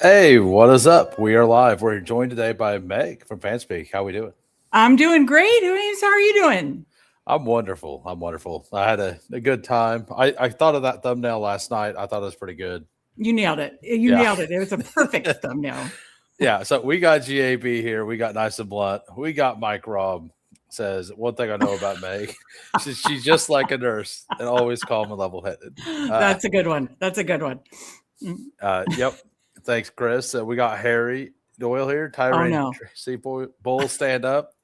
Hey, what is up? We are live. We're joined today by Meg from Fanspeak. How we doing? I'm doing great. How are you doing? I'm wonderful. I'm wonderful. I had a good time. I thought of that thumbnail last night. I thought it was pretty good. You nailed it. You Yeah. nailed it. It was a perfect thumbnail. Yeah. So we got GAB here. We got Nice and Blunt. We got Mike Robb. Says one thing I know about Meg. She's just like a nurse and always calm and level headed. That's a good one. That's a good one. Yep. Thanks, Chris. We got Harry Doyle here. Tyrone Tracy Bull stand up.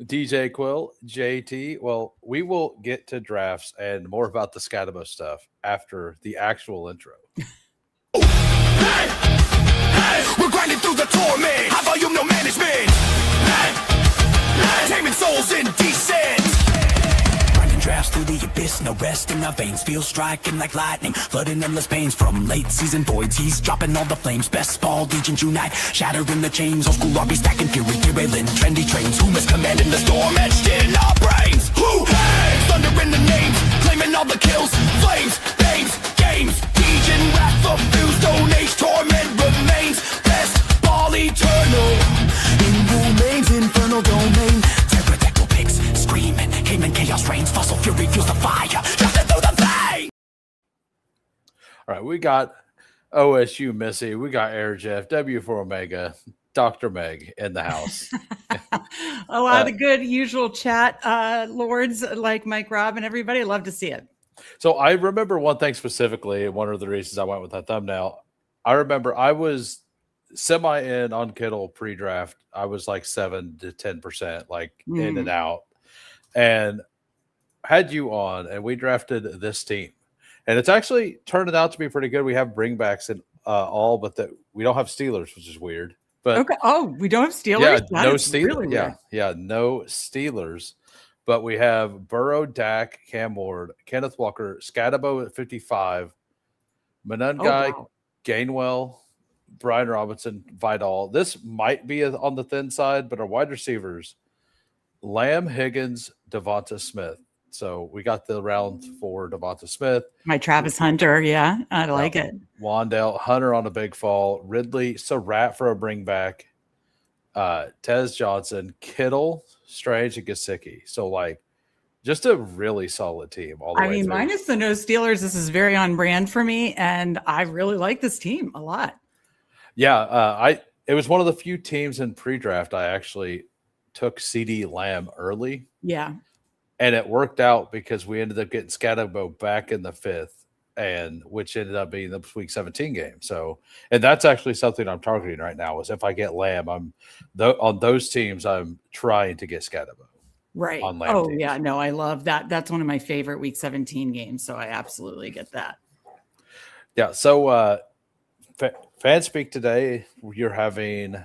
DJ Quill, JT. Well, we will get to drafts and more about the Skattebo stuff after the actual intro. Hey, we're grinding through the torment. High volume, no management. Taming souls in descent. Grinding drafts through the abyss, no rest in our veins. Feel striking like lightning, flooding endless pains. From late season voids, he's dropping all the flames. Bestball Degens Unite, shattering the chains. Old school RB stacking fury, derailing trendy trains. Who is commanding the storm etched in our brains? Who hangs? Thunder in the names, claiming all the kills. Flames, names, games. Degen wrath of fuse, stone age torment remains. Bestball eternal, in remains infernal domain. Pterodactyl pigs, screaming, Cayman chaos reigns. Fossil fury fuels the fire, drafting through the vein. All right, we got OSU Missy, we got Air Jeff, W4 Omega, Dr. Meg in the house. A lot of good usual chat, lords like Mike Robb and everybody. Love to see it. So I remember one thing specifically, one of the reasons I went with that thumbnail. I remember I was semi in on Kittle pre-draft. I was like 7 to 10%, like in and out, and had you on, and we drafted this team, and it's actually turned out to be pretty good. We have bringbacks in all, but that we don't have Steelers, which is weird. But okay, we don't have Steelers. Yeah, no Steelers. Really yeah, no Steelers. But we have Burrow, Dak, Cam Ward, Kenneth Walker, Skattebo at 55, Monungai, Gainwell, Brian Robinson, Vidal. This might be on the thin side, but our wide receivers, Lamb, Higgins, Devonta Smith. So we got the round for Devonta Smith. My Travis Hunter, yeah, I like it. Wandale, Hunter on a big fall, Ridley, Surratt for a bring back, Tez Johnson, Kittle, Strange, and Gesicki. So like just a really solid team all the way through. Minus the no Steelers, this is very on brand for me, and I really like this team a lot. Yeah, it was one of the few teams in pre-draft I actually took CD Lamb early. Yeah. And it worked out because we ended up getting Skattebo back in the 5th, and which ended up being the week 17 game. So, and that's actually something I'm targeting right now is if I get Lamb, on those teams, I'm trying to get Skattebo. Right. On Lamb teams. Yeah. No, I love that. That's one of my favorite week 17 games. So I absolutely get that. Yeah. So, Fanspeak today, you're having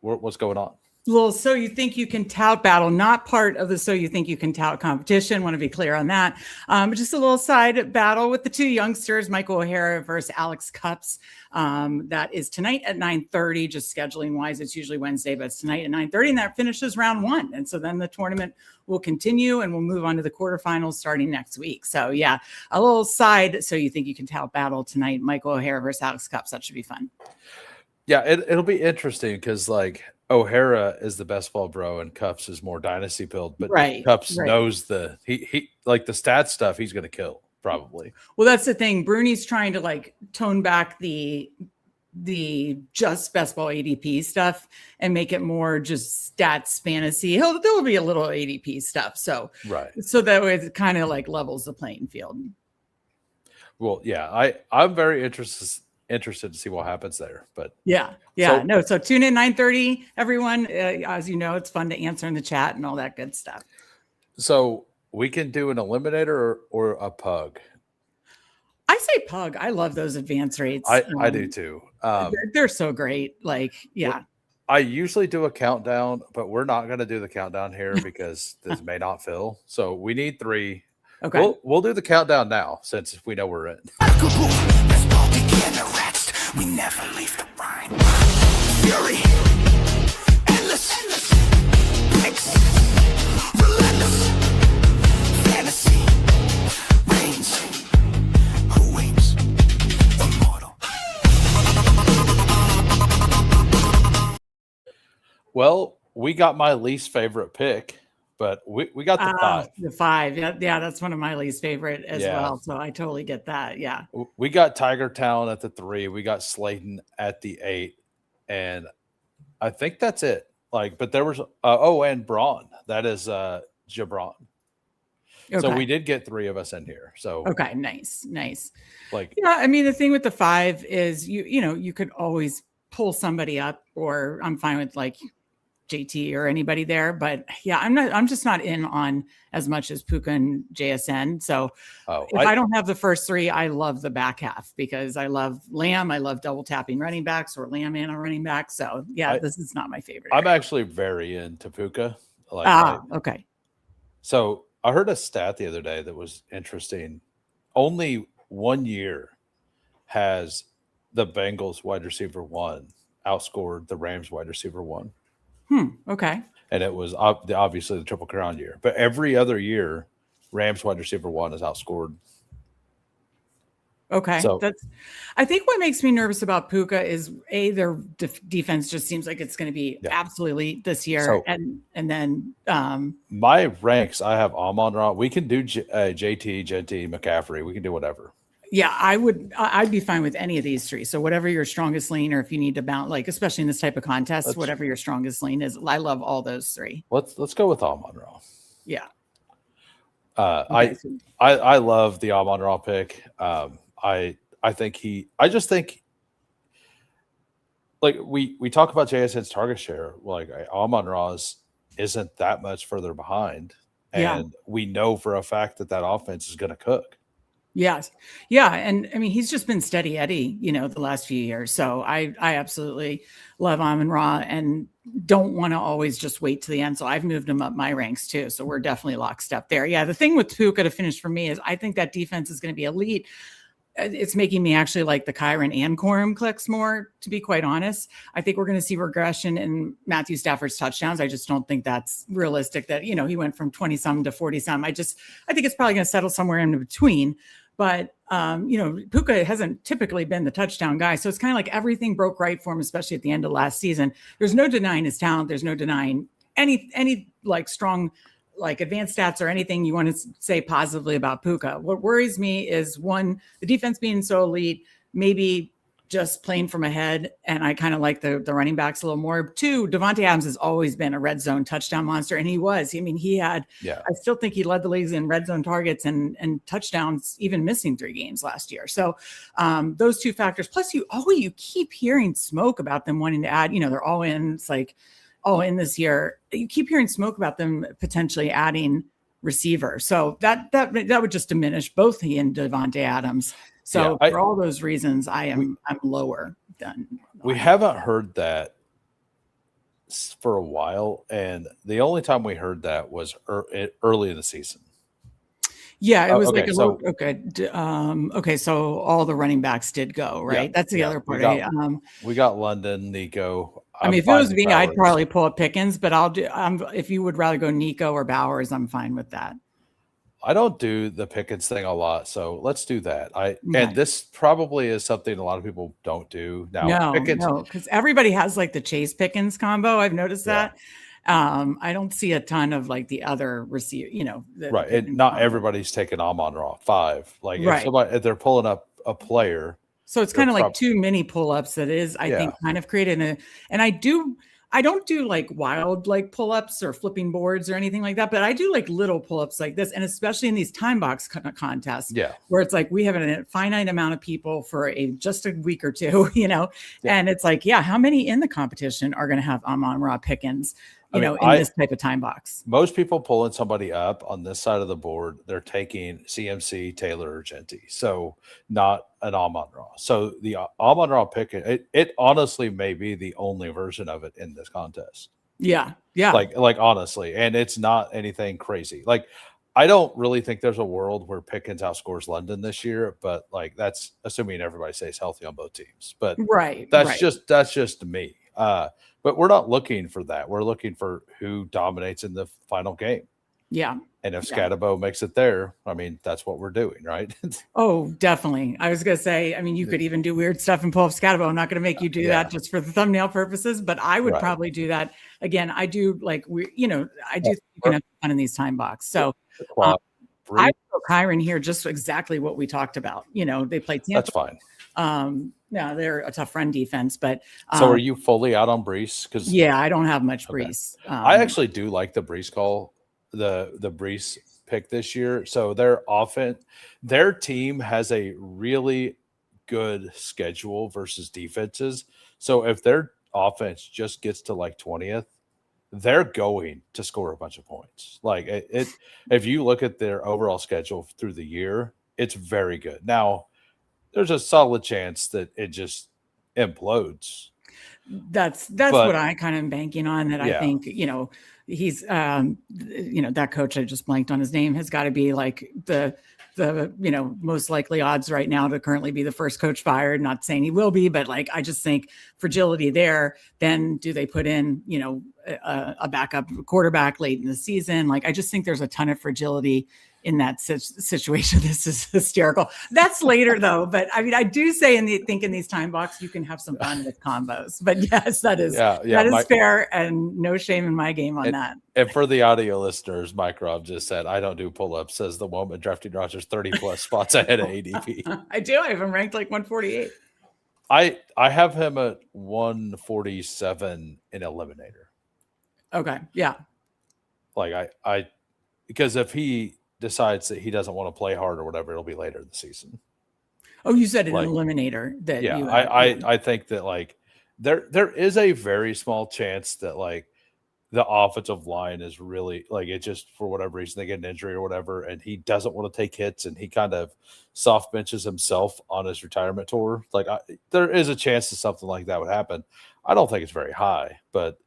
what's going on? Well, So You Think You Can Tout battle, not part of the So You Think You Can Tout competition. Want to be clear on that. But just a little side battle with the two youngsters, Michael O'Hara versus Alex Cups. That is tonight at 9:30. Just scheduling wise, it's usually Wednesday, but it's tonight at 9:30, and that finishes round 1. And so then the tournament will continue, and we'll move on to the quarterfinals starting next week. So yeah, a little side So You Think You Can Tout battle tonight, Michael O'Hara versus Alex Cups. That should be fun. Yeah, it'll be interesting because like O'Hara is the best ball bro and Cups is more dynasty build, but Cups knows he like the stats stuff he's going to kill probably. Well, that's the thing. Bruni's trying to like tone back the just best ball ADP stuff and make it more just stats fantasy. There will be a little ADP stuff. So that way it kind of like levels the playing field. Well, yeah, I'm very interested to see what happens there, but so tune in 9:30 everyone. As you know, it's fun to answer in the chat and all that good stuff. So we can do an eliminator or a pug. I say pug. I love those advance rates. I do too. They're so great. Like, yeah. I usually do a countdown, but we're not going to do the countdown here because this may not fill. So we need 3. Okay. We'll do the countdown now since we know we're in. We never leave the brine. Fury, endless, mix, relentless, fantasy, reigns. Who waits? Immortal. Well, we got my least favorite pick, but we got the 5. The 5. Yeah, that's one of my least favorite as Yeah. well. So I totally get that. Yeah. We got Tiger Town at the 3. We got Slayton at the 8, and I think that's it. Like, but there was and Braun. That is Jabron. Okay. So we did get 3 of us in here. So okay, nice. like, Yeah, I mean, the thing with the 5 is you could always pull somebody up, or I'm fine with like JT or anybody there, but yeah, I'm just not in on as much as Puka and JSN. So if I don't have the first 3, I love the back half because I love Lamb. I love double tapping running backs or Lamb and a running back. So yeah, this is not my favorite. I'm actually very into Puka. Like, okay. So I heard a stat the other day that was interesting. Only 1 year has the Bengals wide receiver 1 outscored the Rams wide receiver 1. Okay. And it was obviously the Triple Crown year. But every other year, Rams wide receiver 1 is outscored. Okay. So, I think what makes me nervous about Puka is their defense just seems like it's going to be absolutely elite this year. So, and then my ranks, I have Amon-Ra. We can do JT, Genty, McCaffrey. We can do whatever. Yeah, I'd be fine with any of these 3. So whatever your strongest lean, or if you need to bounce, like especially in this type of contest, whatever your strongest lean is, I love all those 3. Let's go with Amon-Ra. Yeah. I love the Amon-Ra pick. I just think like we talk about JSN's target share, like Amon-Ra's isn't that much further behind, and we know for a fact that offense is going to cook. Yes. Yeah. And I mean, he's just been steady Eddie, the last few years. So I absolutely love Amon-Ra and don't want to always just wait to the end. So I've moved him up my ranks too. So we're definitely lockstep there. Yeah. The thing with Puka to finish for me is I think that defense is going to be elite. It's making me actually like the Kyron and Corum clicks more, to be quite honest. I think we're going to see regression in Matthew Stafford's touchdowns. I just don't think that's realistic that, he went from 20 some to 40 some. I think it's probably going to settle somewhere in between. But, Puka hasn't typically been the touchdown guy. So it's kind of like everything broke right for him, especially at the end of last season. There's no denying his talent. There's no denying any like strong, like advanced stats or anything you want to say positively about Puka. What worries me is 1, the defense being so elite, maybe just playing from ahead. And I kind of like the running backs a little more. 2, Davante Adams has always been a red zone touchdown monster. And he was, I still think he led the leagues in red zone targets and touchdowns, even missing 3 games last year. So those 2 factors, plus you keep hearing smoke about them wanting to add, they're all in. It's like, in this year, you keep hearing smoke about them potentially adding receiver. So that would just diminish both he and Davante Adams. So for all those reasons, I'm lower than. We haven't heard that for a while, and the only time we heard that was early in the season. Yeah, it was okay. So all the running backs did go, right? Yeah, that's the other part. We got London, Nico. If it was me, I'd probably pull up Pickens, but if you would rather go Nico or Bowers, I'm fine with that. I don't do the Pickens thing a lot, so let's do that. And this probably is something a lot of people don't do now. No, because everybody has like the Chase Pickens combo. I've noticed that. I don't see a ton of like the other receiver, right. And not everybody's taking Amon-Ra 5. Like if they're pulling up a player. So it's kind of like too many pull-ups that is, I think, kind of created and I don't do like wild like pull-ups or flipping boards or anything like that, but I do like little pull-ups like this. And especially in these time box contests where it's like we have a finite amount of people for just a week or 2, and it's like, how many in the competition are going to have Amon-Ra Pickens, in this type of time box? Most people pulling somebody up on this side of the board, they're taking CMC, Taylor, or Genty. So not an Amon-Ra. So the Amon-Ra pick, it honestly may be the only version of it in this contest. Yeah. Like honestly, and it's not anything crazy. Like I don't really think there's a world where Pickens outscores London this year, but like that's assuming everybody stays healthy on both teams. But that's just me. But we're not looking for that. We're looking for who dominates in the final game. Yeah. And if Yeah. Skattebo makes it there, I mean, that's what we're doing, right? Oh, definitely. I was going to say, I mean, you could even do weird stuff and pull up Skattebo. I'm not going to make you do that just for the thumbnail purposes, but I would probably do that. Again, I do I do think you can have fun in these time box. So I would go Kyron here, just exactly what we talked about. They play Tampa. That's fine. Yeah, they're a tough run defense, but so are you fully out on Brees? Because I don't have much Brees. I actually do like the Brees call, the Brees pick this year. So their team has a really good schedule versus defenses. So if their offense just gets to like 20th, they're going to score a bunch of points. Like if you look at their overall schedule through the year, it's very good. Now, there's a solid chance that it just implodes. That's what I kind of am banking on. That I think he's that coach, I just blanked on his name, has got to be like the most likely odds right now to currently be the first coach fired. Not saying he will be, but like I just think fragility there. Then do they put in a backup quarterback late in the season? Like I just think there's a ton of fragility in that situation. This is hysterical. That's later though. But I mean, I do say think in these time box, you can have some fun with combos, but yes, that is fair and no shame in my game on that. And for the audio listeners, Mike Rob just said, I don't do pull-ups, says the woman drafting Rodgers 30 plus spots ahead of ADP. I do. I have him ranked like 148. I have him at 147 in Eliminator. Okay. Yeah. Like I because if he decides that he doesn't want to play hard or whatever, it'll be later in the season. Oh, you said an Eliminator that I think that like there is a very small chance that like the offensive line is really like it just for whatever reason they get an injury or whatever, and he doesn't want to take hits and he kind of soft benches himself on his retirement tour. Like there is a chance that something like that would happen. I don't think it's very high, but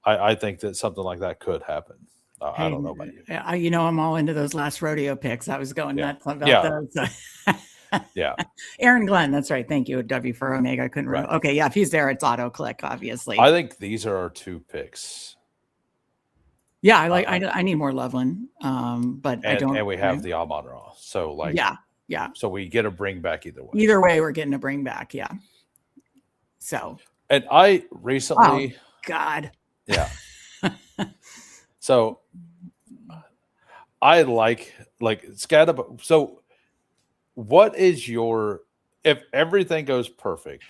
I think that something like that could happen. I don't know about you. I'm all into those last rodeo picks. I was going nuts about those. Yeah. Aaron Glenn. That's right. Thank you. W for Omega. I couldn't remember. Okay. Yeah. If he's there, it's auto click, obviously. I think these are our two picks. Yeah. I need more Loveland. But I don't. And we have the Amon-Ra. So like, yeah. So we get a bring back either way. Either way, we're getting a bring back. Yeah. So. And I recently. Oh, God. Yeah. So I like Skattebo. So what is if everything goes perfect,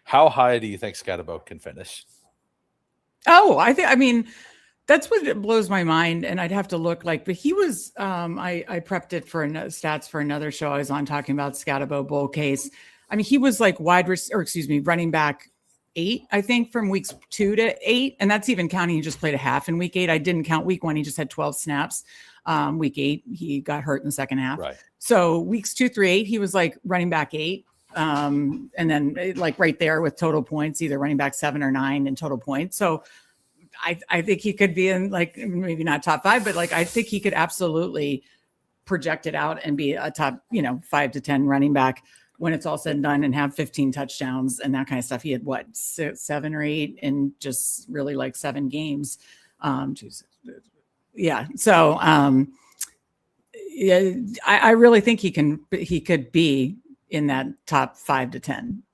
how high do you think Skattebo can finish? Oh, I mean, that's what blows my mind. And I'd have to look but he was, I prepped it for stats for another show I was on talking about Skattebo bull case. I mean, he was like running back 8, I think, from weeks 2 to 8. And that's even counting. He just played a half in week 8. I didn't count week 1. He just had 12 snaps. Week 8, he got hurt in the second half. Right. So weeks 2 through 8, he was like running back 8. And then like right there with total points, either running back 7 or 9 in total points. So I think he could be in like, maybe not top 5, but like, I think he could absolutely project it out and be a top, 5 to 10 running back when it's all said and done and have 15 touchdowns and that kind of stuff. He had 7 or 8 in just really like 7 games. Yeah. So I really think he could be in that top 5 to 10.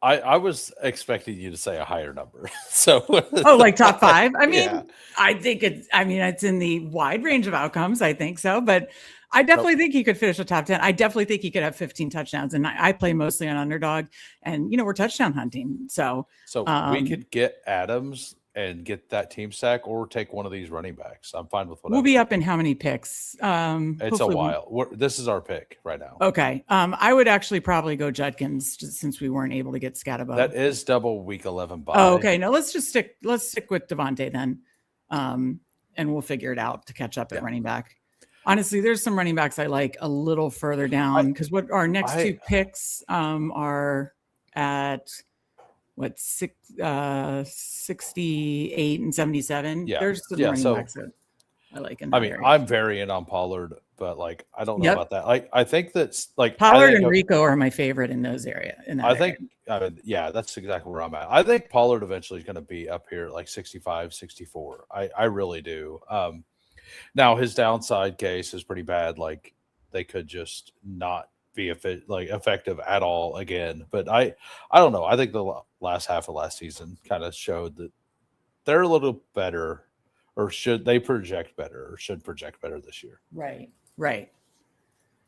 I was expecting you to say a higher number. So like top 5. I mean, I think it's in the wide range of outcomes. I think so, but I definitely think he could finish a top 10. I definitely think he could have 15 touchdowns. And I play mostly on underdog and, we're touchdown hunting. So we could get Adams and get that team sack or take one of these running backs. I'm fine with whatever. We'll be up in how many picks? It's a while. This is our pick right now. Okay. I would actually probably go Judkins just since we weren't able to get Skattebo. That is double week 11 bye. Oh, okay. No, let's stick with Devontae then. And we'll figure it out to catch up at running back. Honestly, there's some running backs I like a little further down because what our next 2 picks are at 68 and 77. Yeah. There's some running backs. I like in I that mean, area. I'm very in on Pollard, but like I don't know Yep. about that. Like I think that's like Pollard and Rico are my favorite in those area. In that I think area. that's exactly where I'm at. I think Pollard eventually is going to be up here at like 65, 64. I really do. Now his downside case is pretty bad. Like they could just not be effective at all again. But I don't know. I think the last half of last season kind of showed that they're a little better, or should they project better, or should project better this year. Right.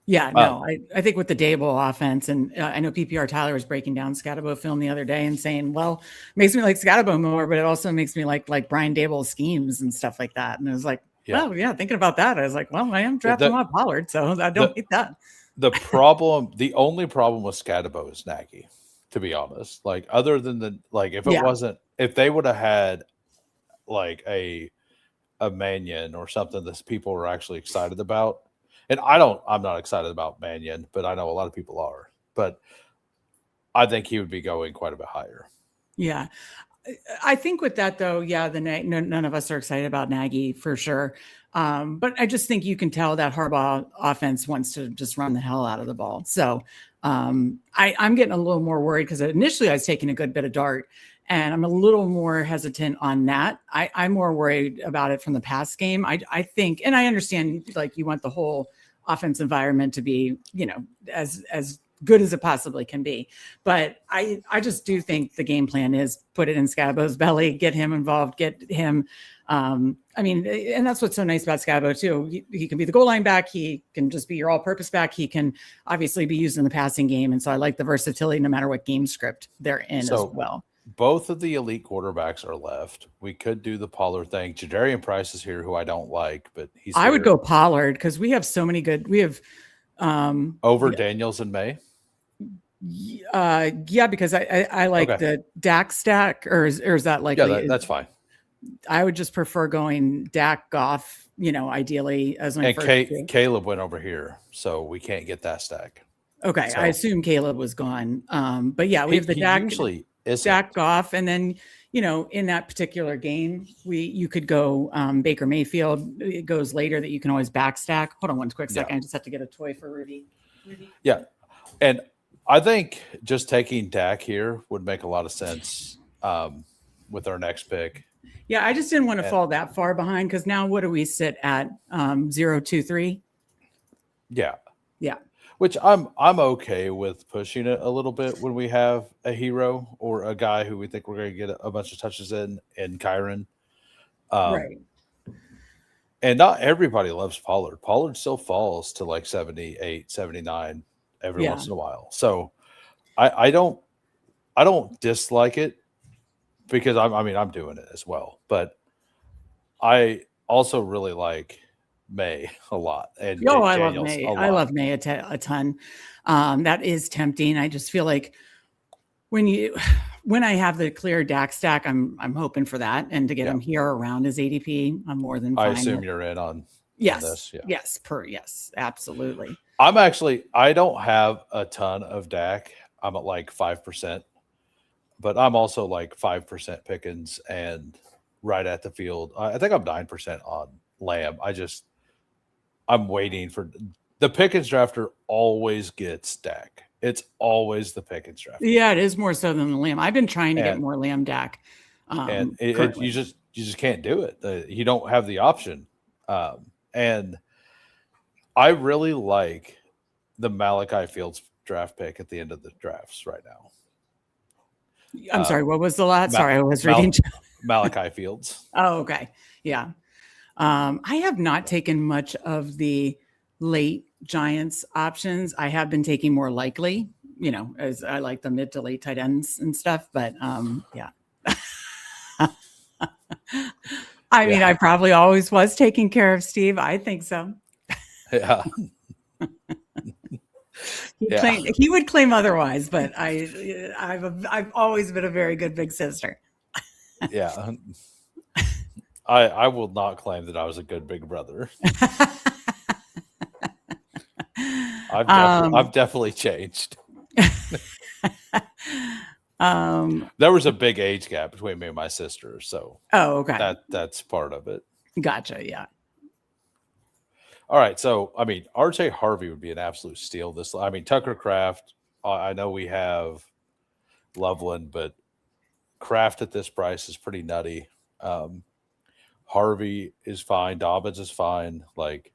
Yeah, no, I think with the Daboll offense, and I know PPR Tyler was breaking down Skattebo film the other day and saying, well, it makes me like Skattebo more, but it also makes me like Brian Daboll schemes and stuff like that. And it was like, well, yeah, thinking about that, I was like, well, I am drafting on Pollard, so I don't hate that. The only problem with Skattebo is Nagy, to be honest. Like other than if they would have had like a Mannion or something that people were actually excited about. And I'm not excited about Mannion, but I know a lot of people are. But I think he would be going quite a bit higher. Yeah. I think with that though, yeah, none of us are excited about Nagy for sure. But I just think you can tell that Harbaugh offense wants to just run the hell out of the ball. So I'm getting a little more worried because initially I was taking a good bit of dart, and I'm a little more hesitant on that. I'm more worried about it from the past game. I think, and I understand, like you want the whole offense environment to be, as good as it possibly can be. But I just do think the game plan is put it in Skattebo's belly, get him involved, get him. And that's what's so nice about Skattebo too. He can be the goal line back. He can just be your all-purpose back. He can obviously be used in the passing game. And so I like the versatility no matter what game script they're in as well. Both of the elite quarterbacks are left. We could do the Pollard thing. Jadarian Price is here, who I don't like, but he's I here. would go Pollard because we have so many good. We have over Daniels and May. Yeah, because I like the Dak stack, or is that like that's fine. I would just prefer going Dak Goff, ideally as my first. Caleb went over here, so we can't get that stack. Okay, so I assume Caleb was gone. But yeah, we have the Dak usually Dak Goff, and then in that particular game, you could go Baker Mayfield. It goes later that you can always backstack. Hold on one quick second. I just have to get a toy for Rudy. Yeah, and I think just taking Dak here would make a lot of sense with our next pick. Yeah, I just didn't want to fall that far behind because now what do we sit at 0-2-3? Yeah. Yeah. Which I'm okay with pushing it a little bit when we have a hero or a guy who we think we're going to get a bunch of touches in Kyron. Right. And not everybody loves Pollard. Pollard still falls to like 78, 79 every once in a while. So I don't dislike it because I'm doing it as well. But I also really like May a lot. And I love May. I love May a ton. That is tempting. I just feel like when I have the clear Dak stack, I'm hoping for that and to get him here around his ADP. I'm more than fine. I assume you're in on this. Yeah. Yes, absolutely. I don't have a ton of Dak. I'm at like 5%, but I'm also like 5% Pickens and right at the field. I think I'm 9% on Lamb. I'm waiting for the Pickens drafter always gets Dak. It's always the Pickens draft. Yeah, it is more so than the Lamb. I've been trying to get more Lamb Dak. You just can't do it. You don't have the option. And I really like the Malachi Fields draft pick at the end of the drafts right now. I'm sorry, what was the last? Sorry, I was reading. Malachi Fields. Oh, okay. Yeah. I have not taken much of the late Giants options. I have been taking more likely, as I like the mid to late tight ends and stuff. But yeah. I probably always was taking care of Steve. I think so. Yeah. He would claim otherwise, but I've always been a very good big sister. Yeah. I will not claim that I was a good big brother. I've definitely changed. There was a big age gap between me and my sister, so okay, that's part of it. Gotcha. Yeah. All right. So, I mean, RJ Harvey would be an absolute steal. I mean, Tucker Craft, I know we have Loveland, but Craft at this price is pretty nutty. Harvey is fine. Dobbins is fine. Like,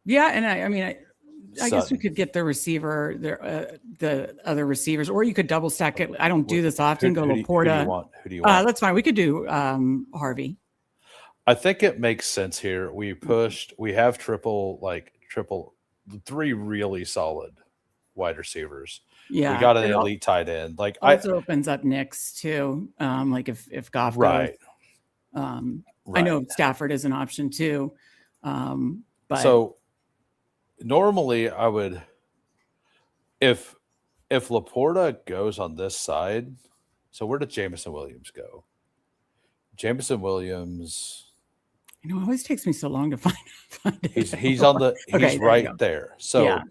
yeah. And I mean, I guess we Sutton. could get the receiver, the other receivers, or you could double stack it. I don't do this often. Go Who do you Laporta. want? Who do you want? That's fine. We could do Harvey. I think it makes sense here. We have three really solid wide receivers. Yeah. We got an elite tight end. Like also opens up Knicks too. Like if Goff right. goes, I know Stafford is an option too. But so normally I would, if Laporta goes on this side, so where did Jameson Williams go? Jameson Williams. It always takes me so long to find it. He's right there. So yeah.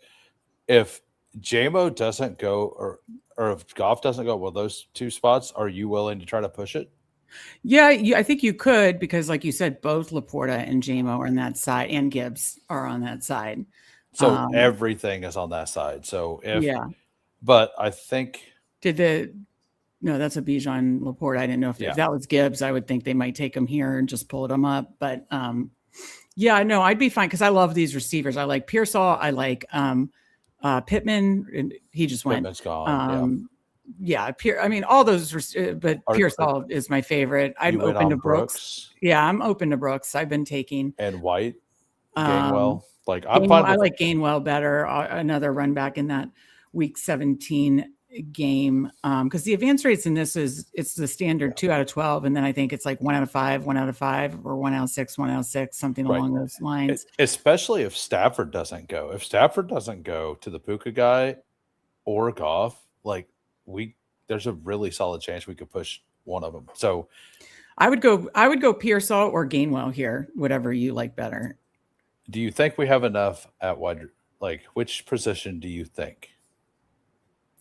If JMO doesn't go or if Goff doesn't go, well, those two spots, are you willing to try to push it? Yeah, I think you could, because like you said, both Laporta and JMO are on that side, and Gibbs are on that side. So everything is on that side. So but I think no, that's a Bijan Laporta. I didn't know if that was Gibbs. I would think they might take him here and just pull them up. But yeah, no, I'd be fine because I love these receivers. I like Pearsall. I like Pittman. And he just went. Pittman's gone. I mean, all those, but Pearsall is my favorite. I'm open to Brooks. Yeah, I'm open to Brooks. I've been taking and White, Gainwell. Like I like Gainwell better. Another run back in that week 17 game, because the advance rates in this it's the standard 2 out of 12, and then I think it's like 1 out of 5, 1 out of 5, or 1 out of 6, 1 out of 6, something along those lines. Especially if Stafford doesn't go. If Stafford doesn't go to the Puka guy or Goff, like there's a really solid chance we could push one of them. So I would go Pearsall or Gainwell here, whatever you like better. Do you think we have enough at wide? Like, which position do you think?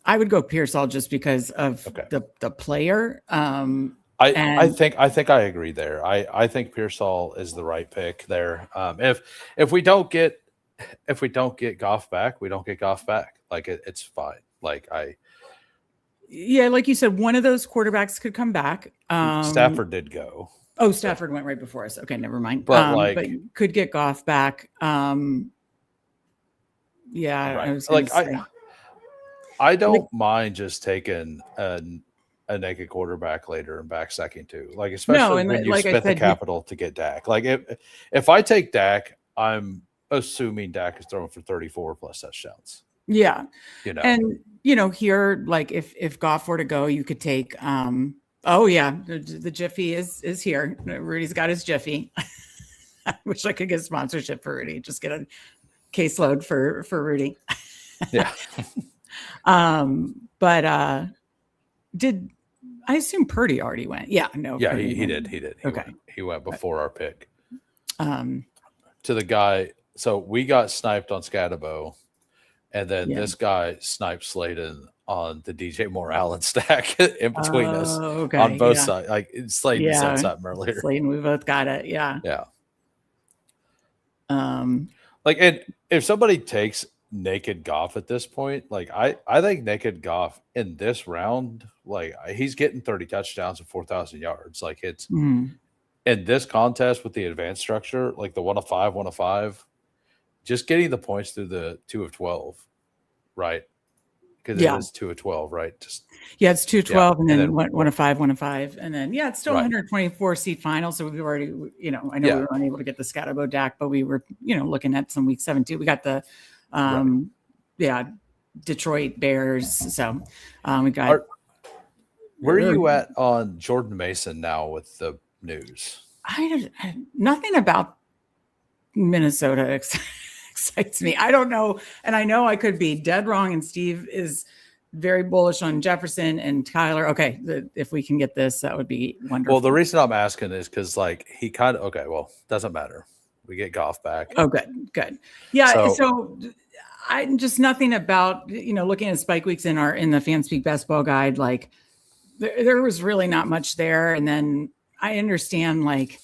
I would go Pearsall just because of the player. I think I agree there. I think Pearsall is the right pick there. If we don't get Goff back, we don't get Goff back. Like it's fine. Like like you said, one of those quarterbacks could come back. Stafford did go. Oh, Stafford went right before us. Okay, never mind. But but you could get Goff back. Yeah, right. I was like I don't mind just taking a naked quarterback later and back second too. Like especially when you spent the capital to get Dak. Like if I take Dak, I'm assuming Dak is throwing for 34 plus touchdowns. Yeah, and here, like if Goff were to go, you could take. The Jiffy is here. Rudy's got his Jiffy. I wish I could get sponsorship for Rudy. Just get a caseload for Rudy. Yeah. But did I assume Purdy already went? Yeah, no. Yeah, he did. He went before our pick. To the guy. So we got sniped on Skattebo, and then this guy sniped Slayton on the DJ Moore Allen stack in between us on both sides. Like Slayton said something earlier. Slayton, we both got it. Yeah. Yeah. Like, and if somebody takes naked Goff at this point, like I think naked Goff in this round, like he's getting 30 touchdowns and 4,000 yards. Like it's in this contest with the advanced structure, like the 1 of 5, just getting the points through the 2 of 12, right? Because it is 2 of 12, right? It's 2 of 12, and then 1 of 5, 1 of 5, and then it's still 124 seat final. So we've already, I know we were unable to get the Skattebo Dak, but we were, looking at some week 7 too. We got the, Detroit Bears. So we got. Where are you at on Jordan Mason now with the news? Nothing about Minnesota excites me. I don't know. And I know I could be dead wrong. And Steve is very bullish on Jefferson and Kyler. Okay. If we can get this, that would be wonderful. Well, the reason I'm asking is because he kind of, doesn't matter. We get Goff back. Oh, good. Yeah. So I'm just nothing about, looking at spike weeks in the FanSpeak Best Ball Guide, like there was really not much there. And then I understand, like,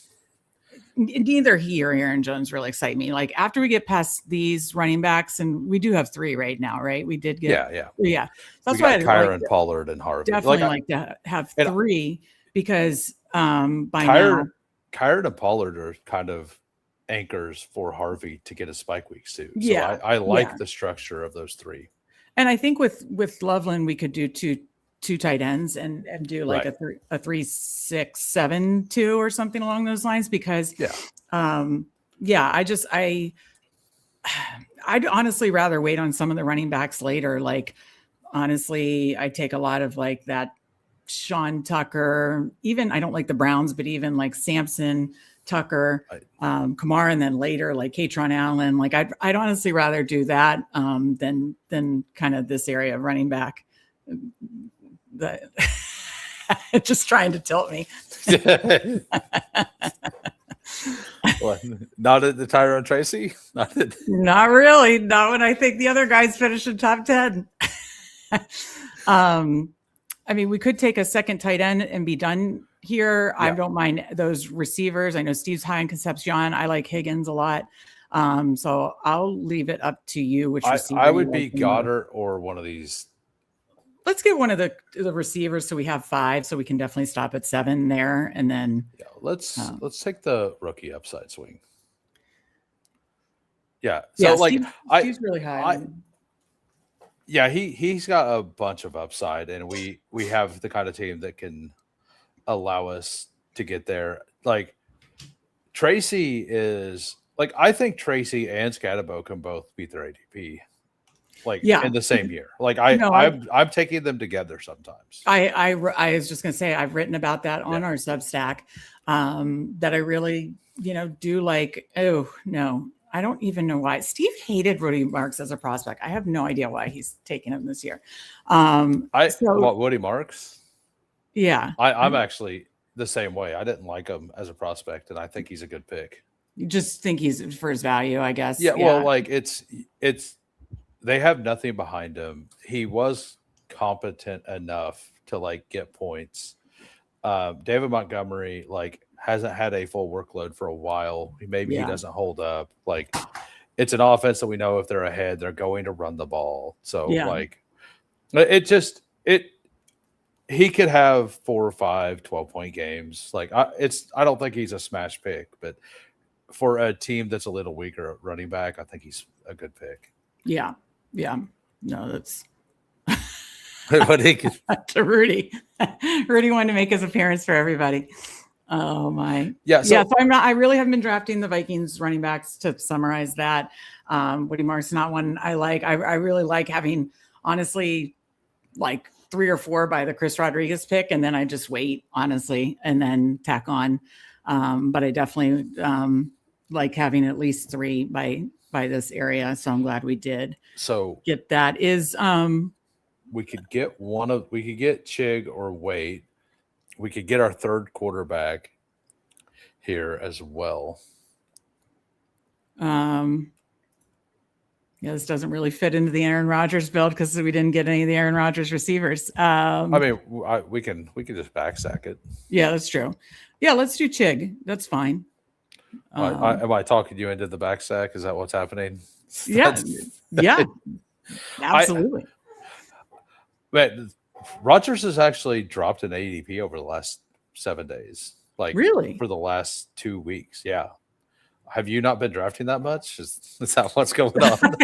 neither he or Aaron Jones really excite me. Like after we get past these running backs, and we do have 3 right now, right? We did get, yeah. So that's why I Kyron, Pollard, and Harvey. Definitely like to have 3 because by Kyron and Pollard are kind of anchors for Harvey to get his spike weeks too. So I like the structure of those 3. And I think with Loveland, we could do two tight ends and do like a 3-6-7-2 or something along those lines, because I'd honestly rather wait on some of the running backs later. Like honestly, I take a lot of like that Sean Tucker, even I don't like the Browns, but even like Sampson, Tucker, Kamara, and then later like Katron Allen. Like I'd honestly rather do that than kind of this area of running back. Just trying to tilt me. What, not at the Tyrone Tracy? Not really. Not when I think the other guys finish in top 10. I mean, we could take a second tight end and be done here. I don't mind those receivers. I know Steve's high on Concepcion. I like Higgins a lot. So I'll leave it up to you. Which I would be Goddard or one of these. Let's get one of the receivers so we have 5, so we can definitely stop at 7 there, and then let's take the rookie upside swing. Yeah, so Steve's really high. He's got a bunch of upside, and we have the kind of team that can allow us to get there. Like Tracy is like, I think Tracy and Skattebo can both beat their ADP. In the same year. Like I'm taking them together sometimes. I was just going to say, I've written about that on our Substack, that I really, do like. Oh no, I don't even know why. Steve hated Woody Marks as a prospect. I have no idea why he's taking him this year. Woody Marks? Yeah. I'm actually the same way. I didn't like him as a prospect, and I think he's a good pick. You just think he's for his value, I guess. Yeah. Well, like it's they have nothing behind him. He was competent enough to like get points. David Montgomery hasn't had a full workload for a while. Maybe he doesn't hold up. Like it's an offense that we know if they're ahead, they're going to run the ball. So he could have 4 or 5 12-point games. Like I don't think he's a smash pick, but for a team that's a little weaker at running back, I think he's a good pick. Yeah. Yeah. No, that's but he could... to Rudy. Rudy wanted to make his appearance for everybody. Oh my. Yeah. So I really haven't been drafting the Vikings running backs, to summarize that. Woody Marks is not one I like. I really like having, honestly, like 3 or 4 by the Chris Rodriguez pick, and then I just wait, honestly, and then tack on. But I definitely like having at least 3 by this area. So I'm glad we did get that. We could get Chig or Wait. We could get our 3rd quarterback here as well. This doesn't really fit into the Aaron Rodgers build because we didn't get any of the Aaron Rodgers receivers. I mean, we can just backstack it. Yeah, that's true. Yeah, let's do Chig. That's fine. Am I talking you into the backstack? Is that what's happening? Yeah, absolutely. But Rodgers has actually dropped an ADP over the last 7 days. Like really for the last 2 weeks. Yeah. Have you not been drafting that much? Is that what's going on?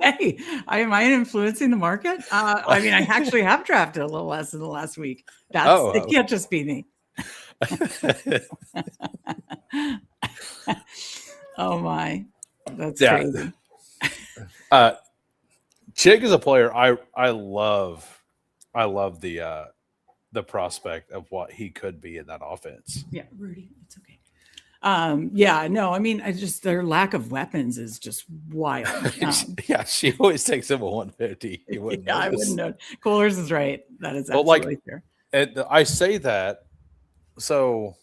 Hey, am I influencing the market? I mean, I actually have drafted a little less in the last week. It can't just be me. Oh my, that's crazy. Chig is a player I love the prospect of what he could be in that offense. Yeah, Rudy, it's okay. No, I mean, their lack of weapons is just wild. She always takes him a 150. I wouldn't know. Coolers is right. That is absolutely fair. And I say that. So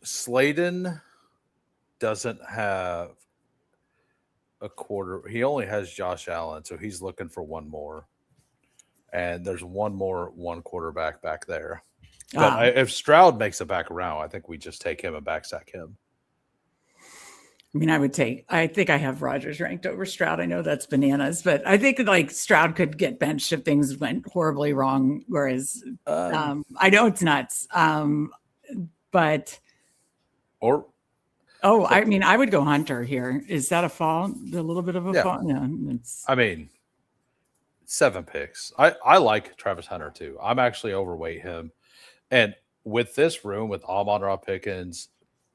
Slayton doesn't have a quarter. He only has Josh Allen, so he's looking for one more. And there's one quarterback back there. But if Stroud makes it back around, I think we just take him and backstack him. I mean, I think I have Rodgers ranked over Stroud. I know that's bananas, but I think like Stroud could get benched if things went horribly wrong. Whereas I know it's nuts. But I mean, I would go Hunter here. Is that a fall? A little bit of a fall? No, I mean, 7 picks. I like Travis Hunter too. I'm actually overweight him. And with this room, with Amon-Ra Pickens,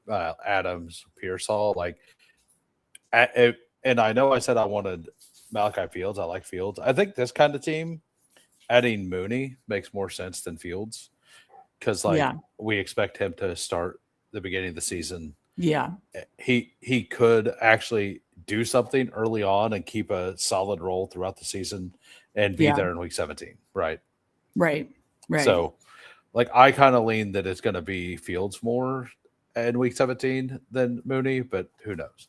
Adams, Pearsall, and I know I said I wanted Malachi Fields. I like Fields. I think this kind of team, adding Mooney makes more sense than Fields because we expect him to start the beginning of the season. Yeah, he could actually do something early on and keep a solid role throughout the season and be there in week 17. Right. So, I kind of lean that it's going to be Fields more in week 17 than Mooney, but who knows?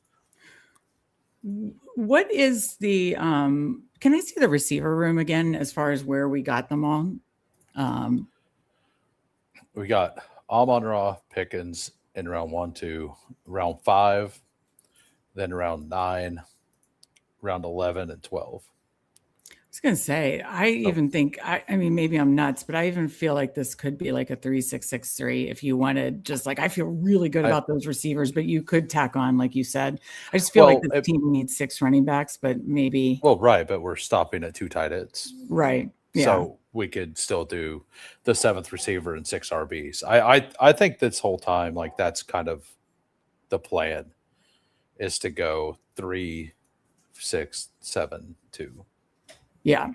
What is the can I see the receiver room again as far as where we got them all? We got Amon-Ra Pickens in round 1, 2, round 5, then round 9, round 11, and 12. I was going to say, I even think, I mean, maybe I'm nuts, but I even feel like this could be like a 3-6-6-3 if you wanted just I feel really good about those receivers, but you could tack on, like you said. I just feel like the team needs 6 running backs, but maybe. Well, right, but we're stopping at 2 tight ends. Right. Yeah. So we could still do the 7th receiver and 6 RBs. I think this whole time, that's kind of the plan is to go 3, 6, 7, 2. Yeah.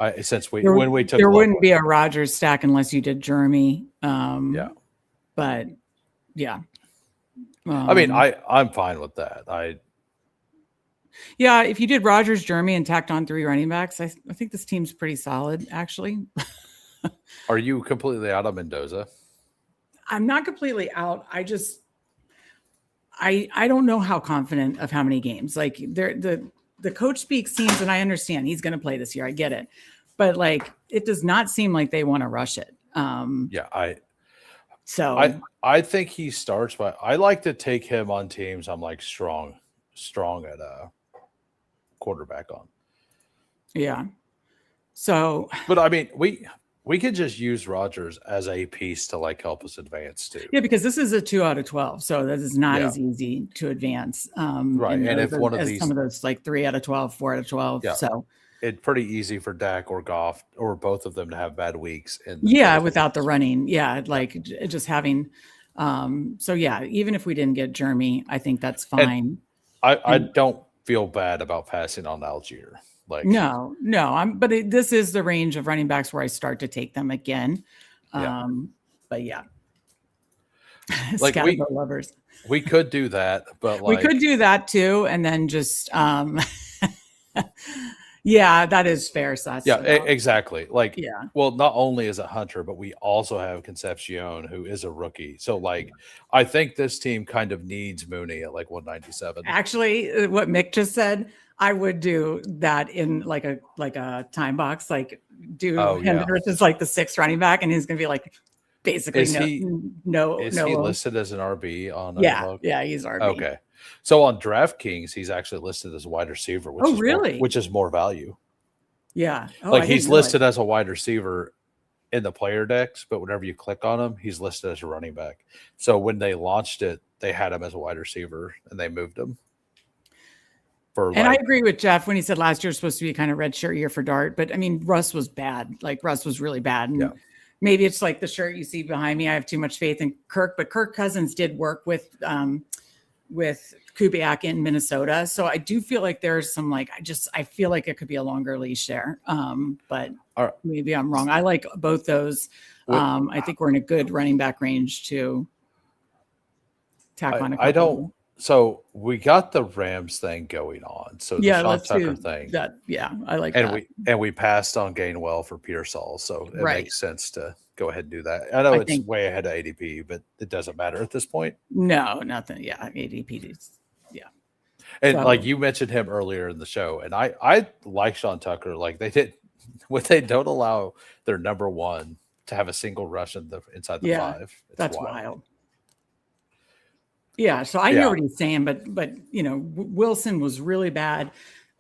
When we took there wouldn't be a Rodgers stack unless you did Jeremy. But yeah. I mean, I'm fine with that. Yeah, if you did Rodgers, Jeremy, and tacked on 3 running backs, I think this team's pretty solid, actually. Are you completely out of Mendoza? I'm not completely out. I just I don't know how confident of how many games. The coach speak seems, and I understand he's going to play this year. I get it. But it does not seem like they want to rush it. I think he starts, but I like to take him on teams I'm strong at quarterback on. Yeah. So, but I mean, we could just use Rodgers as a piece to help us advance too. Yeah, because this is a 2 out of 12, so that is not as easy to advance. Right, and if one of these, some of those 3 out of 12, 4 out of 12, so it's pretty easy for Dak or Goff or both of them to have bad weeks. Without the running, just having. So even if we didn't get Jeremy, I think that's fine. I don't feel bad about passing on Algier. No, but this is the range of running backs where I start to take them again. But Skattebo lovers. We could do that, but we could do that too, and then just that is fair. So exactly. Well, not only is it Hunter, but we also have Concepcion, who is a rookie. So I think this team kind of needs Mooney at 197. Actually, what Mick just said, I would do that in a time box, Hendricks is the 6th running back, and he's going to be basically is he listed as an RB on? Yeah, he's RB. Okay, so on DraftKings, he's actually listed as a wide receiver. Which is more value. Yeah, he's listed as a wide receiver in the player decks, but whenever you click on him, he's listed as a running back. So when they launched it, they had him as a wide receiver, and they moved him. And I agree with Jeff when he said last year was supposed to be kind of red shirt year for Dart, but I mean, Russ was bad. Russ was really bad. And maybe it's the shirt you see behind me. I have too much faith in Kirk, but Kirk Cousins did work with Kubiak in Minnesota. So I do feel like there's some, I feel like it could be a longer leash there. But maybe I'm wrong. I like both those. I think we're in a good running back range to tack on a couple. So we got the Rams thing going on. So the Sean Tucker thing. That, I like that. We passed on Gainwell for Pearsall. So it makes sense to go ahead and do that. I know it's way ahead of ADP, but it doesn't matter at this point. No, nothing. Yeah, ADP is, And you mentioned him earlier in the show, and I like Sean Tucker. They don't allow their number one to have a single rush inside the Yeah, 5. It's that's wild. Yeah, so I hear what he's saying, but Wilson was really bad.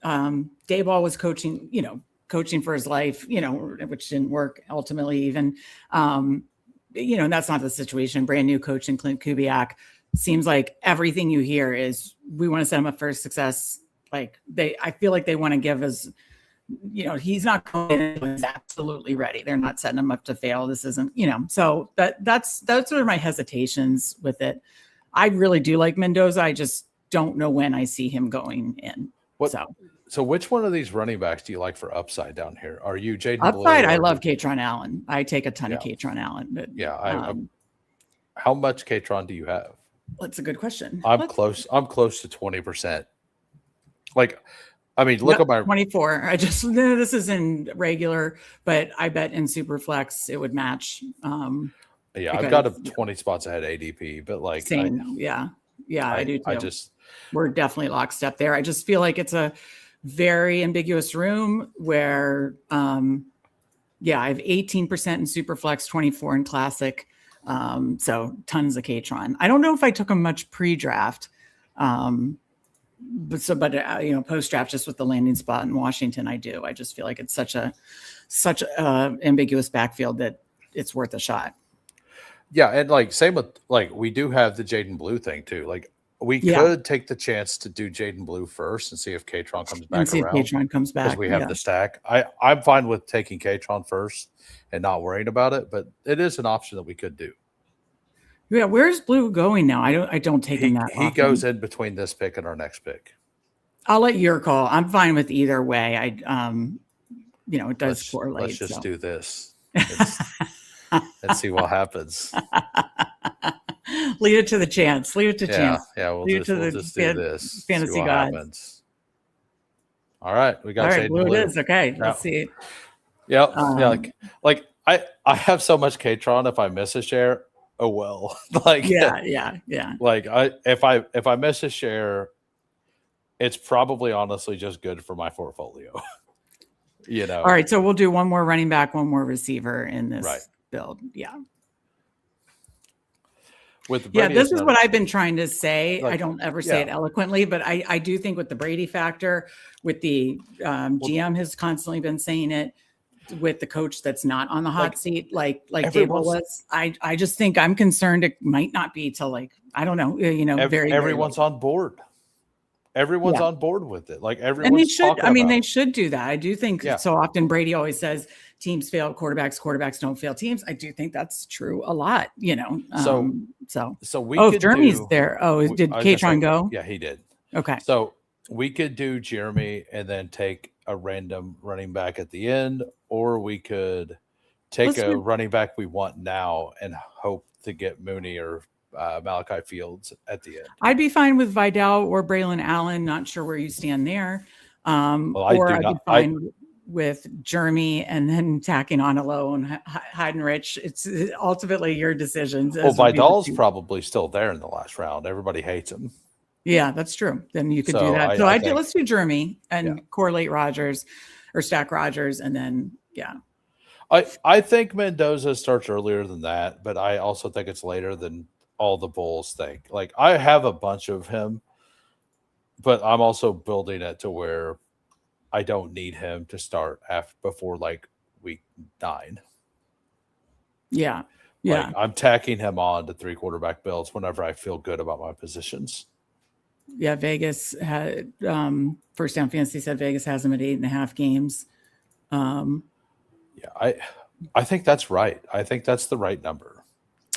Dayball was coaching for his life, which didn't work ultimately even. And that's not the situation. Brand new coach in Clint Kubiak. Seems like everything you hear is we want to set him up for success. Like I feel like they want to give us, he's not going in, he's absolutely ready. They're not setting him up to fail. This isn't, so that's sort of my hesitations with it. I really do like Mendoza. I just don't know when I see him going in. So which one of these running backs do you like for upside down here? Are you Jaden upside? Blue? I love Katron Allen. I take a ton of Katron Allen. But, how much Katron do you have? That's a good question. I'm close. I'm close to 20%. Like, I mean, look at my 24. This is in regular, but I bet in Superflex it would match. I've got 20 spots ahead of ADP, but like same. I do too. We're definitely lockstep there. I just feel like it's a very ambiguous room where, I have 18% in Superflex, 24 in Classic. So tons of Katron. I don't know if I took them much pre-draft, but post-draft, just with the landing spot in Washington, I do. I just feel like it's such a ambiguous backfield that it's worth a shot. Yeah, and like same with we do have the Jaden Blue thing too. Like we could take the chance to do Jaden Blue first and see if Katron comes back around. If Katron comes back, because we have the stack. I'm fine with taking Katron first and not worrying about it, but it is an option that we could do. Yeah, where's Blue going now? I don't take him that. He goes in between this pick and our next pick. I'll let your call. I'm fine with either way. It does correlate. Let's just do this. And see what happens. Leave it to the chance. Leave it to chance. Yeah, we'll just do this. Fantasy gods. All right, we got Jaden Blue. Blue. It is okay. Let's see. Yeah, like I have so much Katron. If I miss a share, oh well. Yeah. Like if I miss a share, it's probably honestly just good for my portfolio. All right, so we'll do one more running back, one more receiver in this build. Yeah. This is what I've been trying to say. I don't ever say it eloquently, but I do think with the Brady factor, with the GM has constantly been saying it, with the coach that's not on the hot seat, like Dable was. I just think I'm concerned it might not be till I don't know, everyone's on board. Everyone's on board with it. Like everyone, and they should. I mean, they should do that. I do think so often. Brady always says teams fail quarterbacks. Quarterbacks don't fail teams. I do think that's true a lot. So we. Oh, Jeremy's there. Oh, did Katron go? Yeah, he did. Okay. So we could do Jeremy and then take a random running back at the end, or we could take a running back we want now and hope to get Mooney or Malachi Fields at the end. I'd be fine with Vidal or Braylon Allen. Not sure where you stand there. I'd be fine with Jeremy and then tacking on a low and Heidenrich. It's ultimately your decisions. Well, Vidal's probably still there in the last round. Everybody hates him. Yeah, that's true. Then you could do that. Let's do Jeremy and correlate Rodgers or stack Rodgers, and then I think Mendoza starts earlier than that, but I also think it's later than all the Bulls think. Like I have a bunch of him, but I'm also building it to where I don't need him to start before week 9. Yeah. I'm tacking him on to 3 quarterback builds whenever I feel good about my positions. Yeah, Vegas had First Down Fantasy said Vegas has him at 8.5 games. I think that's right. I think that's the right number.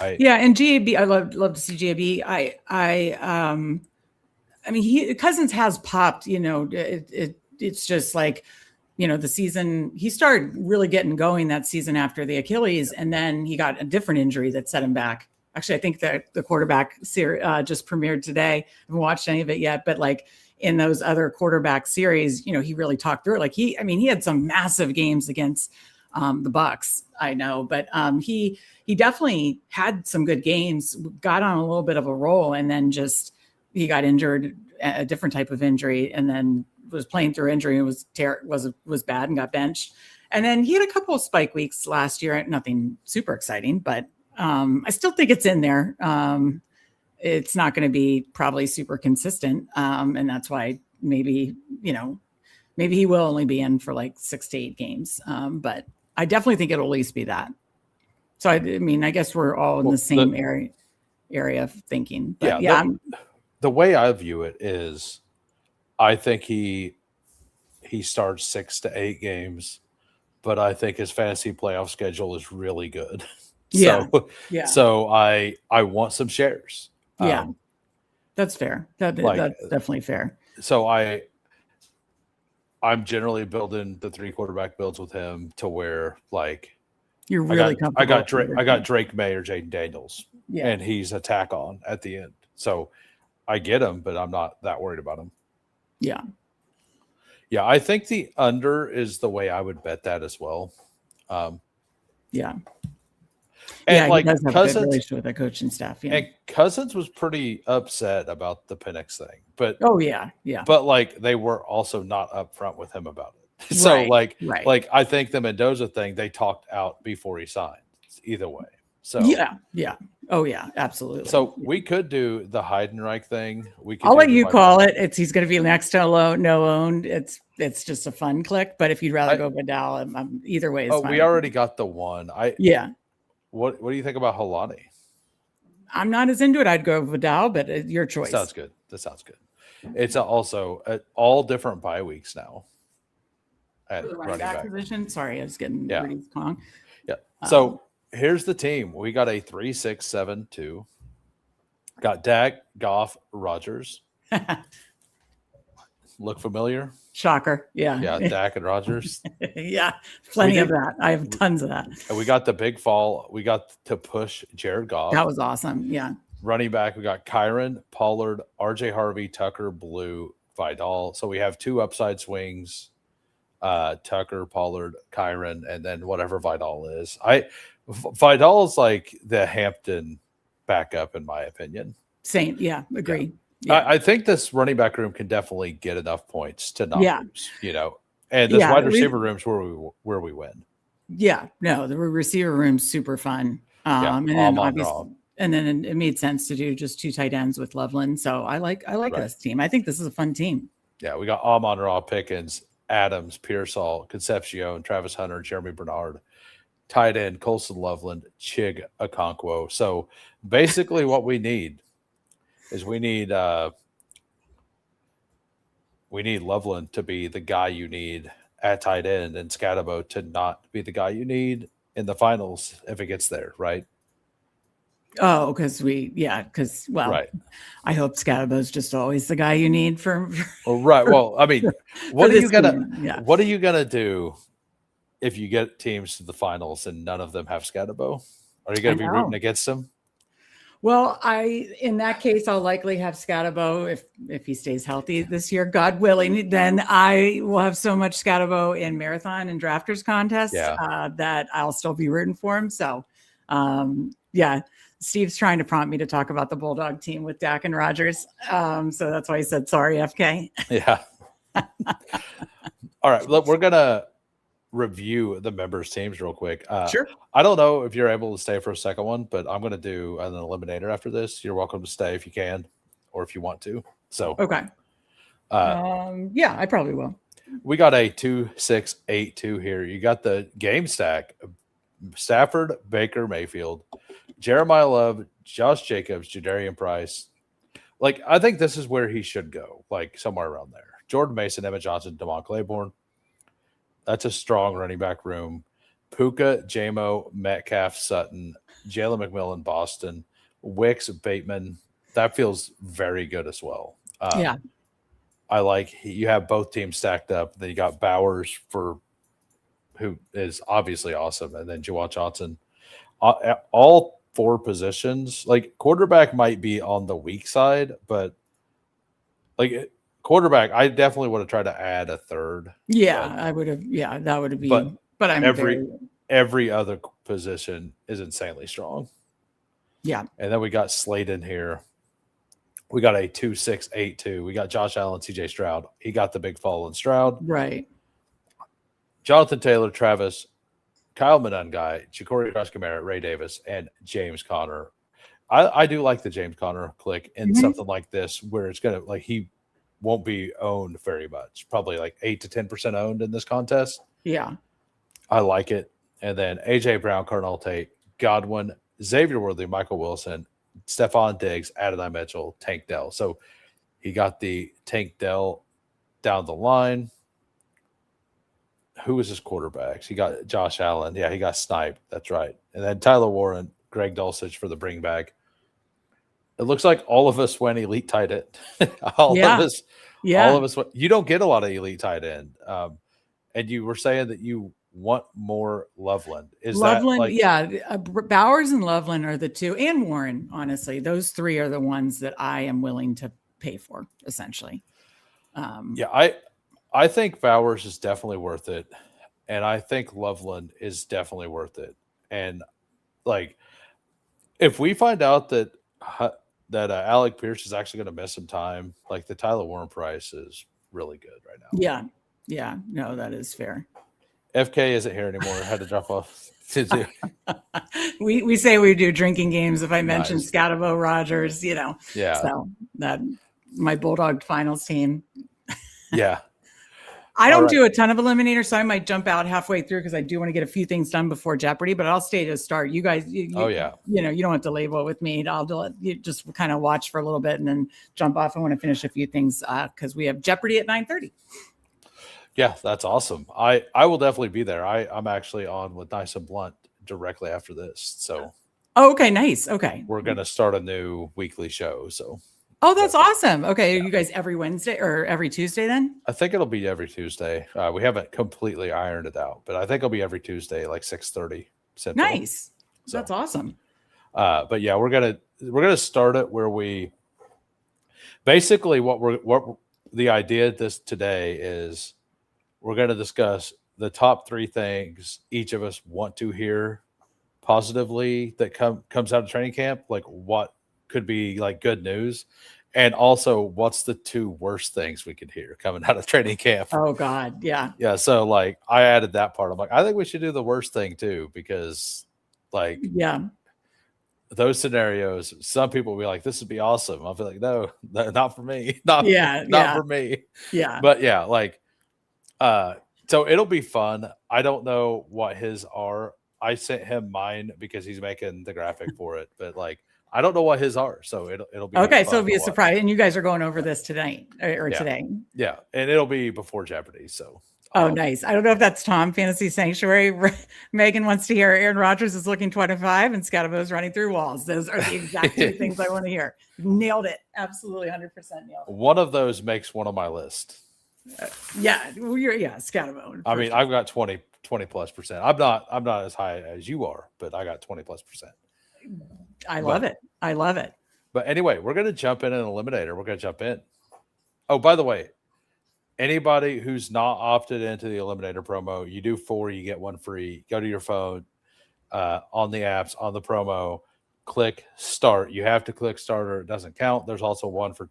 And GAB, I love to see GAB. I mean, Cousins has popped. It's just like, the season he started really getting going that season after the Achilles, and then he got a different injury that set him back. Actually, I think that the quarterback series just premiered today. I haven't watched any of it yet, but in those other quarterback series, he really talked through it. He had some massive games against the Bucks, I know, but he definitely had some good games, got on a little bit of a roll, and then he got injured, a different type of injury, and then was playing through injury and was bad and got benched. And then he had a couple of spike weeks last year. Nothing super exciting, but I still think it's in there. It's not going to be probably super consistent. And that's why maybe he will only be in for like 6 to 8 games. But I definitely think it'll at least be that. So, I mean, I guess we're all in the same area of thinking. But the way I view it is I think he starts 6 to 8 games, but I think his fantasy playoff schedule is really good. So I want some shares. Yeah, that's fair. That's definitely fair. So I'm generally building the 3 quarterback builds with him to where like you're really comfortable. I got Drake May or Jaden Daniels, and he's a tack on at the end. So I get him, but I'm not that worried about him. Yeah. Yeah, I think the under is the way I would bet that as well. Yeah. And like he does have Cousins, a good relationship with the coaching staff. Yeah. And Cousins was pretty upset about the Penix thing, but but like they were also not upfront with him about it. So like I think the Mendoza thing they talked out before he signed. Either way. So oh yeah, absolutely. So we could do the Heidenreich thing. I'll let you call it. He's going to be next to no owned. It's just a fun click. But if you'd rather go Vidal, I'm either way is fine. We already got the one. What do you think about Holani? I'm not as into it. I'd go Vidal, but your choice. That sounds good. It's also all different bye weeks now. At the running back position. Sorry, I was getting Rudy's Kong. Yeah. So here's the team. We got a 3-6-7-2. Got Dak, Goff, Rodgers. Look familiar? Shocker. Yeah. Yeah, Dak and Rodgers. Yeah, plenty of that. I have tons of that. And we got the big fall. We got to push Jared Goff. That was awesome. Yeah. Running back, we got Kyron, Pollard, RJ Harvey, Tucker, Blue, Vidal. So we have 2 upside swings. Tucker, Pollard, Kyron, and then whatever Vidal is. Vidal is like the Hampton backup, in my opinion. Same. Yeah. Agree. Yeah. I think this running back room can definitely get enough points to not lose, and this wide receiver room's where we win. Yeah. No, the receiver room's super fun. And then obviously, and then it made sense to do just 2 tight ends with Loveland. So I like this team. I think this is a fun team. Yeah. We got Amon-Ra, Pickens, Adams, Pearsall, Concepcion, Travis Hunter, Jeremy Bernard, tight end, Colson Loveland, Chig Okonkwo. So basically what we need is we need Loveland to be the guy you need at tight end and Skattebo to not be the guy you need in the finals if it gets there, right? Oh, I hope Skattebo's just always the guy you need for right. Well, I mean, what are you gonna do if you get teams to the finals and none of them have Skattebo? Are you gonna be rooting against them? Well, in that case, I'll likely have Skattebo if he stays healthy this year, God willing. Then I will have so much Skattebo in marathon and drafters contest that I'll still be rooting for him. So, Steve's trying to prompt me to talk about the Bulldog team with Dak and Rodgers. So that's why he said, sorry, FK. Yeah. All right. Look, we're going to review the members' teams real quick. Sure. I don't know if you're able to stay for a second one, but I'm going to do an eliminator after this. You're welcome to stay if you can or if you want to. So, okay. I probably will. We got a 2-6-8-2 here. You got the game stack: Stafford, Baker, Mayfield, Jeremiah Love, Josh Jacobs, Jadarian Price. Like, I think this is where he should go, like somewhere around there. Jordan Mason, Emmett Johnson, Damon Claiborne. That's a strong running back room. Puka, Jamo, Metcalf, Sutton, Jalen McMillan, Boston, Wicks, Bateman. That feels very good as well. I like you have both teams stacked up. Then you got Bowers who is obviously awesome, and then Jawad Johnson. All 4 positions, like quarterback might be on the weak side, but like quarterback, I definitely would have tried to add a third. I would have. Yeah, that would have been. But I'm every other position is insanely strong. Yeah, and then we got Slade in here. We got a 2-6-8-2. We got Josh Allen, CJ Stroud. He got the big fall in Stroud. Right. Jonathan Taylor, Travis, Kyle Menungai, Ja'Cory Cross-Kamara, Ray Davis, and James Conner. I do like the James Conner click in something like this where it's going to, like, he won't be owned very much, probably like 8 to 10% owned in this contest. Yeah. I like it. And then AJ Brown, Cardinal Tate, Godwin, Xavier Worthy, Michael Wilson, Stephon Diggs, Adonai Mitchell, Tank Dell. So he got the Tank Dell down the line. Who was his quarterbacks? He got Josh Allen. Yeah, he got sniped. That's right. And then Tyler Warren, Greg Dulcich for the bring back. It looks like all of us went elite tight end. All of us. You don't get a lot of elite tight end. And you were saying that you want more Loveland. Is Loveland? that like, Bowers and Loveland are the two, and Warren. Honestly, those three are the ones that I am willing to pay for, essentially. I think Bowers is definitely worth it, and I think Loveland is definitely worth it. And like, if we find out that Alec Pierce is actually going to miss some time, like the Tyler Warren price is really good right now. Yeah, no, that is fair. FK isn't here anymore. I had to drop off to do. we say we do drinking games. If I mention Skattebo, Rogers, Yeah. So that my Bulldog finals team. Yeah. I don't do a ton of eliminators, so I might jump out halfway through because I do want to get a few things done before Jeopardy, but I'll stay to start. You guys, you don't have to label it with me. I'll do it. You just kind of watch for a little bit and then jump off. I want to finish a few things because we have Jeopardy at 9:30. Yeah, that's awesome. I will definitely be there. I'm actually on with Nice and Blunt directly after this. So okay, nice. Okay. We're gonna start a new weekly show. So that's awesome. Okay. Are you guys every Wednesday or every Tuesday then? I think it'll be every Tuesday. We haven't completely ironed it out, but I think it'll be every Tuesday, like 6:30 Central. Nice. So, that's awesome. But yeah, we're gonna start it where we basically what the idea today is we're going to discuss the top 3 things each of us want to hear positively that comes out of training camp, like what could be like good news, and also what's the 2 worst things we could hear coming out of training camp. Oh God, yeah. So like I added that part. I'm like, I think we should do the worst thing too, because like those scenarios, some people will be like, this would be awesome. I'll be like, no, not for me. Not for me. Yeah. But yeah, like so it'll be fun. I don't know what his are. I sent him mine because he's making the graphic for it, but like I don't know what his are. So it'll be okay. So it'll be a surprise. And you guys are going over this tonight or today. Yeah. And it'll be before Jeopardy. So nice. I don't know if that's Tom Fantasy Sanctuary. Megan wants to hear Aaron Rodgers is looking 25 and Skattebo is running through walls. Those are the exact 2 things I want to hear. Nailed it. Absolutely 100% nailed it. One of those makes one of my list. Skattebo. I mean, I've got 20 plus percent. I'm not as high as you are, but I got 20 plus percent. I love it. But anyway, we're going to jump in an eliminator. We're going to jump in. Oh, by the way, anybody who's not opted into the eliminator promo, you do 4, you get 1 free. Go to your phone on the apps, on the promo, click start. You have to click start or it doesn't count. There's also 1 for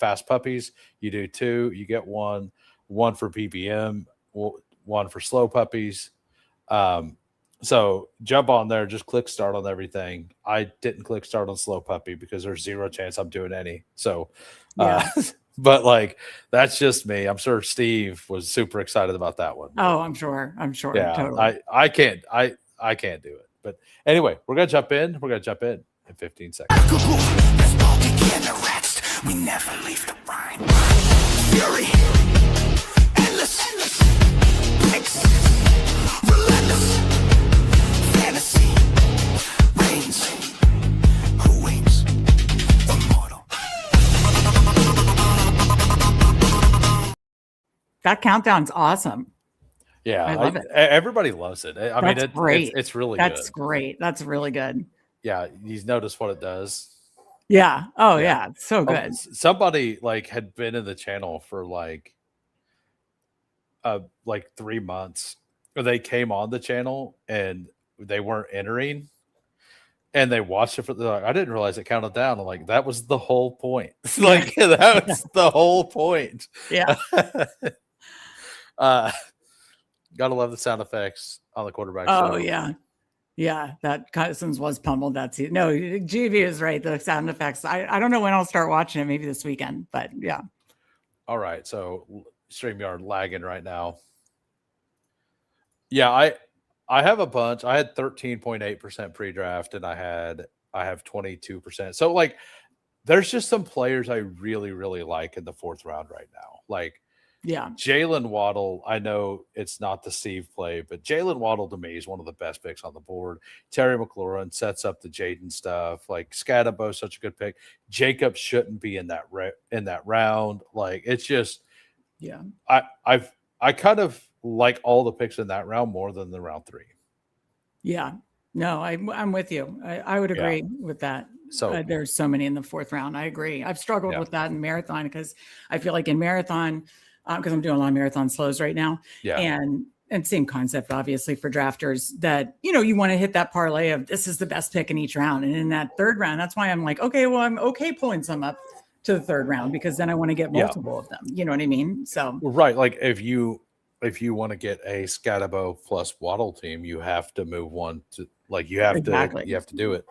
fast puppies. You do 2, you get 1 for PPM, 1 for slow puppies. So jump on there, just click start on everything. I didn't click start on slow puppy because there's 0 chance I'm doing any. So but like that's just me. I'm sure Steve was super excited about that one. Oh, I'm sure. Yeah, totally. I can't do it. But anyway, we're gonna jump in. We're gonna jump in 15 seconds. We never leave the brine. Fury, endless, relentless, fantasy, reigns. Who waits? Immortal. That countdown's awesome. Yeah, I love it. Everybody loves it. I mean, great. It's really good. That's great. That's really good. Yeah, you've noticed what it does. Yeah. Oh, yeah. It's so good. Somebody like had been in the channel for like 3 months. They came on the channel and they weren't entering, and they watched it I didn't realize it counted down. I'm like, that was the whole point. Like that was the whole point. Yeah. Gotta love the sound effects on the quarterback. Oh show. yeah. Yeah, that Cousins was pummeled. No, GB is right. The sound effects. I don't know when I'll start watching it. Maybe this weekend, but yeah. All right. So StreamYard lagging right now. Yeah, I have a bunch. I had 13.8% pre-draft and I have 22%. So like there's just some players I really, really like in the fourth round right now. Like Yeah. Jalen Waddle, I know it's not the Steve play, but Jalen Waddle to me is one of the best picks on the board. Terry McLaurin sets up the Jaden stuff. Like Skattebo, such a good pick. Jacob shouldn't be in that round. Like it's just, yeah. I kind of like all the picks in that round more than the round 3. Yeah, no, I'm with you. I would agree with that. So there's so many in the fourth round. I agree. I've struggled with that in marathon because I feel like in marathon, because I'm doing a lot of marathon slows right now. Yeah. And same concept, obviously, for drafters that, you want to hit that parlay of this is the best pick in each round. And in that third round, that's why I'm like, okay, well, I'm okay pulling some up to the third round because then I want to get multiple of them. You know what I mean? So right. Like if you want to get a Skattebo plus Waddle team, you have to move one to you have to do it.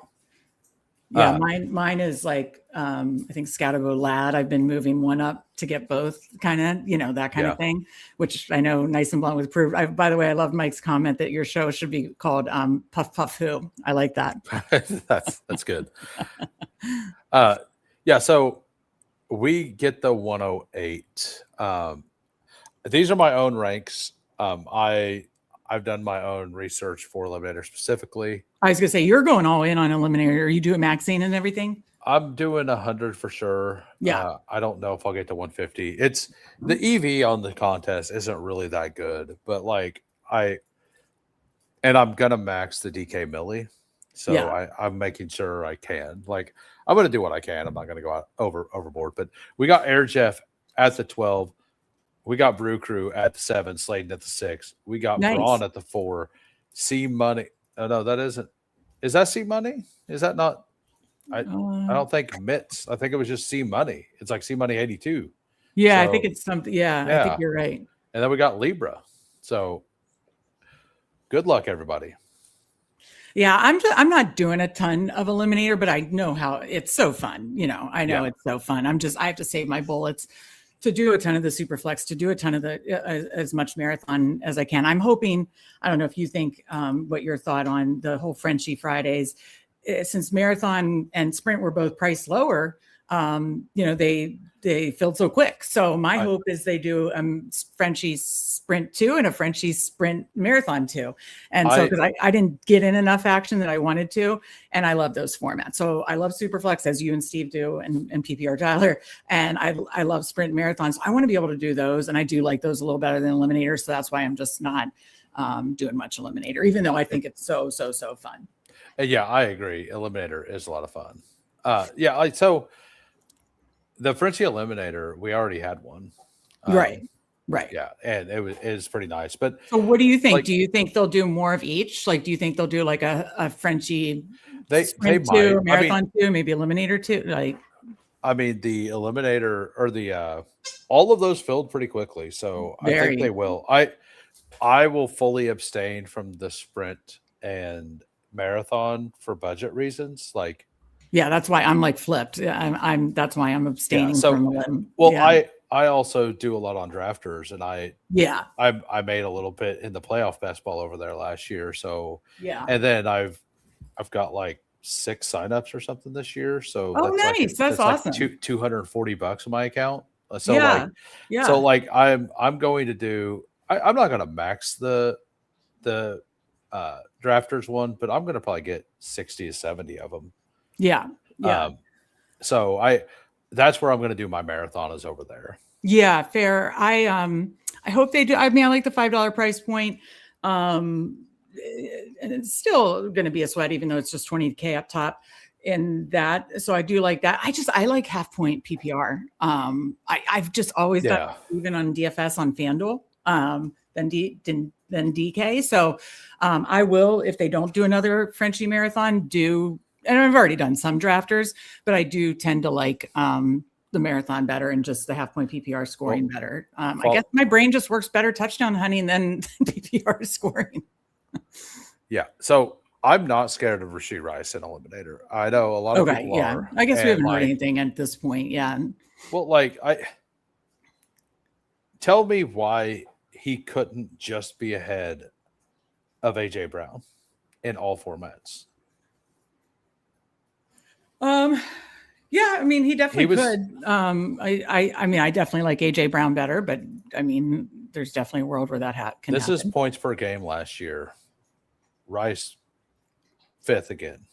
Yeah, mine is like I think Skattebo Lad. I've been moving one up to get both, kind of, that kind of thing, which I know Nice and Blunt was proved. By the way, I love Mike's comment that your show should be called Puff Puff Who. I like that. that's good. Yeah, so we get the 108. These are my own ranks. I've done my own research for Eliminator specifically. I was gonna say you're going all in on Eliminator. Are you doing Maxine and everything? I'm doing 100 for sure. Yeah. I don't know if I'll get to 150. It's the EV on the contest isn't really that good, but I'm gonna max the DK Millie. So I'm making sure I can. Like I'm gonna do what I can. I'm not gonna go out overboard. But we got Air Jeff at the 12. We got Brew Crew at the 7, Sladen at the 6. We got Braun at the 4. C Money. Oh no, that isn't. Is that C Money? Is that not? I don't think Mitts. I think it was just C Money. It's like C Money 82. Yeah, so, I think it's something. Yeah, I think you're right. And then we got Libra. So good luck, everybody. Yeah, I'm not doing a ton of Eliminator, but I know how it's so fun. I know it's so fun. I have to save my bullets to do a ton of the Superflex, to do a ton of the as much marathon as I can. I'm hoping, I don't know if you think what your thought on the whole Frenchie Fridays, since marathon and sprint were both priced lower, they filled so quick. So my hope is they do a Frenchie Sprint 2 and a Frenchie Sprint Marathon 2. And so because I didn't get in enough action that I wanted to, and I love those formats. So I love Superflex, as you and Steve do, and PPR Tyler, and I love Sprint Marathons. So I want to be able to do those, and I do like those a little better than Eliminator. So that's why I'm just not doing much Eliminator, even though I think it's so fun. Yeah, I agree. Eliminator is a lot of fun. So the Frenchie Eliminator, we already had one. Right. Yeah, and it is pretty nice. But so what do you think? Do you think they'll do more of each? Like, do you think they'll do like a Frenchie Sprint 2, Marathon 2, maybe Eliminator 2? The Eliminator or the all of those filled pretty quickly. So I think they will. I will fully abstain from the Sprint and Marathon for budget reasons. Yeah, that's why I'm flipped. That's why I'm abstaining from them. Well, yeah. I also do a lot on drafters, and I made a little bit in the playoff best ball over there last year. So and then I've got 6 signups or something this year. So nice. That's awesome. $240 in my account. So So I'm going to do. I'm not going to max the drafters one, but I'm going to probably get 60 to 70 of them. Yeah. So that's where I'm going to do my marathon is over there. Yeah, fair. I hope they do. I like the $5 price point. And it's still going to be a sweat, even though it's just $20K up top in that. So I do like that. I like half point PPR. I've just always done, even on DFS on FanDuel, than DK. So I will, if they don't do another Frenchie Marathon, and I've already done some drafters, but I do tend to like the marathon better and just the half point PPR scoring better. I guess my brain just works better touchdown hunting than PPR scoring. Yeah. So I'm not scared of Rashee Rice in Eliminator. I know a lot of people are. I guess we haven't heard anything at this point. Yeah. Well, tell me why he couldn't just be ahead of AJ Brown in all formats. Yeah, I mean, he definitely could. I mean, I definitely like AJ Brown better, but I mean, there's definitely a world where that can happen. This is points per game last year. Rice 5th again.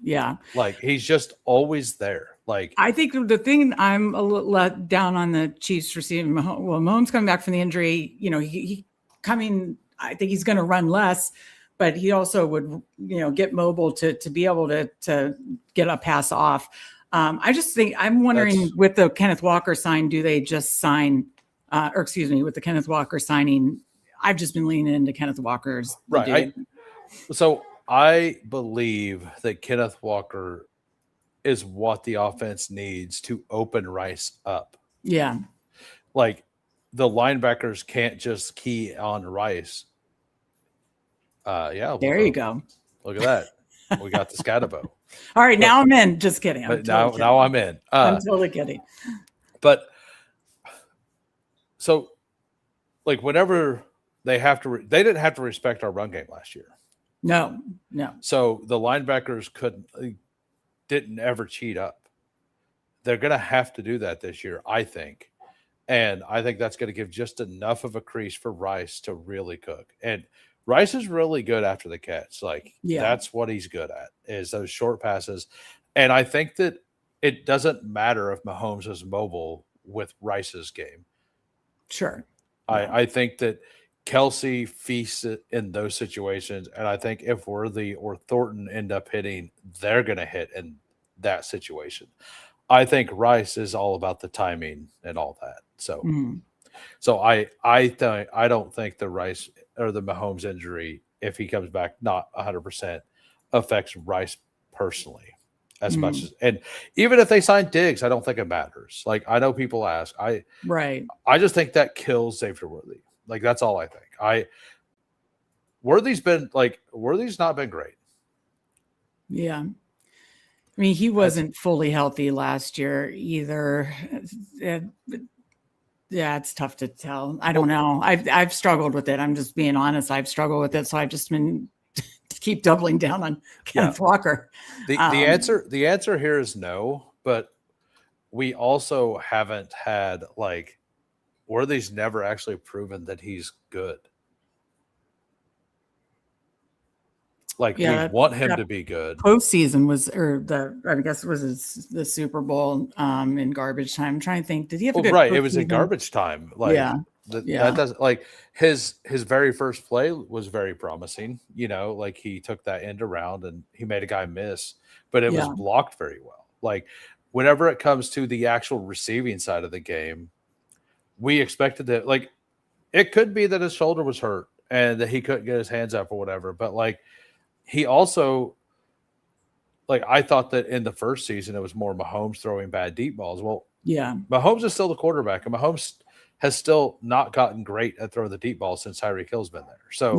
Yeah. Like, he's just always there. Like, I think the thing I'm a little let down on the Chiefs receiving, Mahomes coming back from the injury, you know, he coming, I think he's going to run less, but he also would, you know, get mobile to be able to get a pass off. I just think I'm wondering with the Kenneth Walker sign, do they just sign, with the Kenneth Walker signing, I've just been leaning into Kenneth Walker's. Right. So I believe that Kenneth Walker is what the offense needs to open Rice up. Yeah. Like, the linebackers can't just key on Rice. There you go. Look at that. We got the Skattebo. All right, now I'm in. Just kidding. Now I'm in. I'm totally kidding. But so, like, whenever they have to, they didn't have to respect our run game last year. No. So the linebackers didn't ever cheat up. They're going to have to do that this year, I think. And I think that's going to give just enough of a crease for Rice to really cook. And Rice is really good after the catch. Like, that's what he's good at, is those short passes. And I think that it doesn't matter if Mahomes is mobile with Rice's game. Sure. I think that Kelsey feasts it in those situations. And I think if Worthy or Thornton end up hitting, they're going to hit in that situation. I think Rice is all about the timing and all that. So, so I don't think the Rice or the Mahomes injury, if he comes back not 100%, affects Rice personally as much as, and even if they sign Diggs, I don't think it matters. Like, I know people ask, I just think that kills Xavier Worthy. Like, that's all I think. Worthy's not been great. Yeah. I mean, he wasn't fully healthy last year either. Yeah, it's tough to tell. I don't know. I've struggled with it. I'm just being honest. I've struggled with it. So I've just been keep doubling down on Kenneth Walker. The answer here is no, but we also haven't had, like, Worthy's never actually proven that he's good. Like, we want him to be good. Postseason was the Super Bowl in garbage time. I'm trying to think. Did he have a good It was in garbage time. Like, that doesn't, like, his very first play was very promising. You know, like, he took that end around and he made a guy miss, but it was blocked very well. Like, whenever it comes to the actual receiving side of the game, we expected that, like, it could be that his shoulder was hurt and that he couldn't get his hands up or whatever. But, like, he also, like, I thought that in the first season, it was more Mahomes throwing bad deep balls. Well, Mahomes is still the quarterback, and Mahomes has still not gotten great at throwing the deep ball since Tyreek Hill's been there. So,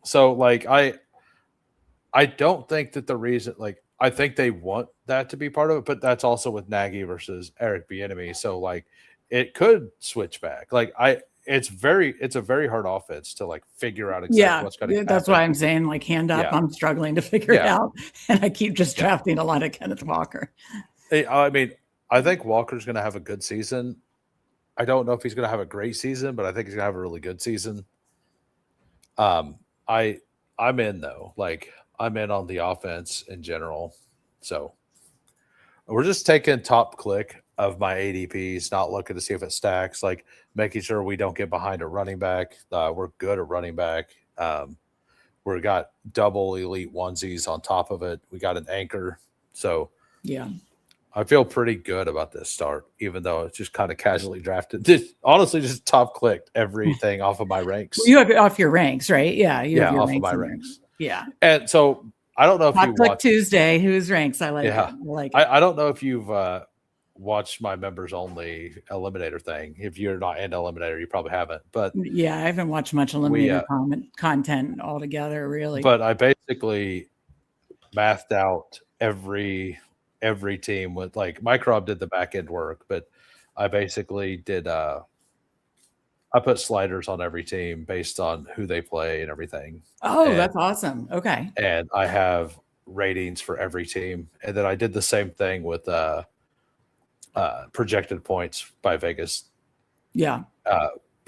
So, like, I don't think that the reason, like, I think they want that to be part of it, but that's also with Nagy versus Eric Bieniemy. So, like, it could switch back. Like, it's a very hard offense to, like, figure out exactly what's going to happen. That's why I'm saying, like, hand up. I'm struggling to figure it out, and I keep just drafting a lot of Kenneth Walker. I mean, I think Walker's going to have a good season. I don't know if he's going to have a great season, but I think he's going to have a really good season. I'm in, though. Like, I'm in on the offense in general. So we're just taking top click of my ADPs, not looking to see if it stacks, like, making sure we don't get behind a running back. We're good at running back. We got double elite onesies on top of it. We got an anchor. So I feel pretty good about this start, even though it's just kind of casually drafted. Honestly, just top clicked everything off of my ranks. You have it off your ranks, right? Yeah. Off of my ranks. Yeah. And so I don't know if you watched Tuesday. Whose ranks? I like it. I don't know if you've watched my members only Eliminator thing. If you're not into Eliminator, you probably haven't. But Yeah, I haven't watched much Eliminator content altogether, really. But I basically mathed out every team with, like, Mike Rob did the back end work, but I basically did I put sliders on every team based on who they play and everything. Oh, that's awesome. Okay. And I have ratings for every team. And then I did the same thing with projected points by Vegas. Yeah.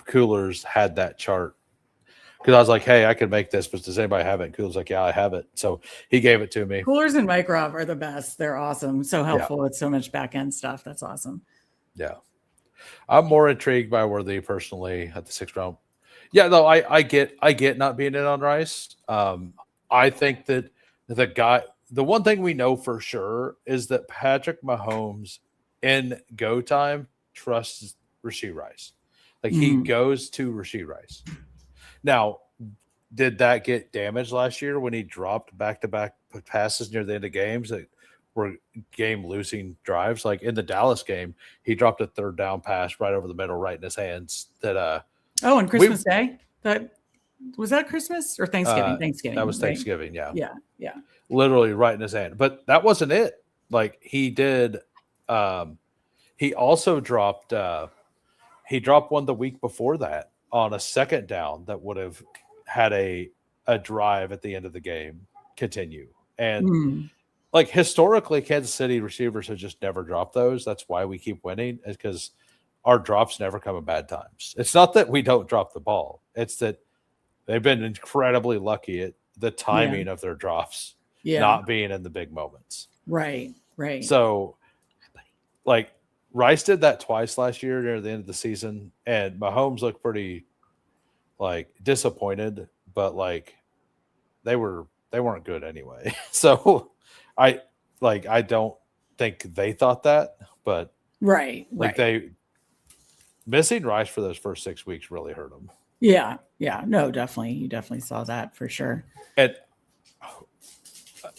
Coolers had that chart because I was like, hey, I could make this, but does anybody have it? And Cooler's like, yeah, I have it. So he gave it to me. Coolers and Mike Rob are the best. They're awesome. So helpful with so much back end stuff. That's awesome. Yeah. I'm more intrigued by Worthy personally at the 6th round. Yeah, no, I get not being in on Rice. I think that the one thing we know for sure is that Patrick Mahomes in go time trusts Rashee Rice. Like he goes to Rashee Rice. Now, did that get damaged last year when he dropped back-to-back passes near the end of games that were game-losing drives? Like in the Dallas game, he dropped a 3rd down pass right over the middle, right in his hands. That on Christmas Day. Was that Christmas or Thanksgiving? Thanksgiving. That was right? Thanksgiving. Yeah. Yeah. Literally right in his hand. But that wasn't it. Like he did. He also dropped. He dropped one the week before that on a 2nd down that would have had a drive at the end of the game continue. And like historically, Kansas City receivers have just never dropped those. That's why we keep winning, is because our drops never come at bad times. It's not that we don't drop the ball. It's that they've been incredibly lucky at the timing of their drops, not being in the big moments. Right. So like Rice did that twice last year near the end of the season, and Mahomes looked pretty like disappointed, but like they weren't good anyway. So I don't think they thought that, but they missing Rice for those first 6 weeks really hurt them. Yeah. No, definitely. You definitely saw that for sure. And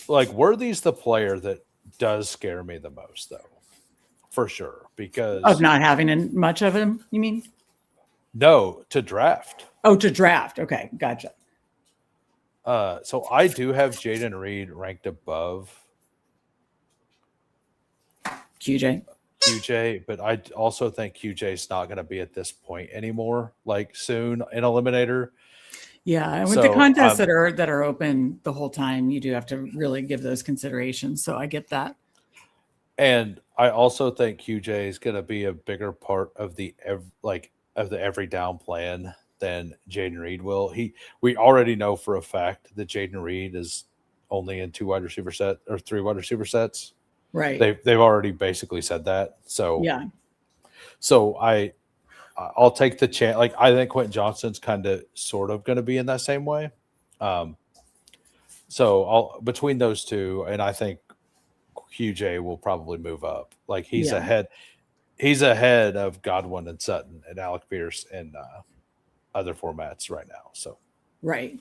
like Worthy's the player that does scare me the most, though, for sure, because of not having much of him. You mean? No, to draft. Oh, to draft. Okay, gotcha. So I do have Jaden Reed ranked above QJ, but I also think QJ is not going to be at this point anymore, like soon in Eliminator. Yeah, and with the contests that are open the whole time, you do have to really give those considerations. So I get that. And I also think QJ is going to be a bigger part of the every down plan than Jaden Reed will. We already know for a fact that Jaden Reed is only in 2 wide receiver set or 3 wide receiver sets. Right. They've already basically said that. So yeah. So I'll take the chance. Like I think Quentin Johnston's kind of sort of going to be in that same way. So I'll between those two, and I think QJ will probably move up. Like he's ahead of Godwin and Sutton and Alec Pierce and other formats right now. So right.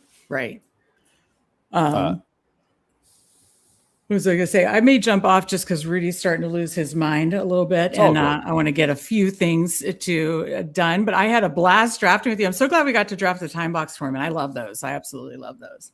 What was I going to say? I may jump off just because Rudy's starting to lose his mind a little bit, and I want to get a few things done. But I had a blast drafting with you. I'm so glad we got to draft the Time Box tournament. I love those. I absolutely love those.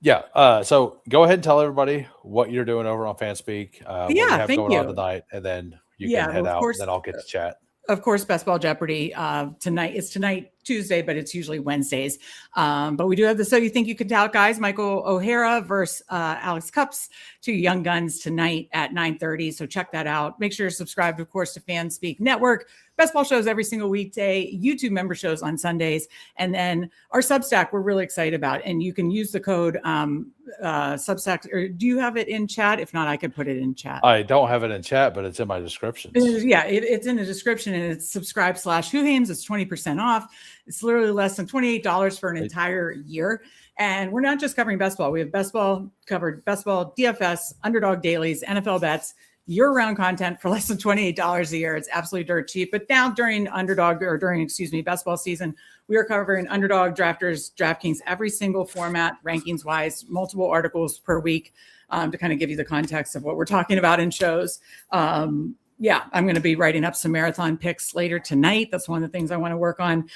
Yeah. So go ahead and tell everybody what you're doing over on Fanspeak. What you have going on tonight, and then you can head out. And then I'll get to chat. Of course, Bestball Jeopardy tonight. It's tonight, Tuesday, but it's usually Wednesdays. But we do have the So You Think You Can Tout guys, Michael O'Hara versus Alex Cups, 2 young guns tonight at 9:30. So check that out. Make sure you're subscribed, of course, to Fanspeak Network. Bestball shows every single weekday, YouTube member shows on Sundays, and then our Substack we're really excited about. And you can use the code Substack. Or do you have it in chat? If not, I could put it in chat. I don't have it in chat, but it's in my description. It's in the description, and it's subscribe/WhoHames. It's 20% off. It's literally less than $28 for an entire year. And we're not just covering Bestball. We have Bestball covered, Bestball, DFS, Underdog Dailies, NFL bets, year-round content for less than $28 a year. It's absolutely dirt cheap. But now during Bestball season, we are covering Underdog, Drafters, DraftKings, every single format, rankings-wise, multiple articles per week. to kind of give you the context of what we're talking about in shows. Yeah, I'm going to be writing up some marathon picks later tonight. That's one of the things I want to work on.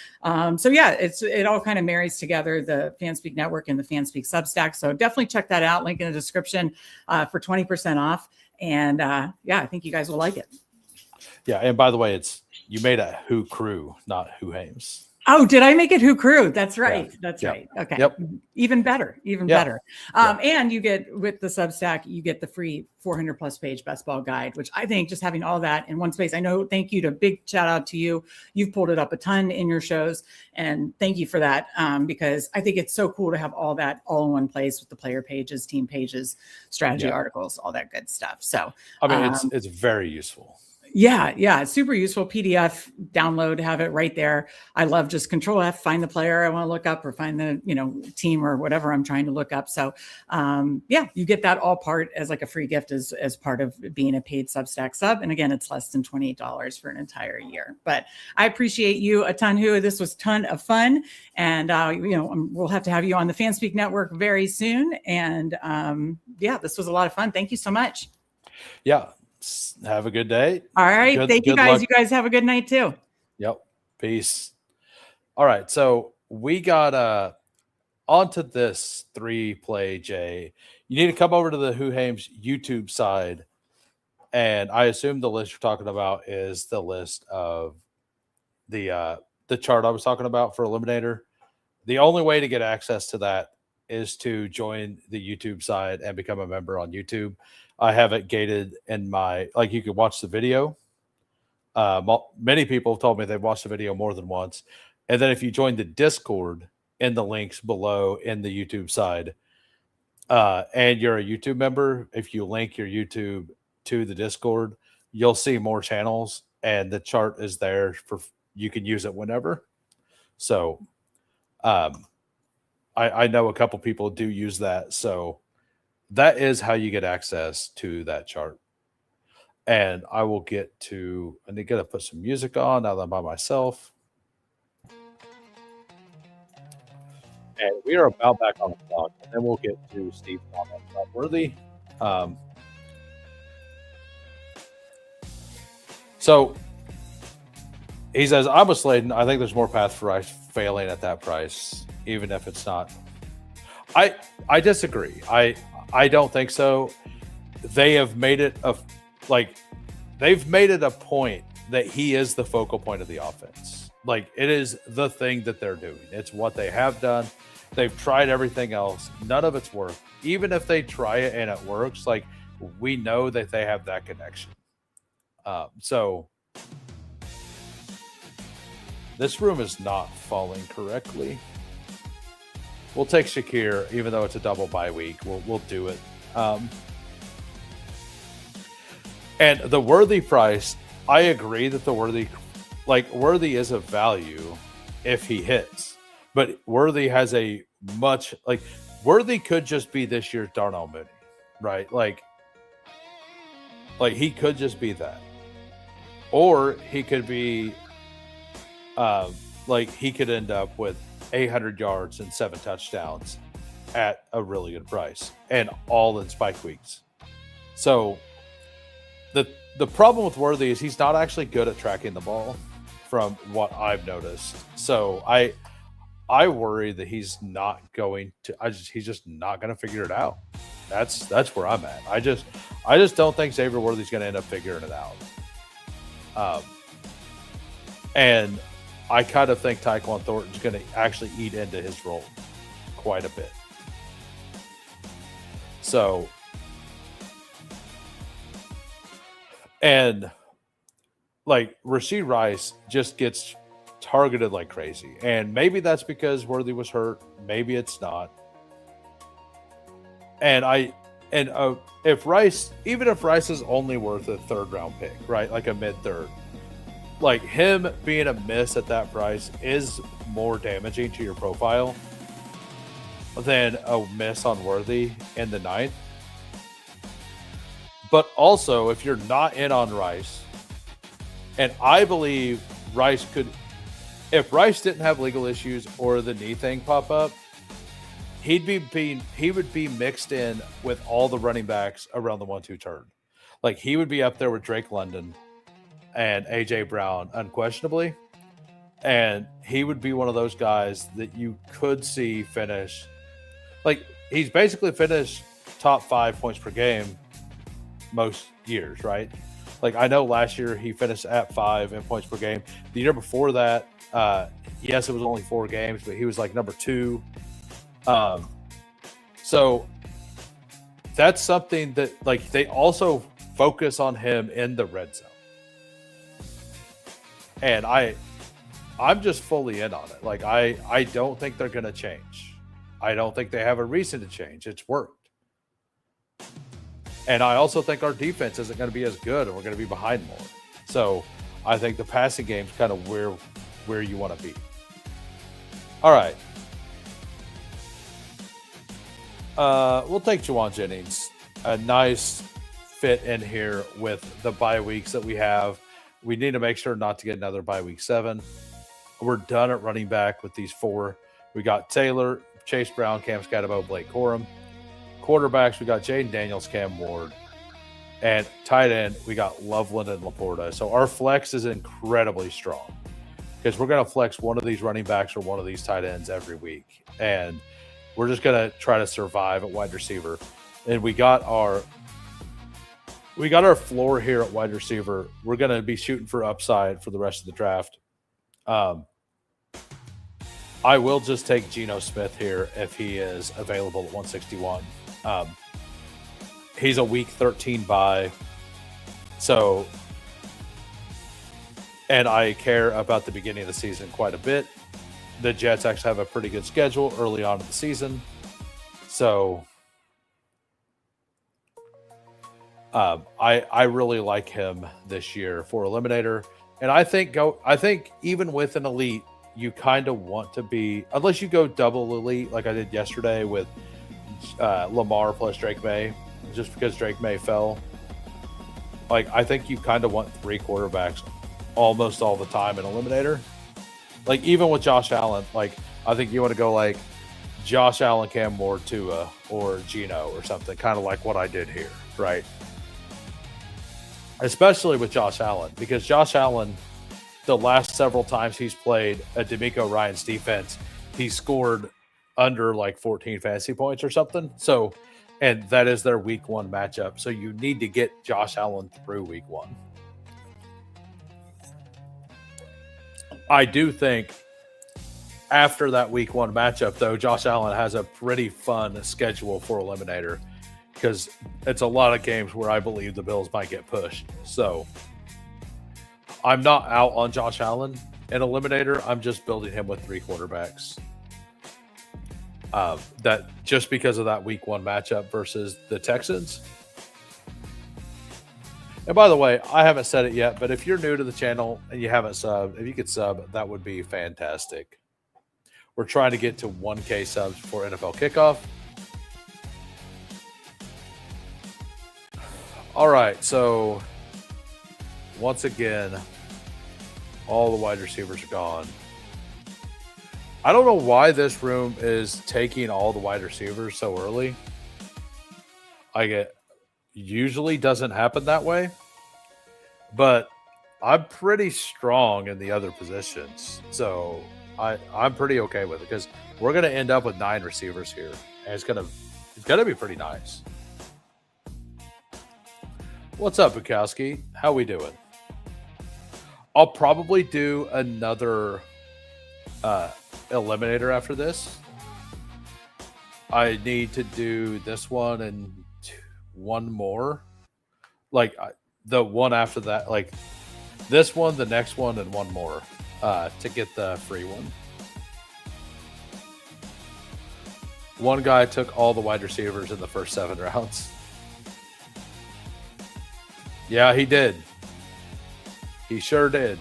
So yeah, it all kind of marries together, the Fanspeak Network and the Fanspeak Substack. So definitely check that out. Link in the description for 20% off. And yeah, I think you guys will like it. Yeah, and by the way, you made a Who Crew, not Who Hames. Oh, did I make it Who Crew? That's right. Yeah. That's Yep. right. Okay. Yep. Even better. Better. And you get, with the Substack, you get the free 400 plus page best ball guide, which I think just having all that in one space. I know, thank you, big shout out to you. You've pulled it up a ton in your shows, and thank you for that. Because I think it's so cool to have all that all in one place with the player pages, team pages, strategy articles, all that good stuff. So I mean, it's very useful. Yeah. It's super useful. PDF download, have it right there. I love just Control F, find the player I want to look up, or find the, team or whatever I'm trying to look up. So yeah, you get that all part as like a free gift as part of being a paid Substack sub. And again, it's less than $28 for an entire year. But I appreciate you a ton, Who. This was a ton of fun. And we'll have to have you on the Fanspeak Network very soon. And yeah, this was a lot of fun. Thank you so much. Yeah. Have a good day. All right. Thank you guys. Luck. You guys have a good night too. Yep. Peace. All right. So we got onto this 3-play, Jay. You need to come over to the Who Hames YouTube side. And I assume the list you're talking about is the list of the chart I was talking about for Eliminator. The only way to get access to that is to join the YouTube side and become a member on YouTube. I have it gated in you can watch the video. Many people have told me they've watched the video more than once. And then if you join the Discord in the links below in the YouTube side, and you're a YouTube member, if you link your YouTube to the Discord, you'll see more channels, and the chart is there you can use it whenever. So I know a couple people do use that. So that is how you get access to that chart. And I need to put some music on now that I'm by myself. And we are about back on the clock, and then we'll get to Steve's comment about Worthy. So he says, I'm with Sladen. I think there's more path for Rice failing at that price, even if it's not. I disagree. I don't think so. They have made it a point that he is the focal point of the offense. Like, it is the thing that they're doing. It's what they have done. They've tried everything else. None of it's worked. Even if they try it and it works, like, we know that they have that connection. So this room is not falling correctly. We'll take Shakir, even though it's a double bye week. We'll do it. And the Worthy price, I agree that the Worthy is a value if he hits, but Worthy has Worthy could just be this year's Darnell Mooney, right? Like he could just be that, or he could be, he could end up with 800 yards and 7 touchdowns at a really good price, and all in spike weeks. So the problem with Worthy is he's not actually good at tracking the ball, from what I've noticed. So I worry that he's not going to. He's just not going to figure it out. That's where I'm at. I just don't think Xavier Worthy's going to end up figuring it out. And I kind of think Tyquan Thornton's going to actually eat into his role quite a bit. So, and Rashee Rice just gets targeted like crazy. And maybe that's because Worthy was hurt. Maybe it's not. And if Rice is only worth a 3rd round pick, right? Like a mid-3rd, like him being a miss at that price is more damaging to your profile than a miss on Worthy in the 9th. But also, if you're not in on Rice, and I believe Rice could, if Rice didn't have legal issues or the knee thing pop up, he would be mixed in with all the running backs around the 1-2 turn. Like he would be up there with Drake London and AJ Brown unquestionably. And he would be one of those guys that you could see finish. Like he's basically finished top 5 points per game most years, right? Like I know last year he finished at 5 in points per game. The year before that, yes, it was only 4 games, but he was like number 2. So that's something that like they also focus on him in the red zone. And I'm just fully in on it. Like I don't think they're going to change. I don't think they have a reason to change. It's worked. And I also think our defense isn't going to be as good and we're going to be behind more. So I think the passing game is kind of where you want to be. All right. We'll take Juwan Jennings. A nice fit in here with the bye weeks that we have. We need to make sure not to get another bye week 7. We're done at running back with these 4. We got Taylor, Chase Brown, Cam Skattebo, Blake Corum. Quarterbacks, we got Jaden Daniels, Cam Ward. And tight end, we got Loveland and Laporta. So our flex is incredibly strong because we're going to flex one of these running backs or one of these tight ends every week. And we're just going to try to survive at wide receiver. And we got our floor here at wide receiver. We're going to be shooting for upside for the rest of the draft. I will just take Geno Smith here if he is available at 161. He's a week 13 bye. So, and I care about the beginning of the season quite a bit. The Jets actually have a pretty good schedule early on in the season. So, I really like him this year for Eliminator. And I think even with an elite, you kind of want to be, unless you go double elite like I did yesterday with Lamar plus Drake May, just because Drake May fell. Like I think you kind of want 3 quarterbacks almost all the time in Eliminator. Like even with Josh Allen, like I think you want to go like Josh Allen, Cam Ward, Tua, or Geno or something, kind of like what I did here, right? Especially with Josh Allen, because Josh Allen, the last several times he's played a DeMeco Ryans defense, he scored under like 14 fantasy points or something. So, and that is their week 1 matchup. So you need to get Josh Allen through week 1. I do think after that week 1 matchup, though, Josh Allen has a pretty fun schedule for Eliminator because it's a lot of games where I believe the Bills might get pushed. So I'm not out on Josh Allen in Eliminator. I'm just building him with 3 quarterbacks. That just because of that week 1 matchup versus the Texans. And by the way, I haven't said it yet, but if you're new to the channel and you haven't subbed, if you could sub, that would be fantastic. We're trying to get to 1K subs before NFL kickoff. All right, so once again, all the wide receivers are gone. I don't know why this room is taking all the wide receivers so early. It usually doesn't happen that way, but I'm pretty strong in the other positions. So I'm pretty okay with it because we're going to end up with 9 receivers here, and it's going to be pretty nice. What's up, Bukowski? How we doing? I'll probably do another Eliminator after this. I need to do this one and one more. Like the one after that, like this one, the next one, and one more to get the free one. One guy took all the wide receivers in the first 7 rounds. Yeah, he did. He sure did.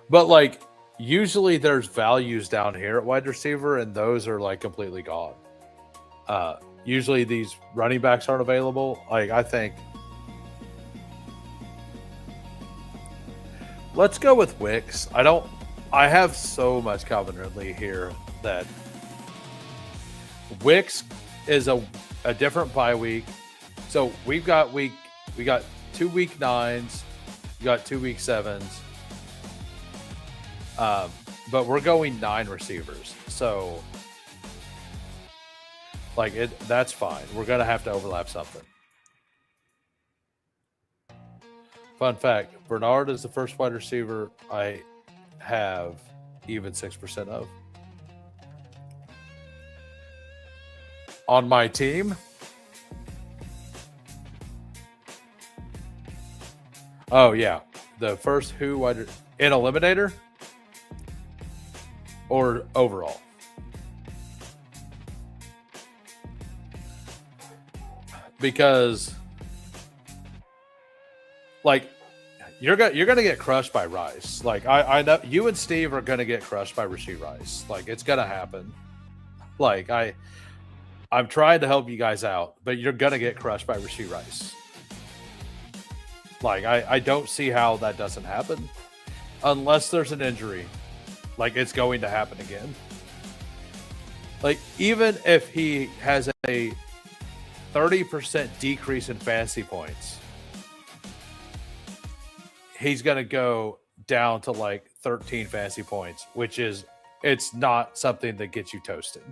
But like usually there's values down here at wide receiver, and those are like completely gone. Usually these running backs aren't available. Like I think Let's go with Wicks. I have so much confidently here that Wicks is a different bye week. So we got 2 week 9s, we got 2 week 7s. But we're going 9 receivers. So like that's fine. We're gonna have to overlap something. Fun fact, Bernard is the first wide receiver I have even 6% of. On my team. Oh, yeah. The first who wide in Eliminator or overall? Because like you're gonna get crushed by Rice. Like I know you and Steve are gonna get crushed by Rashee Rice. Like it's gonna happen. Like I'm trying to help you guys out, but you're gonna get crushed by Rashee Rice. Like I don't see how that doesn't happen, unless there's an injury. Like it's going to happen again. Like even if he has a 30% decrease in fantasy points, he's going to go down to like 13 fantasy points, which is, it's not something that gets you toasted.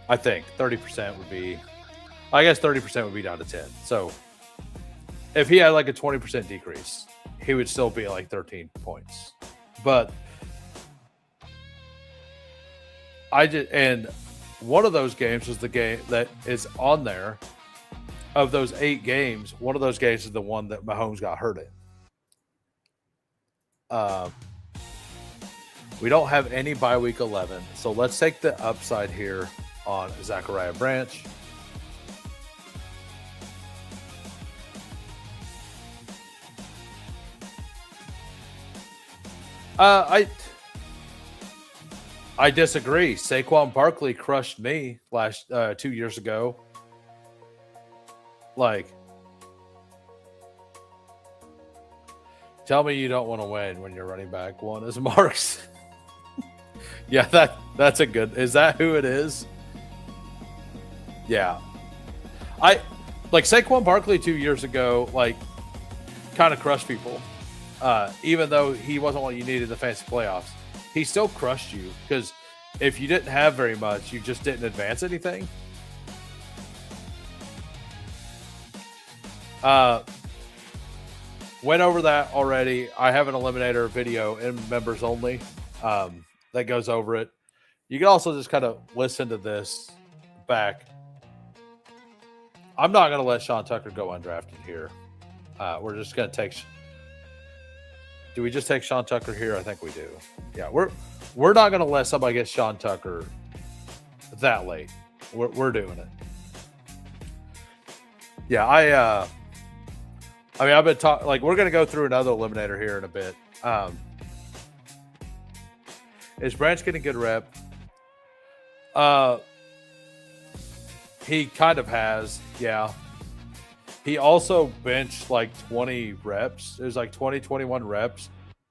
I think 30% would be, I guess 30% would be down to 10. So if he had like a 20% decrease, he would still be like 13 points. But and one of those games was the game that is on there. Of those 8 games, one of those games is the one that Mahomes got hurt in. We don't have any bye week 11, so let's take the upside here on Zachariah Branch. I disagree. Saquon Barkley crushed me 2 years ago. Like, tell me you don't want to win when your running back one is Marks. Yeah, that's a good. Is that who it is? Yeah, I like Saquon Barkley 2 years ago. Like, kind of crushed people. Even though he wasn't what you needed in the fantasy playoffs, he still crushed you because if you didn't have very much, you just didn't advance anything. Went over that already. I have an Eliminator video in members only that goes over it. You can also just kind of listen to this back. I'm not going to let Sean Tucker go undrafted here. We're just going to take. Do we just take Sean Tucker here? I think we do. Yeah, we're not going to let somebody get Sean Tucker that late. We're doing it. Yeah, I mean, I've been talking, like, we're going to go through another Eliminator here in a bit. Is Branch getting good rep? He kind of has, yeah. He also benched like 20 reps. It was like 21 reps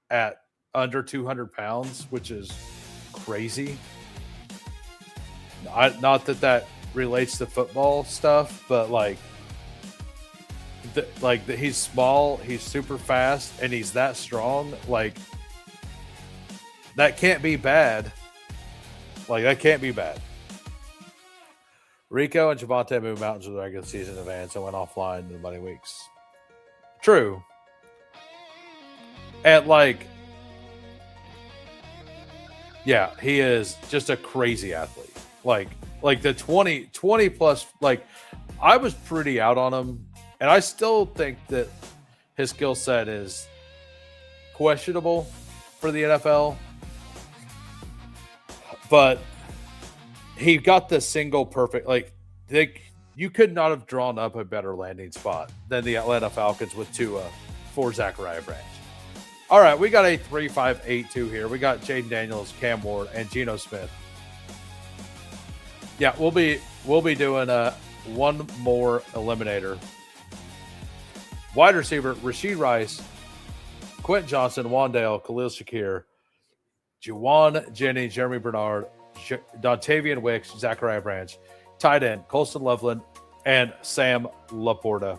at under 200 pounds, which is crazy. Not that relates to football stuff, but like, he's small, he's super fast, and he's that strong. Like, that can't be bad. Like, that can't be bad. Rico and Javonte moved mountains with the regular season advance and went offline in the money weeks. True. And like, yeah, he is just a crazy athlete. Like the 20 plus, like, I was pretty out on him. And I still think that his skill set is questionable for the NFL. But he got the single perfect, like, you could not have drawn up a better landing spot than the Atlanta Falcons with Tua for Zachariah Branch. All right, we got a 3-5-8-2 here. We got Jaden Daniels, Cam Ward, and Geno Smith. Yeah, we'll be doing one more Eliminator. Wide receiver, Rashid Rice, Quentin Johnson, Wandale, Khalil Shakir, Juwan Jennings, Jeremy Bernard, Dontavian Wicks, Zachariah Branch. Tight end, Colston Loveland, and Sam Laporta.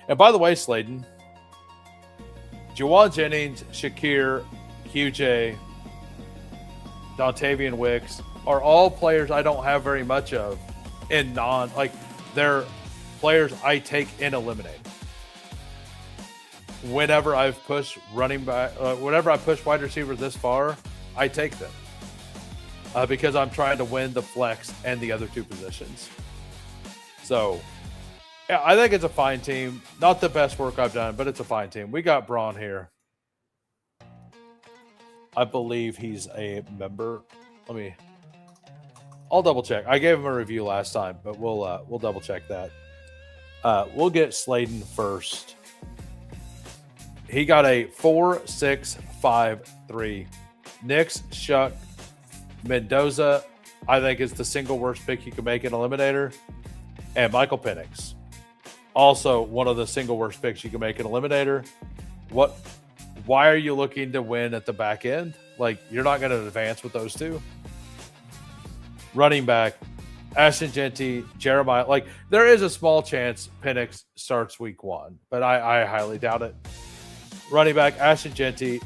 And by the way, Sladen, Juwan Jennings, Shakir, QJ, Dontavian Wicks are all players I don't have very much of in they're players I take in eliminate. Whenever I've pushed running back, whenever I push wide receiver this far, I take them because I'm trying to win the flex and the other two positions. So, yeah, I think it's a fine team. Not the best work I've done, but it's a fine team. We got Braun here. I believe he's a member. I'll double check. I gave him a review last time, but we'll double check that. We'll get Sladen first. He got a 4.653. Nix, Shuck, Mendoza, I think is the single worst pick you can make in Eliminator. And Michael Penix, also one of the single worst picks you can make in Eliminator. Why are you looking to win at the back end? Like, you're not going to advance with those two. Running back, Ashton Genty, Jeremiah. Like, there is a small chance Penix starts week 1, but I highly doubt it. Running back, Ashton Genty,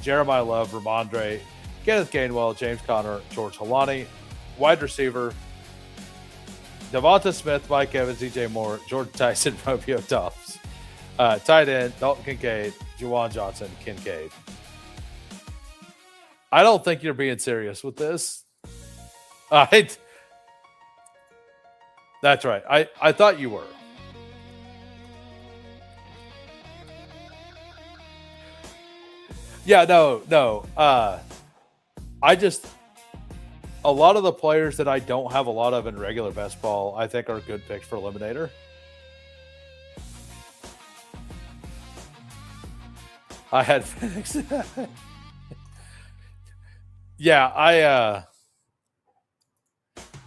Jeremiah Love, Ramondre, Kenneth Gainwell, James Conner, George Halani. Wide receiver, Devonta Smith, Mike Evans, DJ Moore, Jordan Tyson, Romeo Dobbs. Tight end, Dalton Kincaid, Juwan Johnson, Kincaid. I don't think you're being serious with this. That's right. I thought you were. Yeah, no. A lot of the players that I don't have a lot of in regular best ball, I think are good picks for Eliminator. I had Phoenix. Yeah,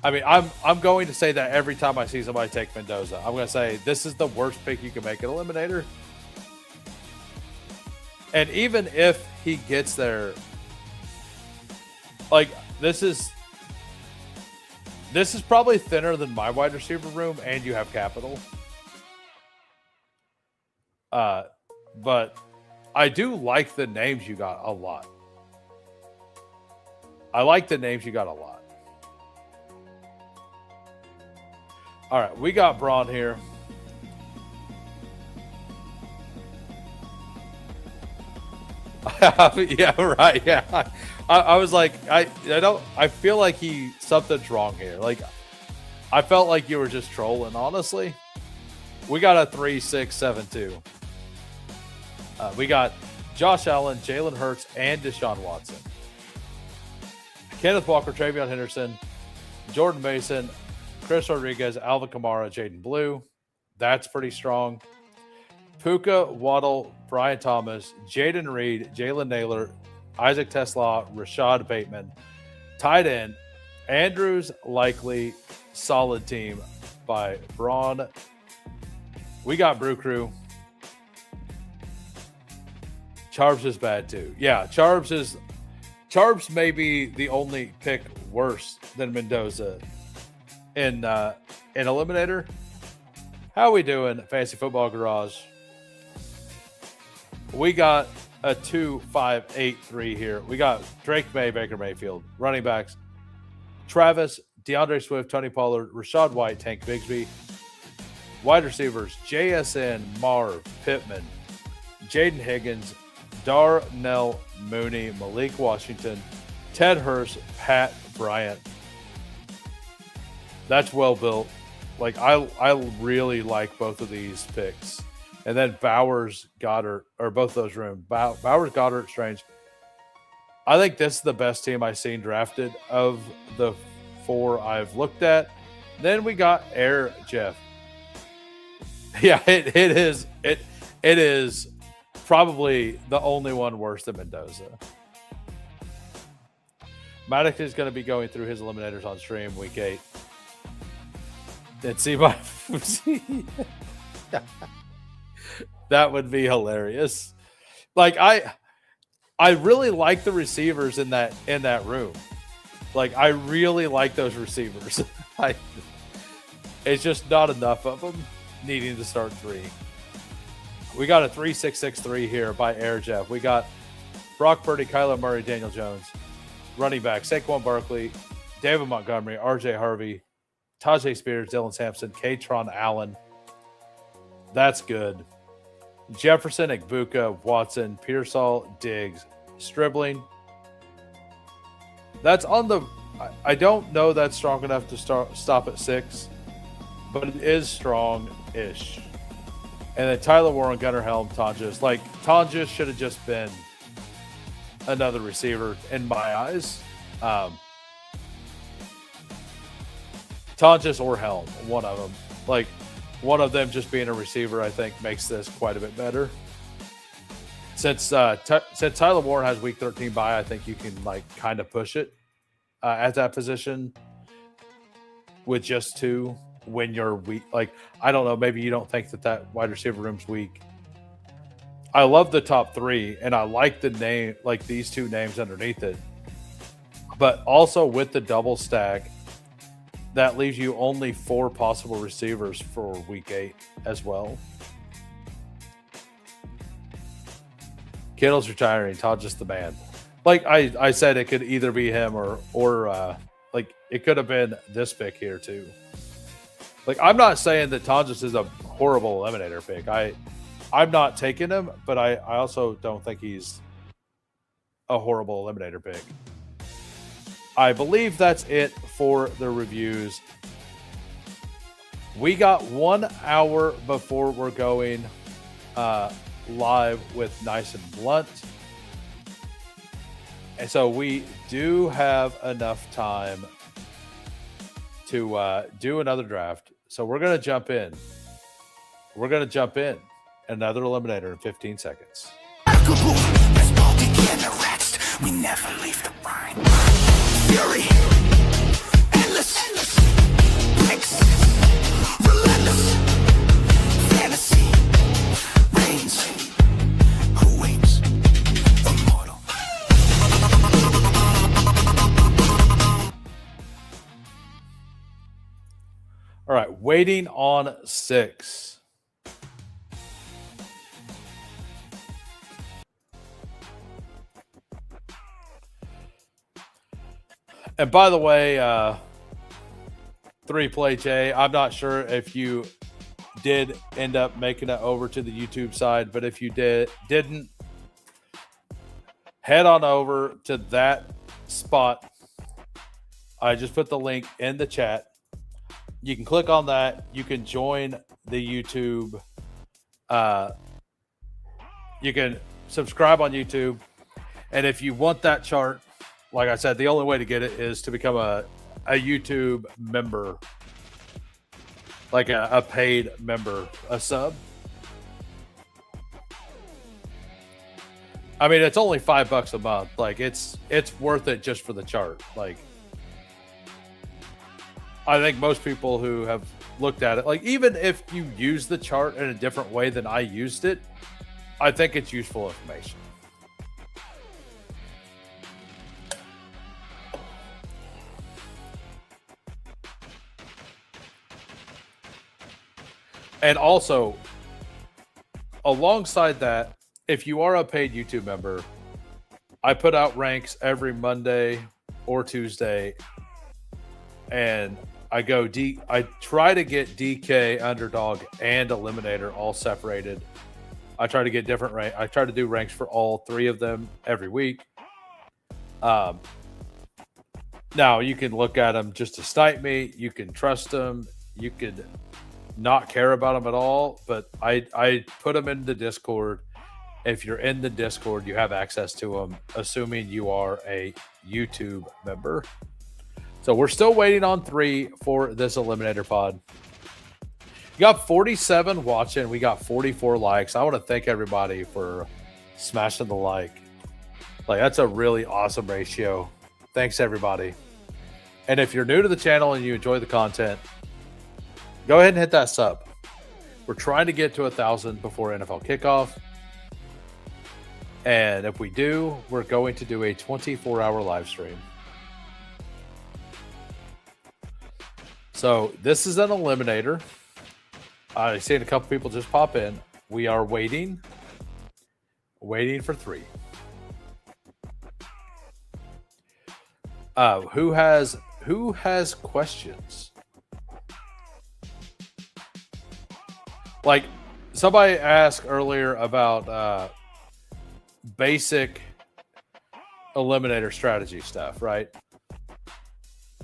I mean, I'm going to say that every time I see somebody take Mendoza. I'm going to say this is the worst pick you can make an Eliminator. And even if he gets there, like, this is probably thinner than my wide receiver room, and you have capital. But I do like the names you got a lot. I like the names you got a lot. All right, we got Braun here. Yeah, right. Yeah, I was like, I feel like something's wrong here. Like, I felt like you were just trolling. Honestly, we got a 3.672. We got Josh Allen, Jalen Hurts, and Deshaun Watson. Kenneth Walker, Travion Henderson, Jordan Mason, Chris Rodriguez, Alvin Kamara, Jaden Blue. That's pretty strong. Puka, Waddle, Brian Thomas, Jaden Reed, Jalen Naylor, Isaac Tesla, Rashad Bateman. Tight end, Andrews Likely, solid team by Braun. We got Brew Crew. Charbs is bad too. Yeah, Charbs may be the only pick worse than Mendoza in Eliminator. How we doing, Fantasy Football Garage? We got a 2.583 here. We got Drake May, Baker Mayfield. Running backs, Travis, DeAndre Swift, Tony Pollard, Rashad White, Tank Bigsby. Wide receivers, JSN, Marv, Pittman, Jaden Higgins, Darnell Mooney, Malik Washington, Ted Hurst, Pat Bryant. That's well built. Like, I really like both of these picks. And then Bowers, Goddard, or both of those rooms. Bowers, Goddard, Strange. I think this is the best team I've seen drafted of the 4 I've looked at. Then we got Air Jeff. Yeah, it is probably the only one worse than Mendoza. Maddox is going to be going through his eliminators on stream week 8. And see my That would be hilarious. Like I really like the receivers in that room. Like I really like those receivers. It's just not enough of them needing to start 3. We got a 3-6-6-3 here by Air Jeff. We got Brock Purdy, Kyler Murray, Daniel Jones. Running back, Saquon Barkley, David Montgomery, RJ Harvey, Tajay Spears, Dylan Sampson, Katron Allen. That's good. Jefferson, Igbuka, Watson, Pearsall, Diggs, Stribling. That's on the... I don't know that's strong enough to stop at 6, but it is strong-ish. And then Tyler Warren, Gunnar Helm, Tonjes. Like, Tonjes should have just been another receiver in my eyes. Tonjes or Helm, one of them. Like, one of them just being a receiver, I think, makes this quite a bit better. Since Tyler Warren has week 13 bye, I think you can, like, kind of push it at that position with just 2. When you're weak, like, I don't know, maybe you don't think that wide receiver room's weak. I love the top 3, and I like the name, like these 2 names underneath it. But also with the double stack, that leaves you only 4 possible receivers for week 8 as well. Kittle's retiring. Todd just the man. Like I said, it could either be him or like it could have been this pick here too. Like, I'm not saying that Tonjes is a horrible eliminator pick. I'm not taking him, but I also don't think he's a horrible eliminator pick. I believe that's it for the reviews. We got 1 hour before we're going live with Nice and Blunt. And so we do have enough time to do another draft. So we're going to jump in. Another eliminator in 15 seconds. Bestball Degens Unite. We never leave the line. Fury. Endless. Relentless. Fantasy. Reigns. Who waits? Immortal. All right, waiting on 6. And by the way, 3Play J, I'm not sure if you did end up making it over to the YouTube side, but if you didn't, head on over to that spot. I just put the link in the chat. You can click on that. You can join the YouTube. You can subscribe on YouTube. And if you want that chart, like I said, the only way to get it is to become a YouTube member, like a paid member, a sub. I mean, it's only $5 a month. Like it's worth it just for the chart. Like, I think most people who have looked at it, like even if you use the chart in a different way than I used it, I think it's useful information. And also, alongside that, if you are a paid YouTube member, I put out ranks every Monday or Tuesday, and I try to get DK, Underdog, and Eliminator all separated. I try to get different rank. I try to do ranks for all 3 of them every week. Now you can look at them just to snipe me. You can trust them. You could not care about them at all, but I put them in the Discord. If you're in the Discord, you have access to them, assuming you are a YouTube member. So we're still waiting on 3 for this Eliminator pod. We got 47 watching. We got 44 likes. I want to thank everybody for smashing the like. Like, that's a really awesome ratio. Thanks, everybody. And if you're new to the channel and you enjoy the content, go ahead and hit that sub. We're trying to get to 1,000 before NFL kickoff. And if we do, we're going to do a 24-hour live stream. So this is an eliminator. I've seen a couple people just pop in. We are waiting for 3. Who has questions? Like somebody asked earlier about basic eliminator strategy stuff, right?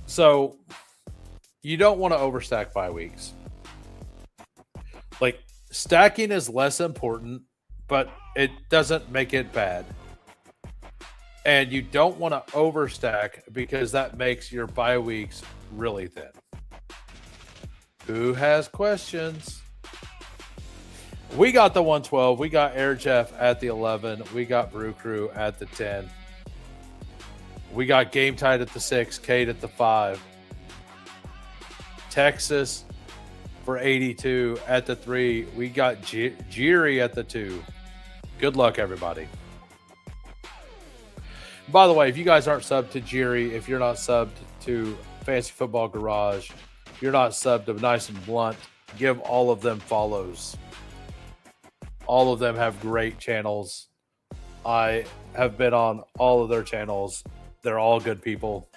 So you don't want to overstack bye weeks. Like stacking is less important, but it doesn't make it bad. And you don't want to overstack because that makes your bye weeks really thin. Who has questions? We got the 112. We got Air Jeff at the 11. We got Brew Crew at the 10. We got Game Tide at the 6. Kate at the 5. Texas for 82 at the 3. We got Jiri at the 2. Good luck, everybody. By the way, if you guys aren't subbed to Jiri, if you're not subbed to Fantasy Football Garage, you're not subbed to Nice and Blunt, give all of them follows. All of them have great channels. I have been on all of their channels. They're all good people.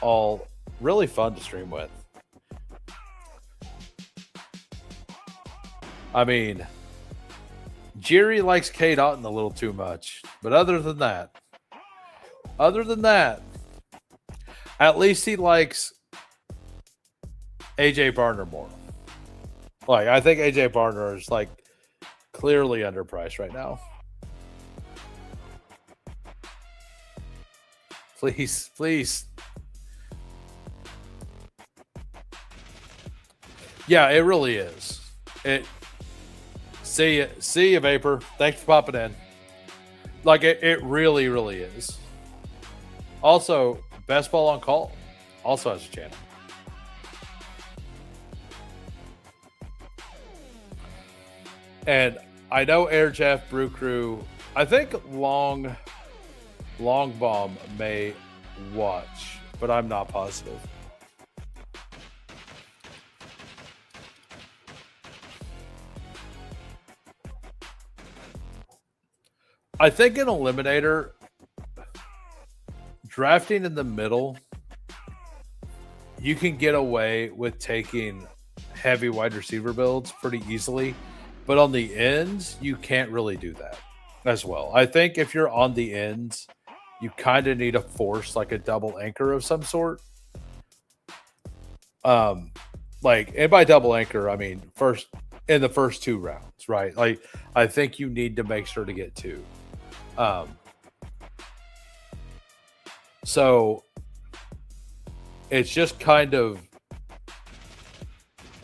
All really fun to stream with. I mean, Jiri likes Kate Otten a little too much. But other than that, at least he likes AJ Barner more. Like, I think AJ Barner is like clearly underpriced right now. Please. Yeah, it really is. See you, Vapor. Thanks for popping in. Like, it really, really is. Also, Best Ball on Call also has a channel. And I know Air Jeff, Brew Crew, I think Long Bomb may watch, but I'm not positive. I think an eliminator, drafting in the middle, you can get away with taking heavy wide receiver builds pretty easily. But on the ends, you can't really do that as well. I think if you're on the ends, you kind of need to force like a double anchor of some sort. And by double anchor, I mean in the first 2 rounds, right? Like, I think you need to make sure to get 2. So it's just kind of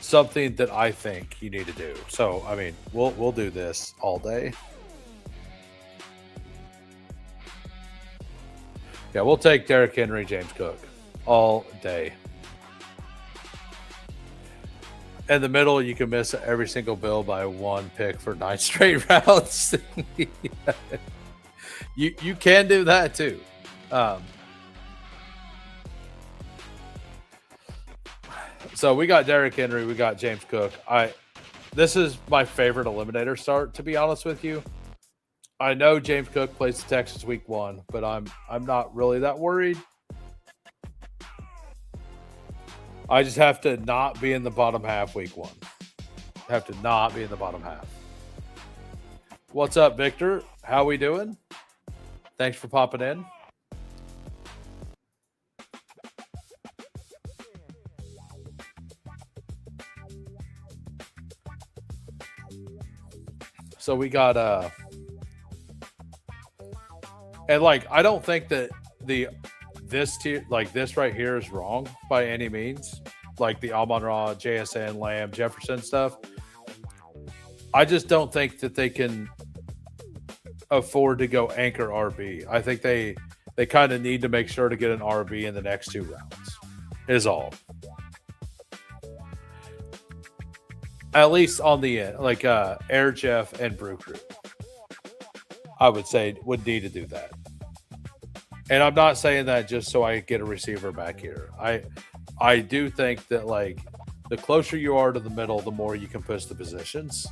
something that I think you need to do. So, I mean, we'll do this all day. Yeah, we'll take Derrick Henry, James Cook all day. In the middle, you can miss every single bill by 1 pick for 9 straight rounds. You can do that too. So we got Derrick Henry, we got James Cook. This is my favorite eliminator start, to be honest with you. I know James Cook plays the Texans week 1, but I'm not really that worried. I just have to not be in the bottom half week 1. Have to not be in the bottom half. What's up, Victor? How we doing? Thanks for popping in. So we got and like, I don't think that this tier, like this right here, is wrong by any means. Like the Amon-Ra, JSN, Lamb, Jefferson stuff. I just don't think that they can afford to go anchor RB. I think they kind of need to make sure to get an RB in the next 2 rounds. Is all. At least on the end, like Air Jeff and Brew Crew, I would say would need to do that. And I'm not saying that just so I get a receiver back here. I do think that like the closer you are to the middle, the more you can push the positions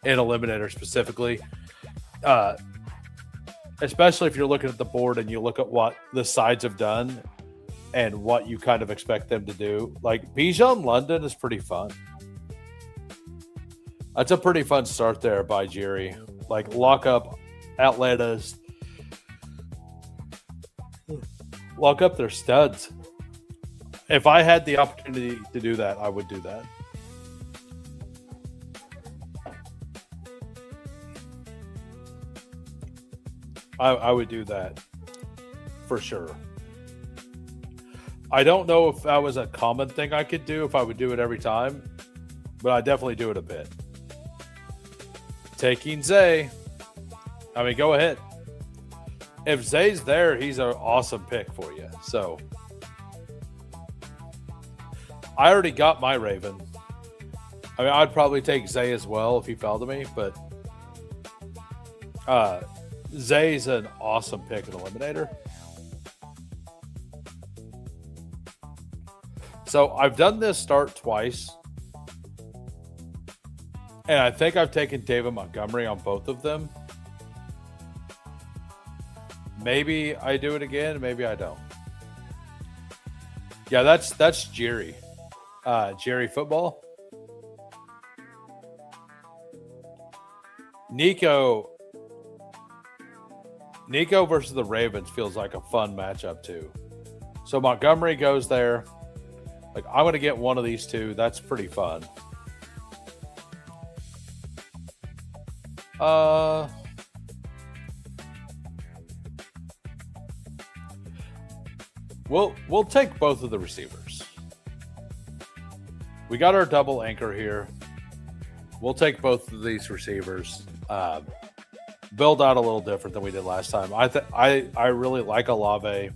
in Eliminator specifically. Especially if you're looking at the board and you look at what the sides have done and what you kind of expect them to do. Like Bijan London is pretty fun. That's a pretty fun start there by Jerry. Like lock up Atlanta's, lock up their studs. If I had the opportunity to do that, I would do that. I would do that for sure. I don't know if that was a common thing I could do, if I would do it every time, but I definitely do it a bit. Taking Zay. I mean, go ahead. If Zay's there, he's an awesome pick for you. So I already got my Raven. I mean, I'd probably take Zay as well if he fell to me, but Zay's an awesome pick in Eliminator. So I've done this start twice. And I think I've taken David Montgomery on both of them. Maybe I do it again. Maybe I don't. Yeah, that's Jerry. Jerry football. Nico versus the Ravens feels like a fun matchup too. So Montgomery goes there. Like I'm going to get one of these two. That's pretty fun. We'll take both of the receivers. We got our double anchor here. We'll take both of these receivers. Build out a little different than we did last time. I really like Olave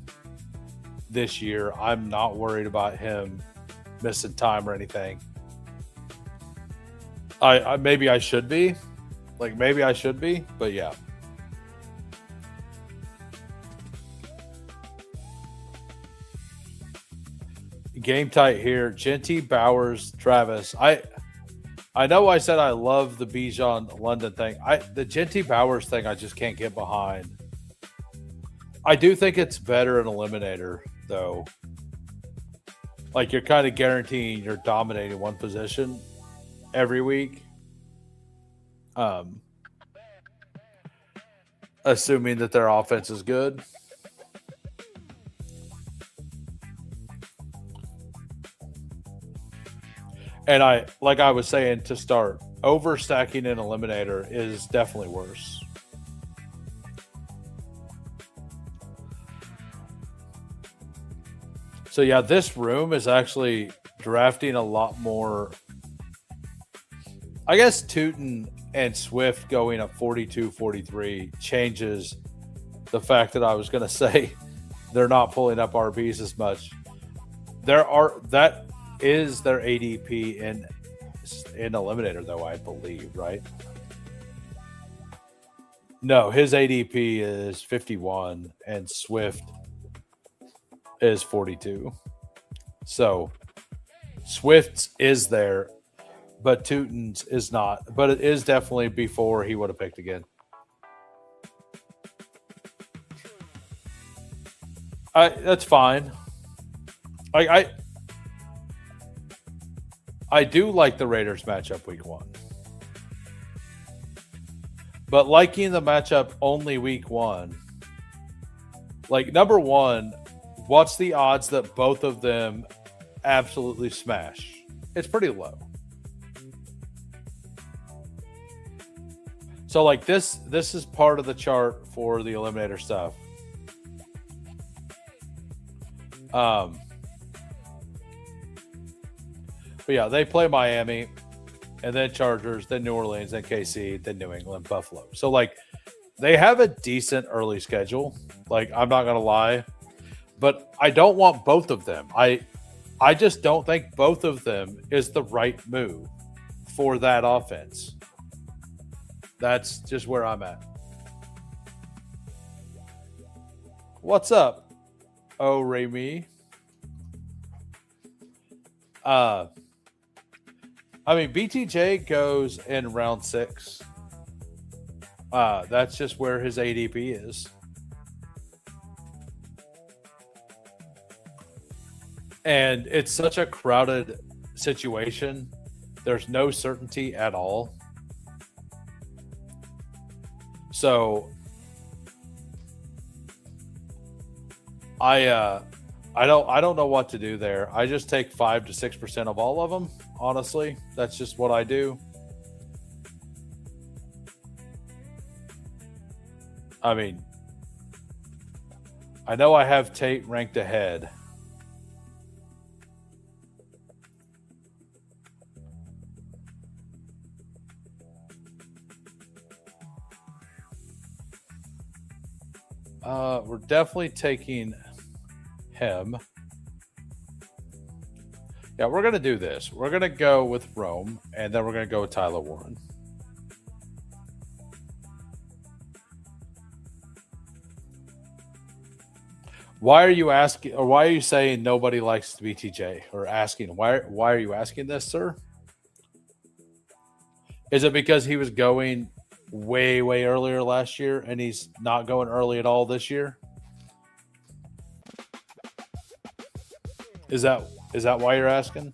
this year. I'm not worried about him missing time or anything. Maybe I should be. But yeah. Game tight here. Genty, Bowers, Travis. I know I said I love the Bijan London thing. The Genty Bowers thing I just can't get behind. I do think it's better in Eliminator, though. Like you're kind of guaranteeing you're dominating one position every week. Assuming that their offense is good. And like I was saying to start, overstacking in Eliminator is definitely worse. So yeah, this room is actually drafting a lot more. I guess Tootin and Swift going at 42-43 changes the fact that I was going to say they're not pulling up RBs as much. That is their ADP in Eliminator, though, I believe, right? No, his ADP is 51 and Swift is 42. So Swift's is there, but Tootin's is not. But it is definitely before he would have picked again. That's fine. I do like the Raiders matchup week 1. But liking the matchup only week 1, like number 1, what's the odds that both of them absolutely smash? It's pretty low. So like this is part of the chart for the Eliminator stuff. But yeah, they play Miami, and then Chargers, then New Orleans, then KC, then New England, Buffalo. So, like, they have a decent early schedule. Like, I'm not going to lie. But I don't want both of them. I just don't think both of them is the right move for that offense. That's just where I'm at. What's up, Oh Remy? I mean, BTJ goes in round 6. That's just where his ADP is. And it's such a crowded situation. There's no certainty at all. So I don't know what to do there. I just take 5 to 6% of all of them. Honestly, that's just what I do. I mean, I know I have Tate ranked ahead. We're definitely taking him. Yeah, we're going to do this. We're going to go with Rome, and then we're going to go with Tyler Warren. Why are you asking, or why are you saying nobody likes BTJ, or asking? Why are you asking this, sir? Is it because he was going way earlier last year, and he's not going early at all this year? Is that why you're asking?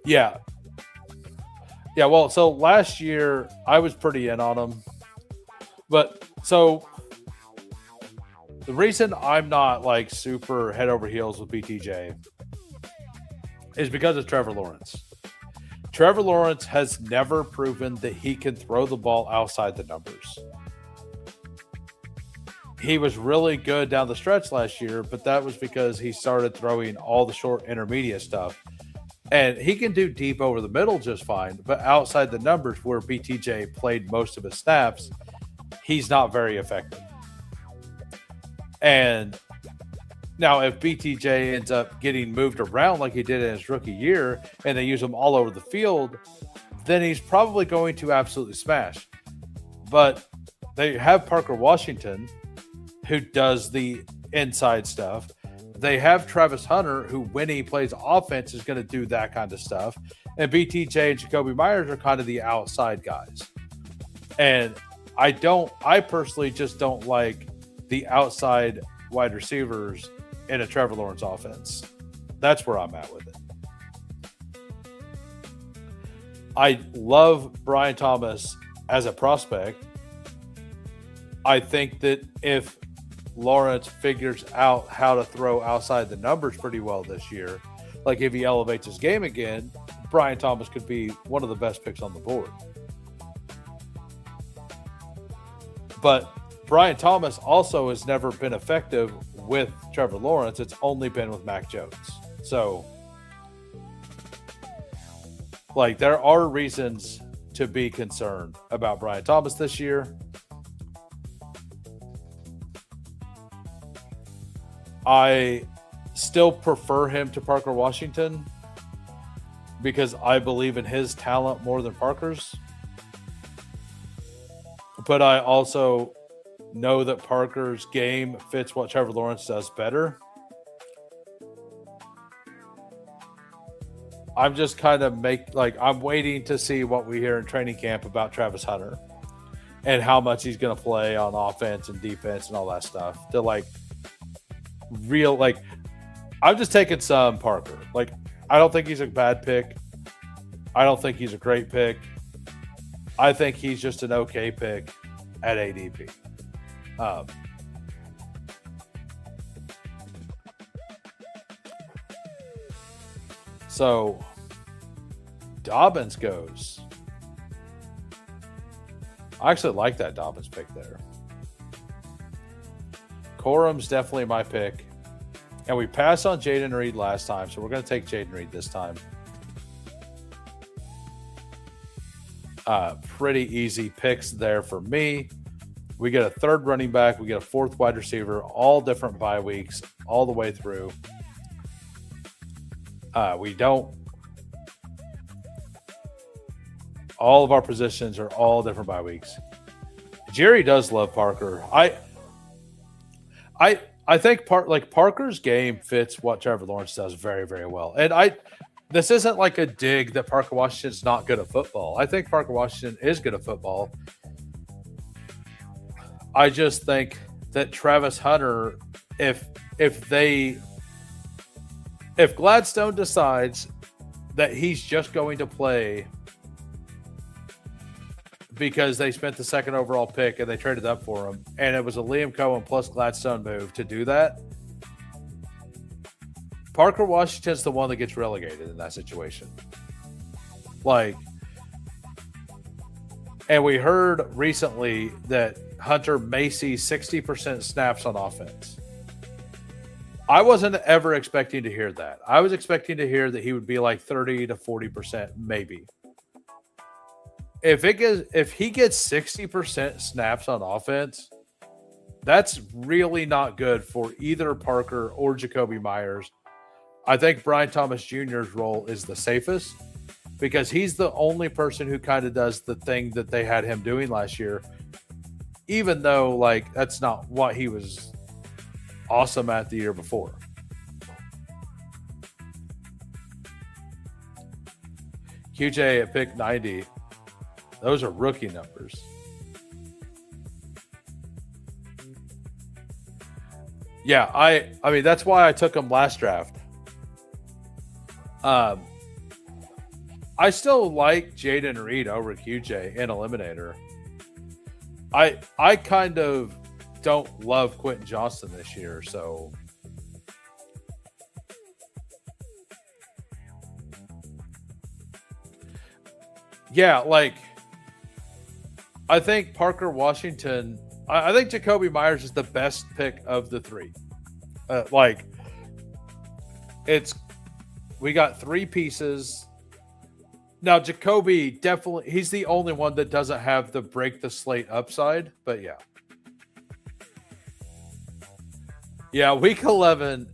Yeah. Yeah, well, so last year I was pretty in on him. But so the reason I'm not like super head over heels with BTJ is because of Trevor Lawrence. Trevor Lawrence has never proven that he can throw the ball outside the numbers. He was really good down the stretch last year, but that was because he started throwing all the short intermediate stuff. And he can do deep over the middle just fine, but outside the numbers where BTJ played most of his snaps, he's not very effective. And now if BTJ ends up getting moved around like he did in his rookie year and they use him all over the field, then he's probably going to absolutely smash. But they have Parker Washington, who does the inside stuff. They have Travis Hunter, who when he plays offense is going to do that kind of stuff. And BTJ and Jacoby Myers are kind of the outside guys. And I personally just don't like the outside wide receivers in a Trevor Lawrence offense. That's where I'm at with it. I love Brian Thomas as a prospect. I think that if Lawrence figures out how to throw outside the numbers pretty well this year, like if he elevates his game again, Brian Thomas could be one of the best picks on the board. But Brian Thomas also has never been effective with Trevor Lawrence. It's only been with Mac Jones. So, like, there are reasons to be concerned about Brian Thomas this year. I still prefer him to Parker Washington because I believe in his talent more than Parker's. But I also know that Parker's game fits what Trevor Lawrence does better. I'm just kind of I'm waiting to see what we hear in training camp about Travis Hunter and how much he's going to play on offense and defense and all that stuff. I'm just taking some Parker. I don't think he's a bad pick. I don't think he's a great pick. I think he's just an okay pick at ADP. So Dobbins goes. I actually like that Dobbins pick there. Corum's definitely my pick. And we passed on Jaden Reed last time, so we're going to take Jaden Reed this time. Pretty easy picks there for me. We get a third running back. We get a fourth wide receiver, all different bye weeks, all the way through. We don't. All of our positions are all different bye weeks. Jerry does love Parker. I think Parker's game fits what Trevor Lawrence does very, very well. And this isn't like a dig that Parker Washington's not good at football. I think Parker Washington is good at football. I just think that Travis Hunter, if Gladstone decides that he's just going to play because they spent the second overall pick and they traded up for him, and it was a Liam Cohen plus Gladstone move to do that, Parker Washington's the one that gets relegated in that situation. And we heard recently that Hunter may see 60% snaps on offense. I wasn't ever expecting to hear that. I was expecting to hear that he would be like 30 to 40%, maybe. If he gets 60% snaps on offense, that's really not good for either Parker or Jacoby Myers. I think Brian Thomas Jr.'s role is the safest because he's the only person who kind of does the thing that they had him doing last year, even though that's not what he was awesome at the year before. QJ at pick 90. Those are rookie numbers. Yeah, I mean that's why I took him last draft. I still like Jaden Reed over QJ in Eliminator. I kind of don't love Quentin Johnston this year, so yeah, I think Parker Washington. I think Jacoby Myers is the best pick of the three. We got three pieces. Now, Jacoby definitely, he's the only one that doesn't have the break the slate upside, but yeah. Yeah, week 11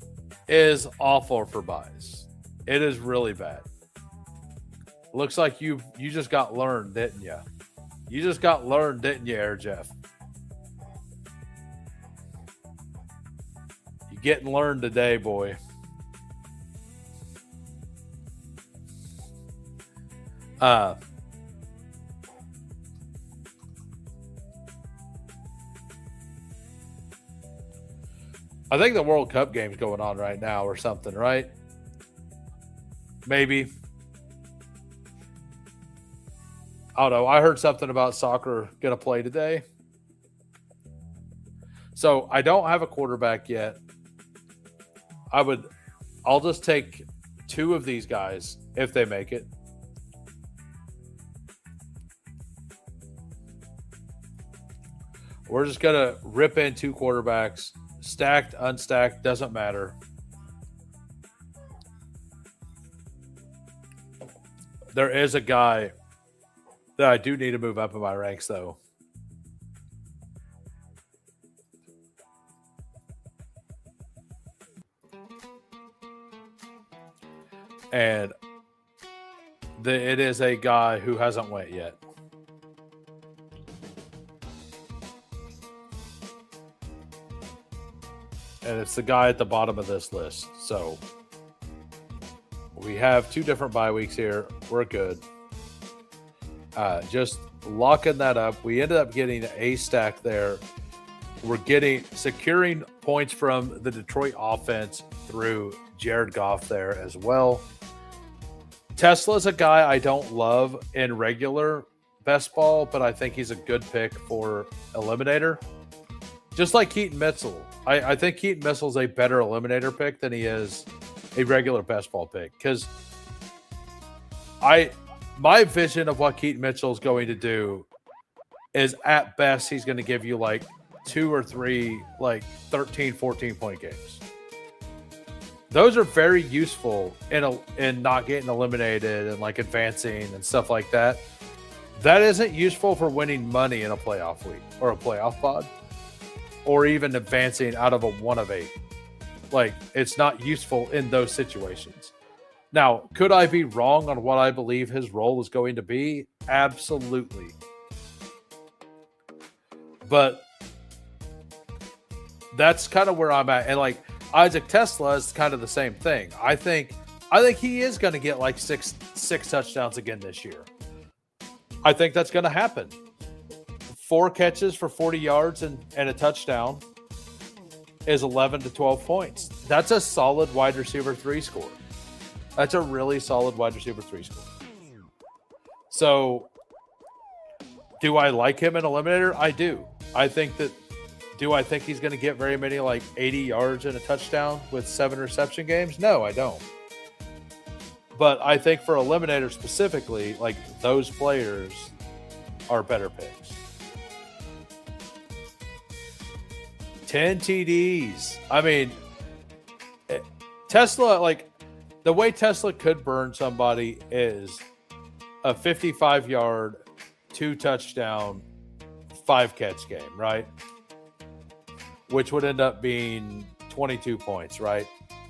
is awful for buys. It is really bad. Looks like you just got learned, didn't you? You just got learned, didn't you, Air Jeff? You getting learned today, boy. I think the World Cup game's going on right now or something, right? Maybe. I don't know. I heard something about soccer going to play today. So I don't have a quarterback yet. I'll just take two of these guys if they make it. We're just going to rip in two quarterbacks. Stacked, unstacked, doesn't matter. There is a guy that I do need to move up in my ranks, though. And it is a guy who hasn't went yet. And it's the guy at the bottom of this list. So we have two different bye weeks here. We're good. Just locking that up. We ended up getting a stack there. We're securing points from the Detroit offense through Jared Goff there as well. Tesla's a guy I don't love in regular best ball, but I think he's a good pick for Eliminator. Just like Keaton Mitchell. I think Keaton Mitchell's a better Eliminator pick than he is a regular best ball pick. Because my vision of what Keaton Mitchell is going to do is at best he's going to give you like 2 or 3 like 13, 14 point games. Those are very useful in not getting eliminated and like advancing and stuff like that. That isn't useful for winning money in a playoff week or a playoff pod, or even advancing out of a 1 of 8. Like, it's not useful in those situations. Now, could I be wrong on what I believe his role is going to be? Absolutely. But that's kind of where I'm at. And like Isaac Tesla is kind of the same thing. I think he is going to get like six touchdowns again this year. I think that's going to happen. 4 catches for 40 yards and a touchdown is 11 to 12 points. That's a solid wide receiver 3 score. That's a really solid wide receiver 3 score. So, do I like him in Eliminator? I do. Do I think he's going to get very many like 80 yards and a touchdown with 7 reception games? No, I don't. But I think for Eliminator specifically, like those players are better picks. 10 TDs. I mean, Tesla, like the way Tesla could burn somebody is a 55-yard, 2 touchdown, 5 catch game, right? Which would end up being 22 points, right?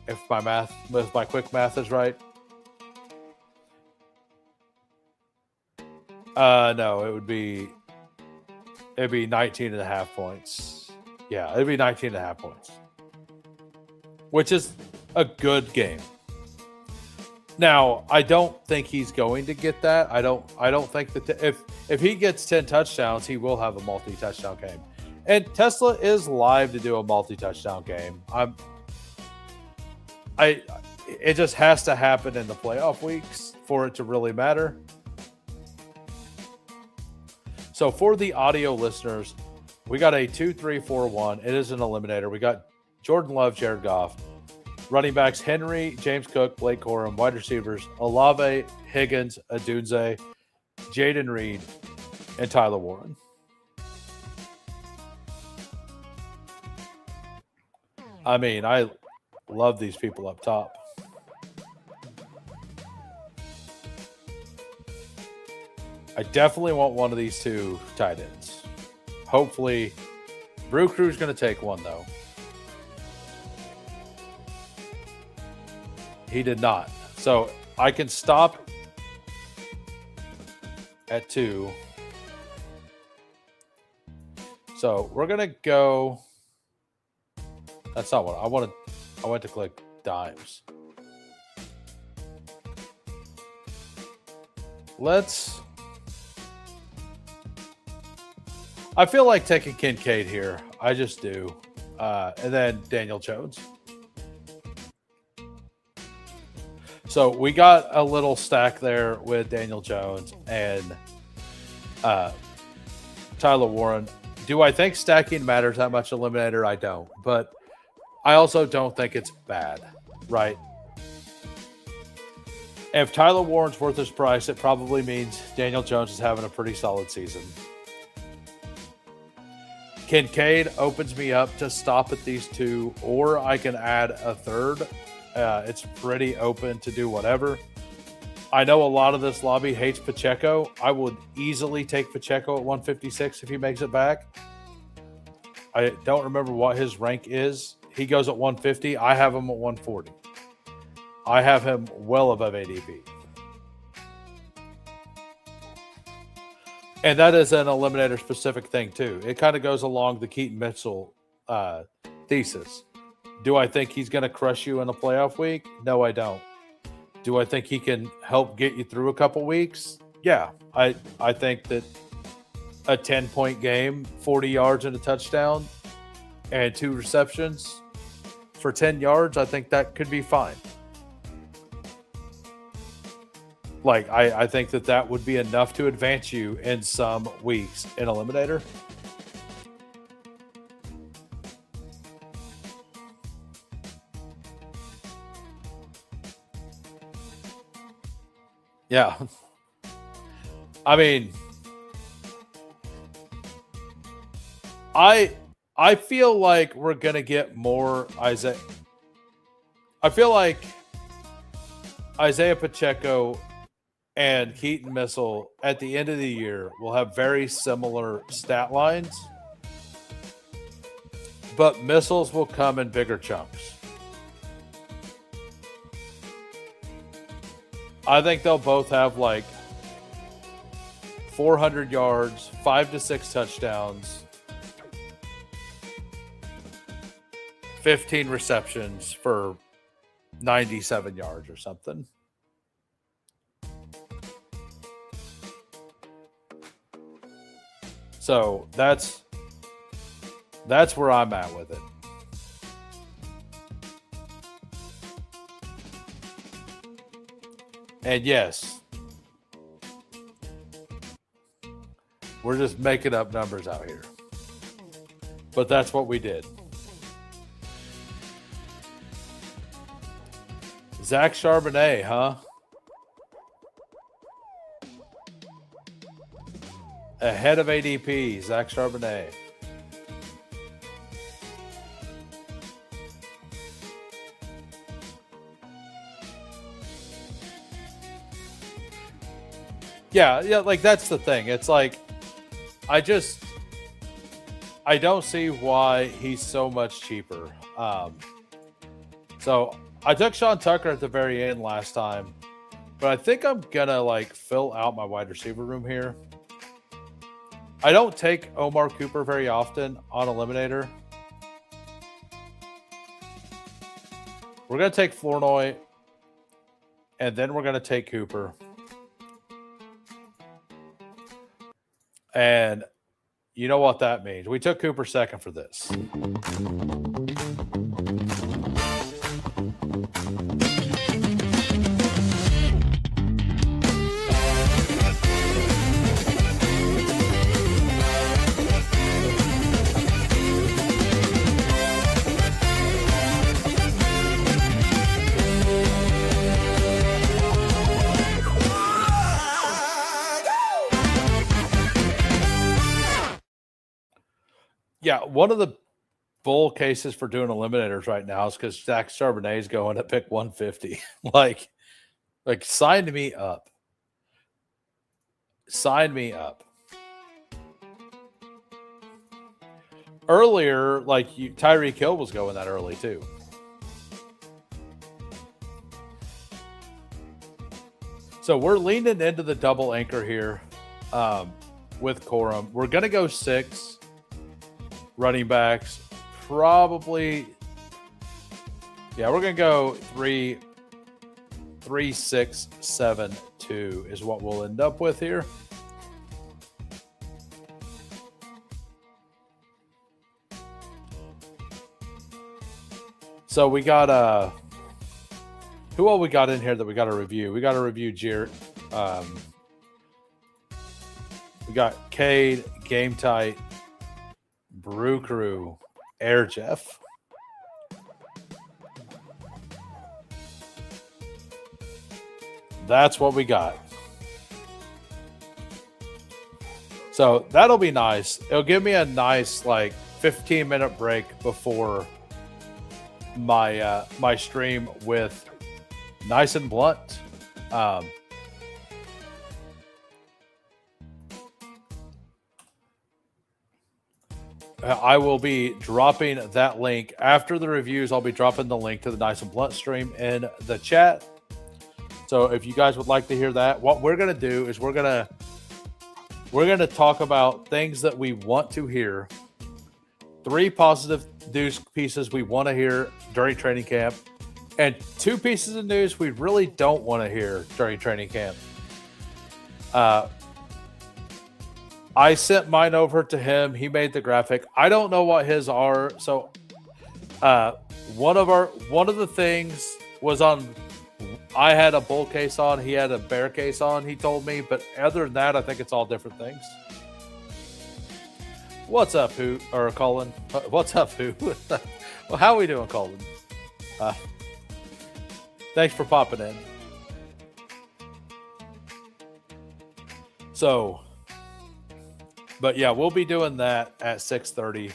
If my quick math is right. No, it'd be 19 and a half points. Yeah, it'd be 19 and a half points. Which is a good game. Now, I don't think he's going to get that. I don't think that if he gets 10 touchdowns, he will have a multi-touchdown game. And Tesla is live to do a multi-touchdown game. It just has to happen in the playoff weeks for it to really matter. So for the audio listeners, we got a 2-3-4-1. It is an eliminator. We got Jordan Love, Jared Goff. Running backs, Henry, James Cook, Blake Corum. Wide receivers, Olave, Higgins, Adunze, Jaden Reed, and Tyler Warren. I mean, I love these people up top. I definitely want one of these 2 tight ends. Hopefully, Brew Crew's going to take one, though. He did not. So I can stop at 2. So we're going to go. That's not what I wanted. I went to click dimes. I feel like taking Kincaid here. I just do. And then Daniel Jones. So we got a little stack there with Daniel Jones and Tyler Warren. Do I think stacking matters that much, Eliminator? I don't. But I also don't think it's bad, right? If Tyler Warren's worth his price, it probably means Daniel Jones is having a pretty solid season. Kincaid opens me up to stop at these 2, or I can add a 3rd. It's pretty open to do whatever. I know a lot of this lobby hates Pacheco. I would easily take Pacheco at 156 if he makes it back. I don't remember what his rank is. He goes at 150. I have him at 140. I have him well above ADP. And that is an eliminator specific thing too. It kind of goes along the Keaton Mitchell thesis. Do I think he's going to crush you in a playoff week? No, I don't. Do I think he can help get you through a couple weeks? Yeah, I think that a 10-point game, 40 yards and a touchdown, and 2 receptions for 10 yards, I think that could be fine. Like, I think that would be enough to advance you in some weeks in Eliminator. Yeah. I mean, I feel like we're going to get more Isaiah. I feel like Isaiah Pacheco and Keaton Missile at the end of the year will have very similar stat lines, but missiles will come in bigger chunks. I think they'll both have like 400 yards, 5 to 6 touchdowns, 15 receptions for 97 yards or something. So that's where I'm at with it. And yes, we're just making up numbers out here. But that's what we did. Zach Charbonnet, huh? Ahead of ADP, Zach Charbonnet. Yeah, like that's the thing. It's like I don't see why he's so much cheaper. So I took Sean Tucker at the very end last time, but I think I'm gonna like fill out my wide receiver room here. I don't take Omar Cooper very often on Eliminator. We're gonna take Flournoy, and then we're gonna take Cooper. And you know what that means. We took Cooper second for this. Yeah, one of the bull cases for doing eliminators right now is because Zach Charbonnet is going to pick 150. like sign me up. Sign me up. Earlier, Tyreek Hill was going that early too. So we're leaning into the double anchor here with Corum. We're going to go 6 running backs, probably. Yeah, we're going to go 3, 6, 7, 2 is what we'll end up with here. So we got who all we got in here that we got to review? We got to review Jarrett. We got Cade, Game Tight, Brew Crew, Air Jeff. That's what we got. So that'll be nice. It'll give me a nice 15-minute break before my my stream with Nice and Blunt. I will be dropping that link after the reviews. I'll be dropping the link to the Nice and Blunt stream in the chat. So if you guys would like to hear that, what we're going to do is we're going to talk about things that we want to hear. 3 positive news pieces we want to hear during training camp, and 2 pieces of news we really don't want to hear during training camp. I sent mine over to him. He made the graphic. I don't know what his are. So one of the things was on. I had a bull case on. He had a bear case on. He told me, but other than that, I think it's all different things. What's up, Colin? What's up, who? Well, how are we doing, Colin? Thanks for popping in. So. But yeah, we'll be doing that at 6:30.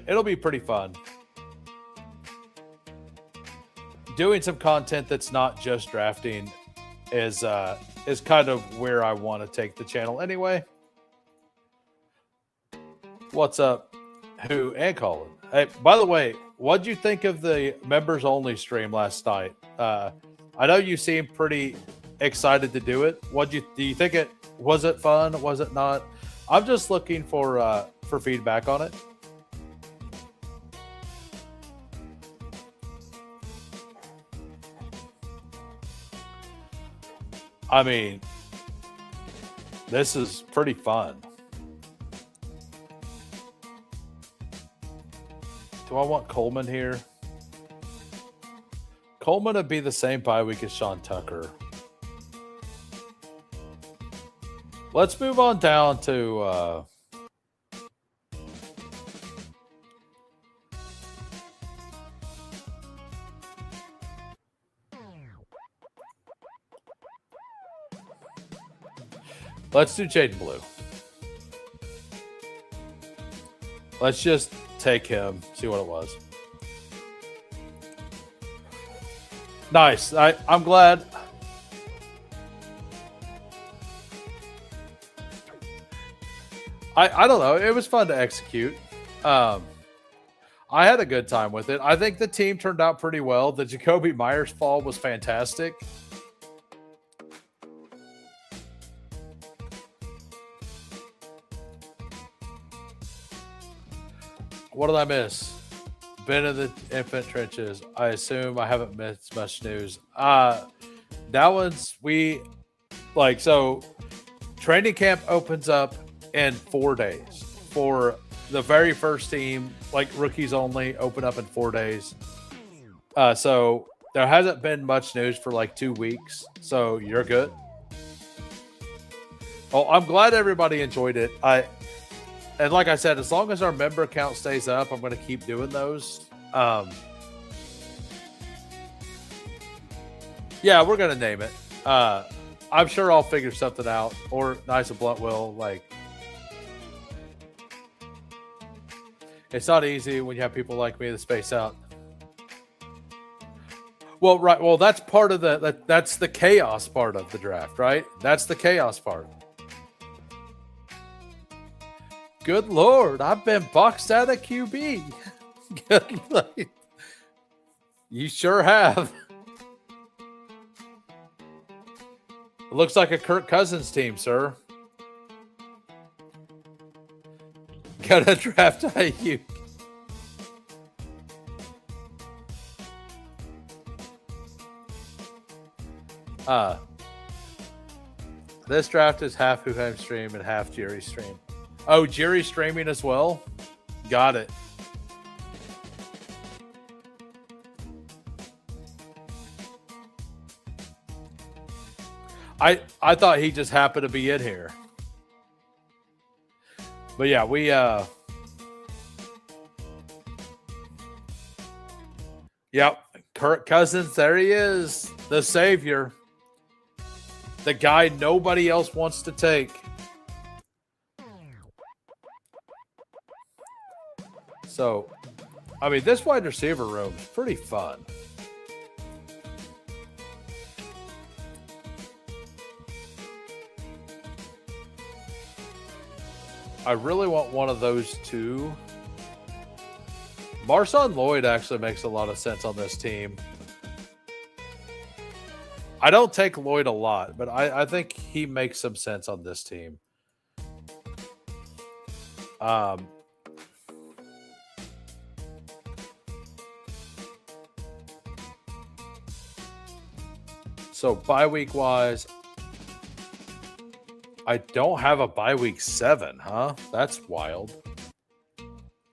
It'll be pretty fun. Doing some content that's not just drafting is kind of where I want to take the channel anyway. What's up, Who and Colin? Hey, by the way, what'd you think of the members only stream last night? I know you seemed pretty excited to do it. Do you think it was it fun? Was it not? I'm just looking for feedback on it. I mean, this is pretty fun. Do I want Coleman here? Coleman would be the same bye week as Sean Tucker. Let's move on down to let's do Jaden Blue. Let's just take him, see what it was. Nice. I'm glad. I don't know. It was fun to execute. I had a good time with it. I think the team turned out pretty well. The Jacoby Myers fall was fantastic. What did I miss? Been in the infant trenches. I assume I haven't missed much news. That one's so training camp opens up in 4 days for the very first team, like rookies only, open up in 4 days. So there hasn't been much news for like 2 weeks. So you're good. Oh, I'm glad everybody enjoyed it. And like I said, as long as our member count stays up, I'm going to keep doing those. Yeah, we're going to name it. I'm sure I'll figure something out. Or Nice and Blunt will. It's not easy when you have people like me that space out. Well, right. Well, that's part of that's the chaos part of the draft, right? That's the chaos part. Good Lord, I've been boxed out of QB. Good Lord. You sure have. It looks like a Kirk Cousins team, sir. Gotta draft IU. This draft is half Who stream and half Jerry stream. Oh, Jerry's streaming as well? Got it. I thought he just happened to be in here. But yeah, we yep, Kirk Cousins, there he is, the savior. The guy nobody else wants to take. So, I mean, this wide receiver room is pretty fun. I really want one of those two. Marshawn Lloyd actually makes a lot of sense on this team. I don't take Lloyd a lot, but I think he makes some sense on this team. So bye week wise, I don't have a bye week 7, huh? That's wild.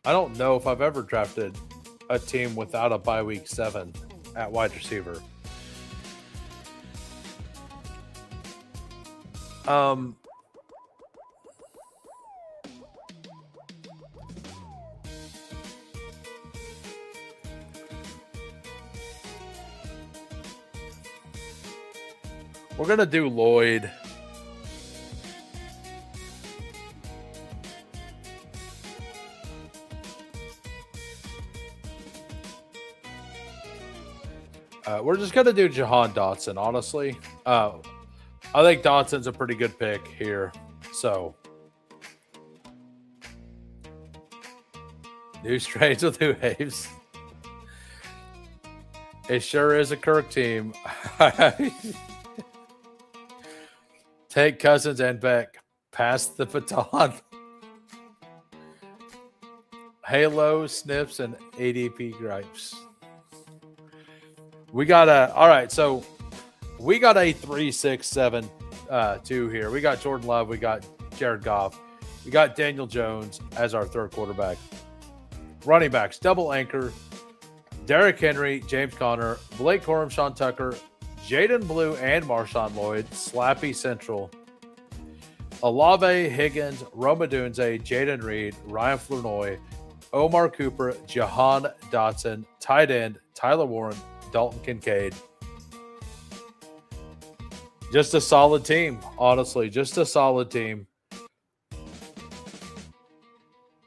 I don't know if I've ever drafted a team without a bye week 7 at wide receiver. We're going to do Lloyd. We're just gonna do Jahan Dotson, honestly. I think Dotson's a pretty good pick here. So new strains with new waves. It sure is a Kirk team. Take Cousins and Beck. Pass the baton. Halo, snips, and ADP gripes. We got all right, so we got a 3-6-7-2 here. We got Jordan Love, we got Jared Goff, we got Daniel Jones as our third quarterback. Running backs, double anchor, Derrick Henry, James Conner, Blake Corum, Sean Tucker, Jaden Blue, and Marshawn Lloyd. Slappy Central. Olave, Higgins, Roma Dunze, Jaden Reed, Ryan Flournoy, Omar Cooper, Jahan Dotson, tight end, Tyler Warren, Dalton Kincaid. Just a solid team, honestly. Just a solid team.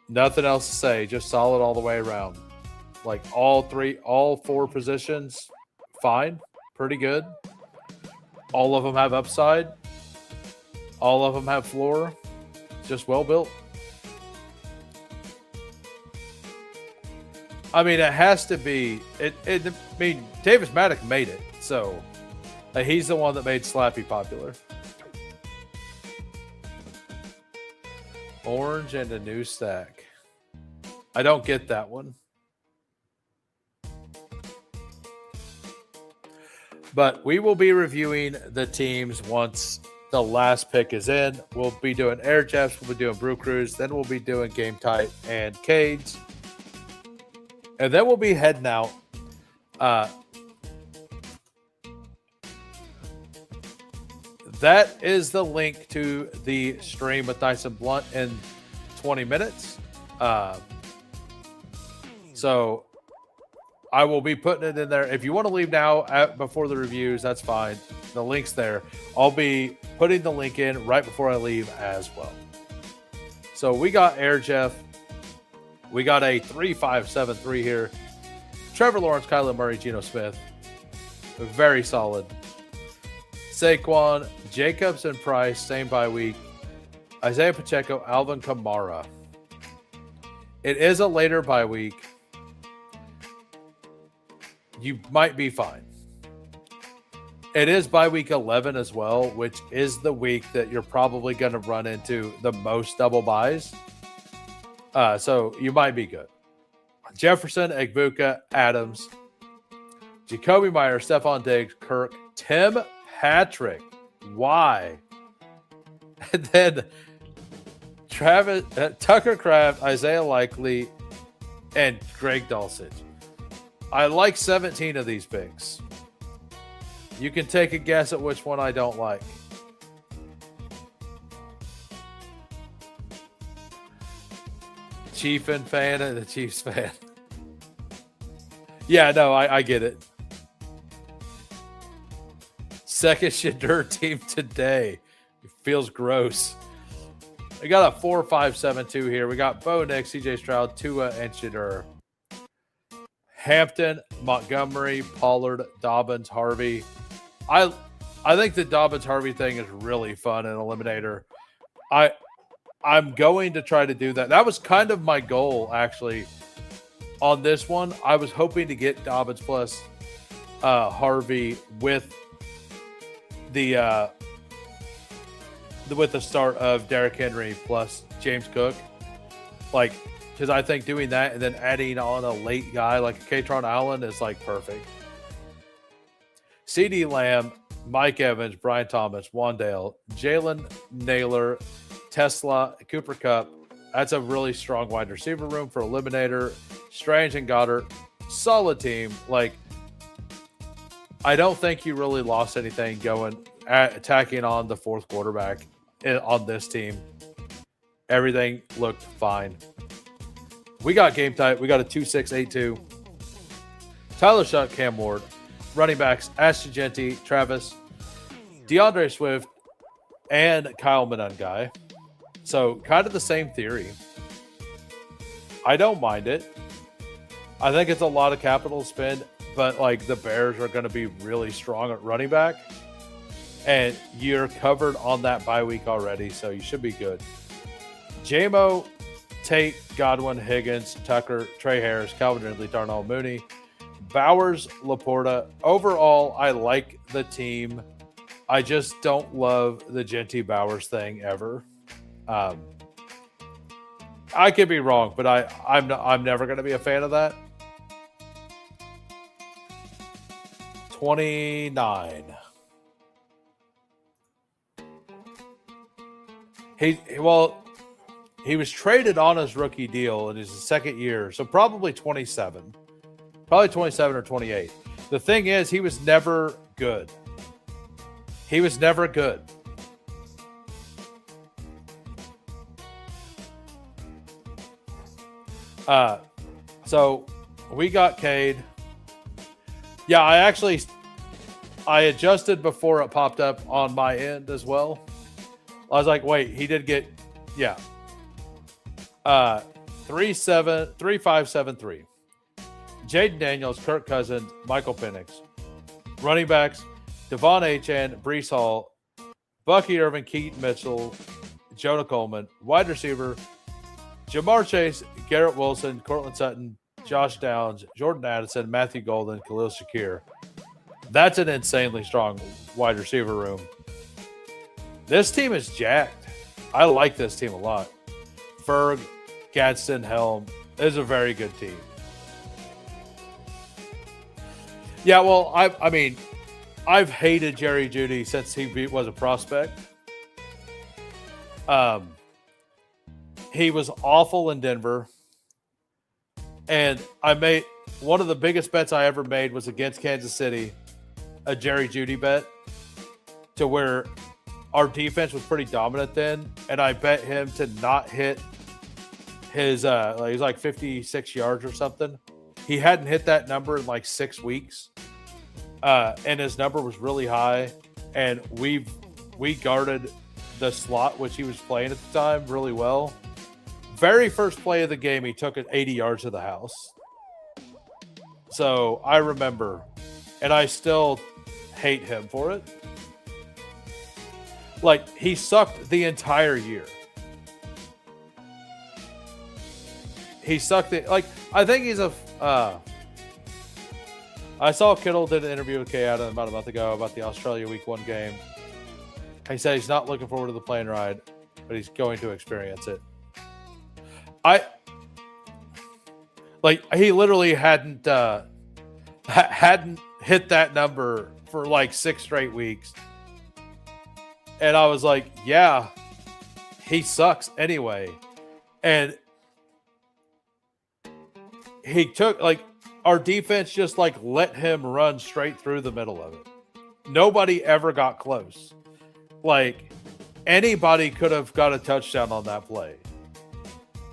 Nothing else to say. Just solid all the way around. Like all four positions, fine. Pretty good. All of them have upside. All of them have floor. Just well built. I mean, it has to be. I mean, Davis Maddock made it, so he's the one that made Slappy popular. Orange and a new stack. I don't get that one. But we will be reviewing the teams once the last pick is in. We'll be doing Air Jeffs, we'll be doing Brew Crews, then we'll be doing Game Tight and Cades. And then we'll be heading out. That is the link to the stream with Nice and Blunt in 20 minutes. So I will be putting it in there. If you want to leave now before the reviews, that's fine. The link's there. I'll be putting the link in right before I leave as well. So we got Air Jeff. We got a 3-5-7-3 here. Trevor Lawrence, Kyler Murray, Geno Smith. Very solid. Saquon, Jacobs, and Price, same bye week. Isaiah Pacheco, Alvin Kamara. It is a later bye week. You might be fine. It is bye week 11 as well, which is the week that you're probably going to run into the most double buys. So you might be good. Jefferson, Egbuka, Adams, Jacoby Myers, Stephon Diggs, Kirk, Tim Patrick. Why? And then Tucker Kraft, Isaiah Likely, and Greg Dulcich. I like 17 of these picks. You can take a guess at which one I don't like. Chiefin fan and the Chiefs fan. Yeah, no, I get it. Second Shadur team today. It feels gross. We got a 4-5-7-2 here. We got Bo Nix, CJ Stroud, Tua, and Shadur. Hampton, Montgomery, Pollard, Dobbins, Harvey. I think the Dobbins Harvey thing is really fun in Eliminator. I'm going to try to do that. That was kind of my goal, actually, on this one. I was hoping to get Dobbins plus Harvey with the start of Derrick Henry plus James Cook, like, because I think doing that and then adding on a late guy like a Katron Allen is like perfect. CeeDee Lamb, Mike Evans, Brian Thomas, Wandale, Jalen Naylor, Tesla, Cooper Kupp. That's a really strong wide receiver room for Eliminator. Strange and Goddard, solid team. Like, I don't think you really lost anything attacking on the fourth quarterback on this team. Everything looked fine. We got Game Tight. We got a 2-6-8-2. Tyler Shutt, Cam Ward. Running backs, Ashton Genty, Travis, DeAndre Swift, and Kyle Monangai. So kind of the same theory. I don't mind it. I think it's a lot of capital spend. but like the Bears are going to be really strong at running back, and you're covered on that bye week already, so you should be good. JMO, Tate, Godwin, Higgins, Tucker, Trey Harris, Calvin Ridley, Darnell Mooney, Bowers, Laporta. Overall, I like the team. I just don't love the Genty Bowers thing ever. I could be wrong, but I'm never going to be a fan of that. 29. He was traded on his rookie deal in his second year, so probably 27. Probably 27 or 28. The thing is, he was never good. He was never good. So we got Cade. Yeah, I adjusted before it popped up on my end as well. I was like, wait, he did get, yeah. 3573. Jaden Daniels, Kirk Cousins, Michael Penix. Running backs, Devon Achane, Breece Hall, Bucky Irvin, Keaton Mitchell, Jonah Coleman. Wide receiver, Jamar Chase, Garrett Wilson, Cortland Sutton, Josh Downs, Jordan Addison, Matthew Golden, Khalil Shakir. That's an insanely strong wide receiver room. This team is jacked. I like this team a lot. Ferg, Gadsden, Helm is a very good team. Yeah, well, I mean, I've hated Jerry Jeudy since he was a prospect. He was awful in Denver. And I made one of the biggest bets I ever made was against Kansas City, a Jerry Jeudy bet, to where our defense was pretty dominant then, and I bet him to not hit his he's like 56 yards or something. He hadn't hit that number in like 6 weeks, and his number was really high. And we guarded the slot which he was playing at the time really well. Very first play of the game, he took it 80 yards to the house. So I remember, and I still hate him for it. Like, he sucked the entire year. He sucked it. Like, I think he's a. I saw Kittle did an interview with Kay Adams about a month ago about the Australia Week 1 game. He said he's not looking forward to the plane ride, but he's going to experience it. He literally hadn't hit that number for like 6 straight weeks. And I was like, yeah, he sucks anyway. And he took, like, our defense just, like, let him run straight through the middle of it. Nobody ever got close. Like, anybody could have got a touchdown on that play.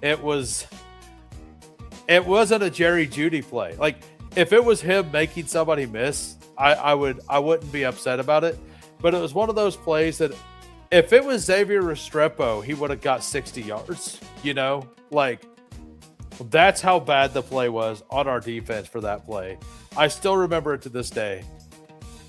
It wasn't a Jerry Jeudy play. Like, if it was him making somebody miss, I wouldn't be upset about it. But it was one of those plays that if it was Xavier Restrepo, he would have got 60 yards, you know? Like, that's how bad the play was on our defense for that play. I still remember it to this day.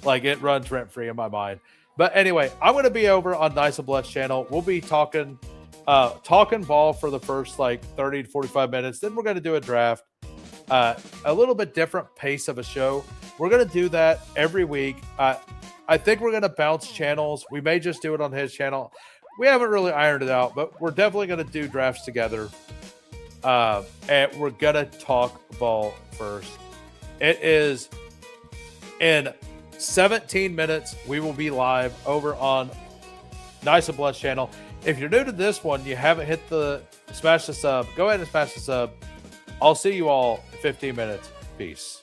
Like, it runs rent-free in my mind. But anyway, I'm going to be over on Nice and Blessed channel. We'll be talking ball for the first, like, 30 to 45 minutes. Then we're going to do a draft. A little bit different pace of a show. We're going to do that every week. I think we're going to bounce channels. We may just do it on his channel. We haven't really ironed it out, but we're definitely going to do drafts together. And we're going to talk ball first. It is in 17 minutes. We will be live over on Nice and Blessed channel. If you're new to this one, you haven't hit smash the sub, go ahead and smash the sub. I'll see you all in 15 minutes. Peace.